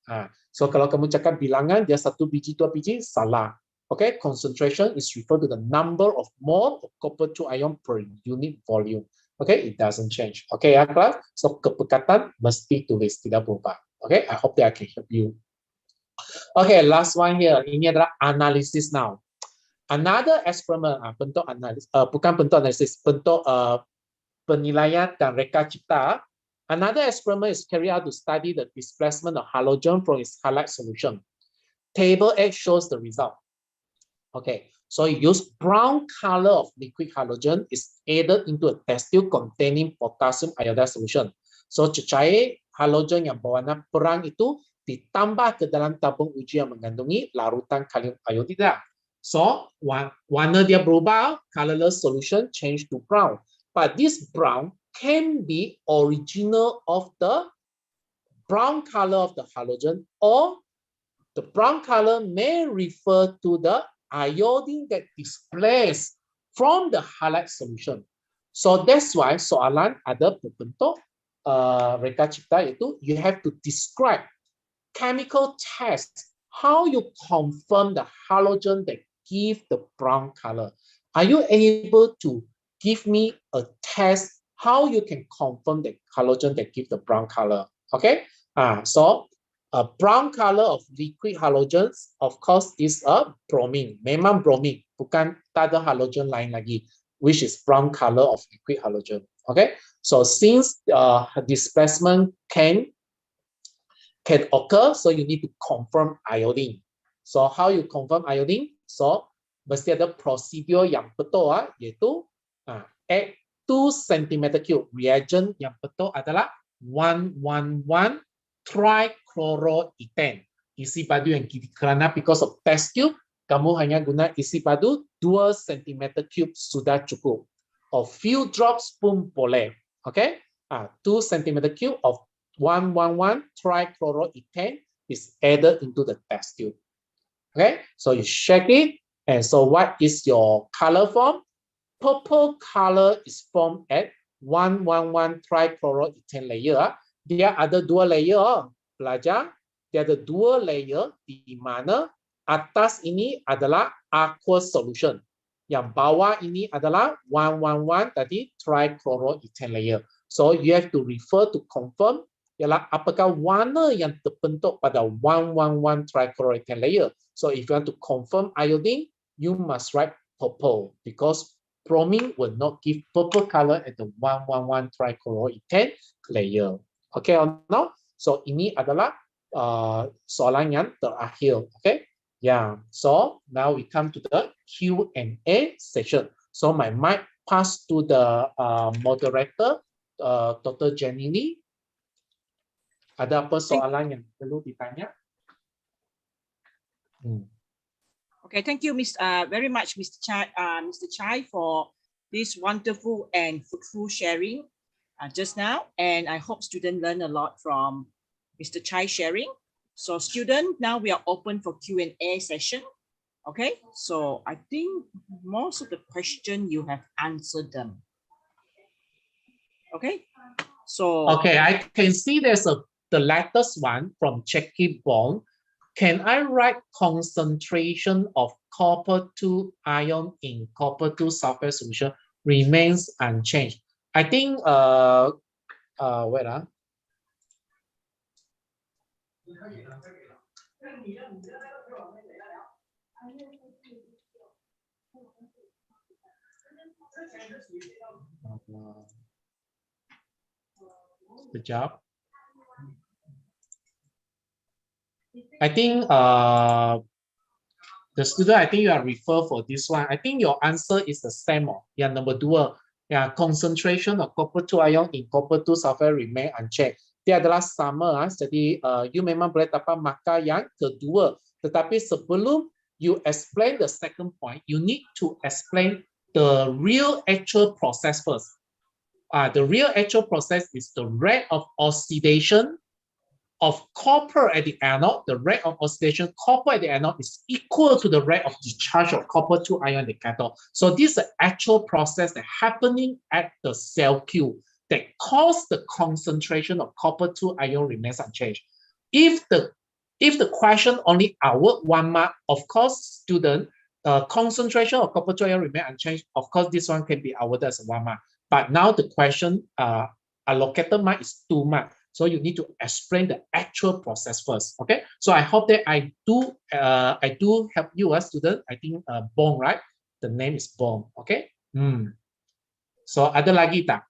So kalau kamu cakap bilangan dia 1 biji 2 biji, salah. Okay, concentration is referred to the number of mole of copper 2 ion per unit volume. Okay, it doesn't change. Okay, ya kelas. So kepekatan mesti tulis, tidak berubah. Okay, I hope that I can help you. Okay, last one here. Ini adalah analysis now. Another experiment, bentuk analisis, bukan bentuk analisis, bentuk penilaian dan reka cipta. Another experiment is carried out to study the displacement of halogen from its halide solution. Table 8 shows the result. Okay, so use brown color of liquid halogen is added into a test tube containing potassium iodide solution. So cecair halogen yang berwarna perang itu ditambah ke dalam tabung uji yang mengandungi larutan kalium iodida. So warna dia berubah, colorless solution change to brown. But this brown can be original of the brown color of the halogen, or the brown color may refer to the iodine that displaced from the halide solution. So that's why soalan ada berbentuk reka cipta, yaitu you have to describe chemical test, how you confirm the halogen that give the brown color. Are you able to give me a test how you can confirm the halogen that give the brown color? Okay, so a brown color of liquid halogens, of course, is a bromine. Memang bromine, bukan tak ada halogen lain lagi, which is brown color of liquid halogen. Okay, so since displacement can occur, so you need to confirm iodine. So how you confirm iodine? So mesti ada prosedur yang betul, yaitu add 2 cm3 reagent yang betul adalah 111 trichloroethane. Isi padu yang kerana because of test tube, kamu hanya guna isi padu 2 cm3 sudah cukup. A few drops pun boleh. Okay, 2 cm3 of 111 trichloroethane is added into the test tube. Okay, so you shake it, and so what is your color form? Purple color is formed at 111 trichloroethane layer. Dia ada 2 layer, pelajar. Dia ada 2 layer di mana atas ini adalah aqueous solution. Yang bawah ini adalah 111 tadi trichloroethane layer. So you have to refer to confirm ialah apakah warna yang terbentuk pada 111 trichloroethane layer. So if you want to confirm iodine, you must write purple, because bromine will not give purple color at the 111 trichloroethane layer. Okay or no? So ini adalah soalan yang terakhir. Okay, yeah. So now we come to the Q&A session. So my mic pass to the moderator, Dr. Jenny Lee. Ada apa soalan yang perlu ditanya? Okay, thank you, very much, Mr. Chai, for this wonderful and fruitful sharing just now. And I hope students learn a lot from Mr. Chai sharing. So students, now we are open for Q&A session. Okay, so I think most of the question you have answered them. Okay, so. Okay, I can see there's the latest one from Checky Bond. Can I write concentration of copper 2 ion in copper 2 sulfate solution? remains unchanged. I think wait good job. I think the student, I think you are refer for this one. I think your answer is the same. Yeah, number 2. Yeah, concentration of copper 2 ion in copper 2 sulfur remain unchanged. Dia adalah sama. Jadi you memang boleh dapat markah yang kedua. Tetapi sebelum you explain the second point, you need to explain the real actual process first. The real actual process is the rate of oxidation of copper at the anode. The rate of oxidation copper at the anode is equal to the rate of discharge of copper 2 ion at the cathode. So this is the actual process that happening at the cell Q that cause the concentration of copper 2 ion remains unchanged. If the question only award 1 mark, of course, student, concentration of copper 2 ion remain unchanged. Of course, this one can be awarded as 1 mark. But now the question allocated mark is 2 mark. So you need to explain the actual process first. Okay. So I hope that I do help you, student. I think Bong, right? The name is Bong. Okay. So ada lagi tak?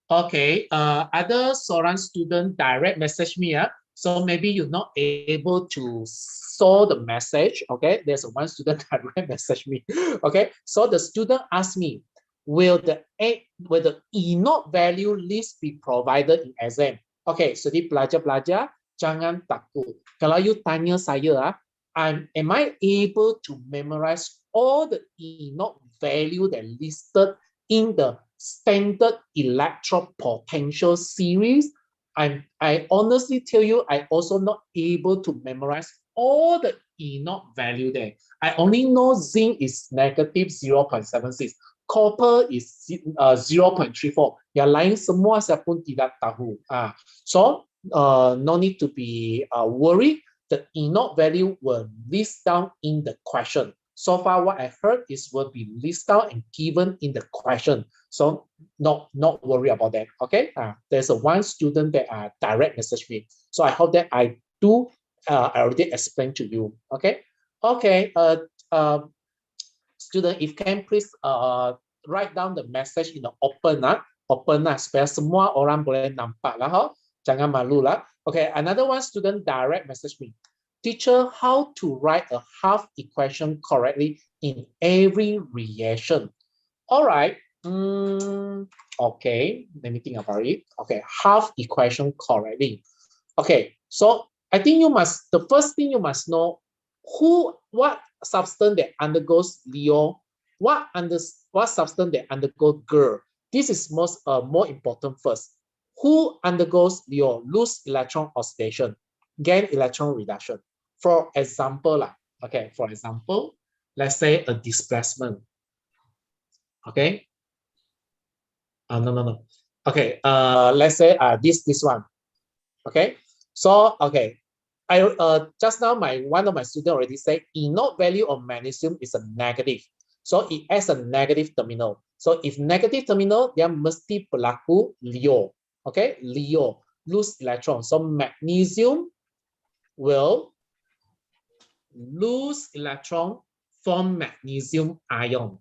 Okay, ada seorang student direct message me, so maybe you're not able to saw the message. Okay, there's one student direct message me. Okay, so the student asked me, will the E0 value list be provided in exam? Okay, so di pelajar-pelajar jangan takut. Kalau you tanya saya, am I able to memorize all the E0 value that listed in the standard electropotential series? I honestly tell you, I also not able to memorize all the E0 value there. I only know zinc is negative 0.76, copper is 0.34. Yang lain semua saya pun tidak tahu. So no need to be worried. The E0 value will list down in the question. So far, what I heard is will be listed out and given in the question. So not worry about that. Okay. There's one student that direct message me. So I hope that I already explained to you. Okay. Okay. Student, if can please write down the message in the open supaya semua orang boleh nampak lah. Jangan malu lah. Okay. Another one student direct message me. Teacher, how to write a half equation correctly in every reaction? All right. Okay, let me think about it. Okay, half equation correctly. Okay, so I think the first thing you must know what substance that undergoes Leo, what substance that undergoes GER. This is more important first. Who undergoes Leo? Loose electron oxidation, gain electron reduction. For example, let's say a displacement. Okay. No. Okay. Let's say this one. Okay. So okay, I just now one of my students already said E0 value of magnesium is a negative. So it has a negative terminal. So if negative terminal, dia mesti berlaku Leo. Okay, Leo, loose electron. So magnesium will lose electron from magnesium ion.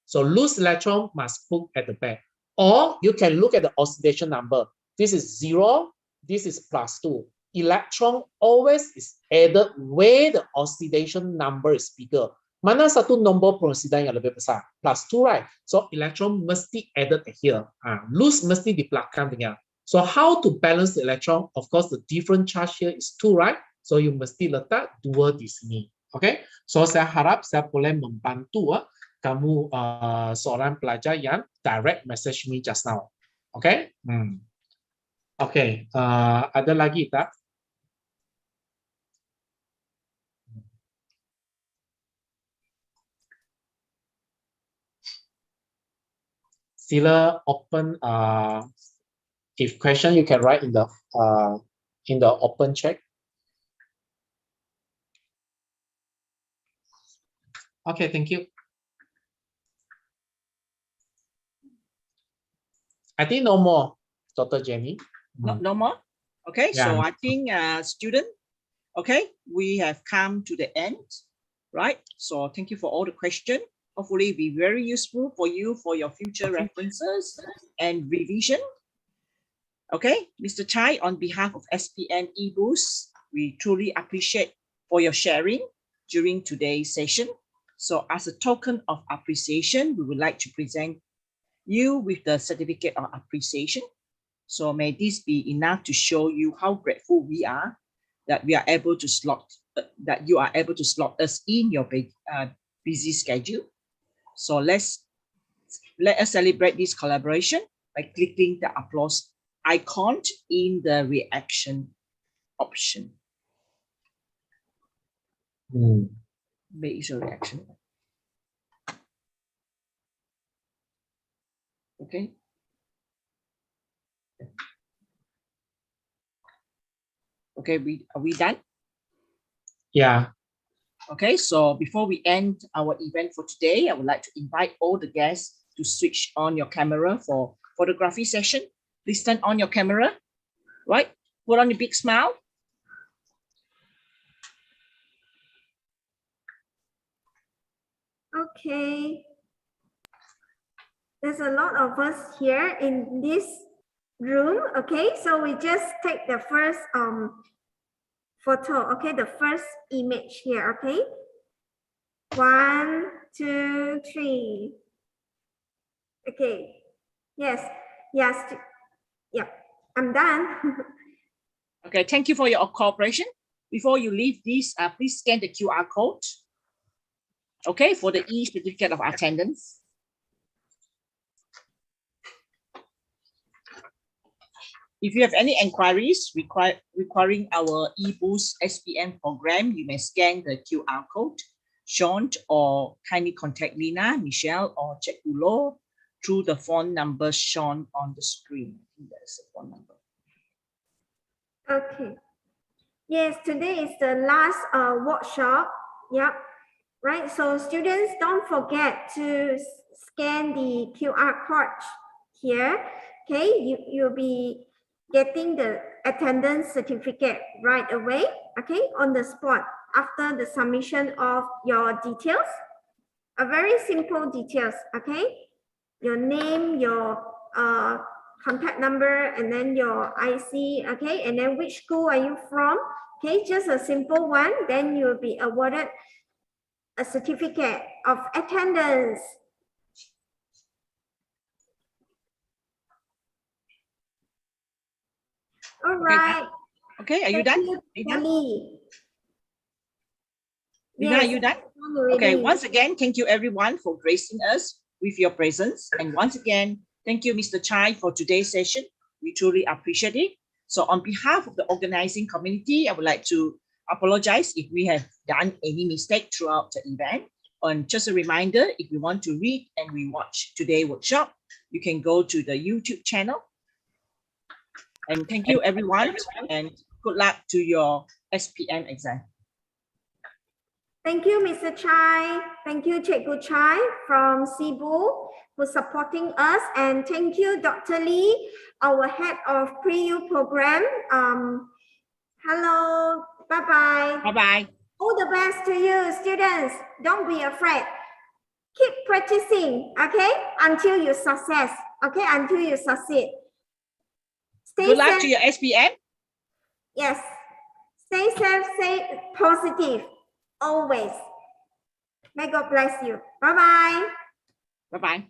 So lose electron must put at the back. Or you can look at the oxidation number. This is 0, this is +2. Electron always is added where the oxidation number is bigger. Mana satu nombor peroksidan yang lebih besar? +2, right? So electron mesti added here. Loose mesti di belakang dengan. So how to balance the electron? Of course, the different charge here is 2, right? So you mesti letak 2 di sini. Okay? So saya harap saya boleh membantu kamu seorang pelajar yang direct message me just now. Okay? Okay. Ada lagi tak? Sila open. If question, you can write in the open chat. Okay, thank you. I think no more, Dr. Jenny. No more. Okay, Yeah. so I think student, okay, we have come to the end, right? So thank you for all the questions. Hopefully be very useful for you for your future references and revision. Okay, Mr. Chai, on behalf of SPM eBoost, we truly appreciate for your sharing during today's session. So as a token of appreciation, we would like to present you with the certificate of appreciation. So may this be enough to show you how grateful we are that we are able to that you are able to slot us in your busy schedule. So let us celebrate this collaboration by clicking the applause icon in the reaction option. Where is your reaction? Okay. Okay, are we done? Yeah. Okay, so before we end our event for today, I would like to invite all the guests to switch on your camera for photography session. Please turn on your camera, right? Put on a big smile. Okay. There's a lot of us here in this room. Okay, so we just take the first photo. Okay, the first image here. Okay. 1, 2, 3. Okay. Yes. Yes. Yep. I'm done. Okay, thank you for your cooperation. Before you leave this, please scan the QR code. Okay, for the e-certificate of attendance. If you have any inquiries requiring our eBoost SPM program, you may scan the QR code shown or kindly contact Lina, Michelle, or Chekulo through the phone number shown on the screen. I think that's the phone number. Okay. Yes, today is the last workshop. Yep. Right. So students, don't forget to scan the QR code here. Okay. You'll be getting the attendance certificate right away. Okay. On the spot after the submission of your details. A very simple details. Okay. Your name, your contact number, and then your IC, okay, and then which school are you from, okay, just a simple one, then you'll be awarded a certificate of attendance. All right. Okay, are you done? Lina, are you done? Okay, once again, thank you everyone for gracing us with your presence. And once again, thank you, Mr. Chai, for today's session. We truly appreciate it. So on behalf of the organizing community, I would like to apologize if we have done any mistake throughout the event. And just a reminder, if you want to read and rewatch today's workshop, you can go to the YouTube channel. And thank you, everyone, and good luck to your SPM exam. Thank you, Mr. Chai. Thank you, Cikgu Chai from Cebu for supporting us. And thank you, Dr. Lee, our head of pre-U program. Hello, bye-bye. Bye-bye. All the best to you, students. Don't be afraid. Keep practicing, okay, until you success, okay, until you succeed. Good luck to your SPM. Yes. Stay safe, stay positive. Always. May God bless you. Bye-bye. Bye-bye.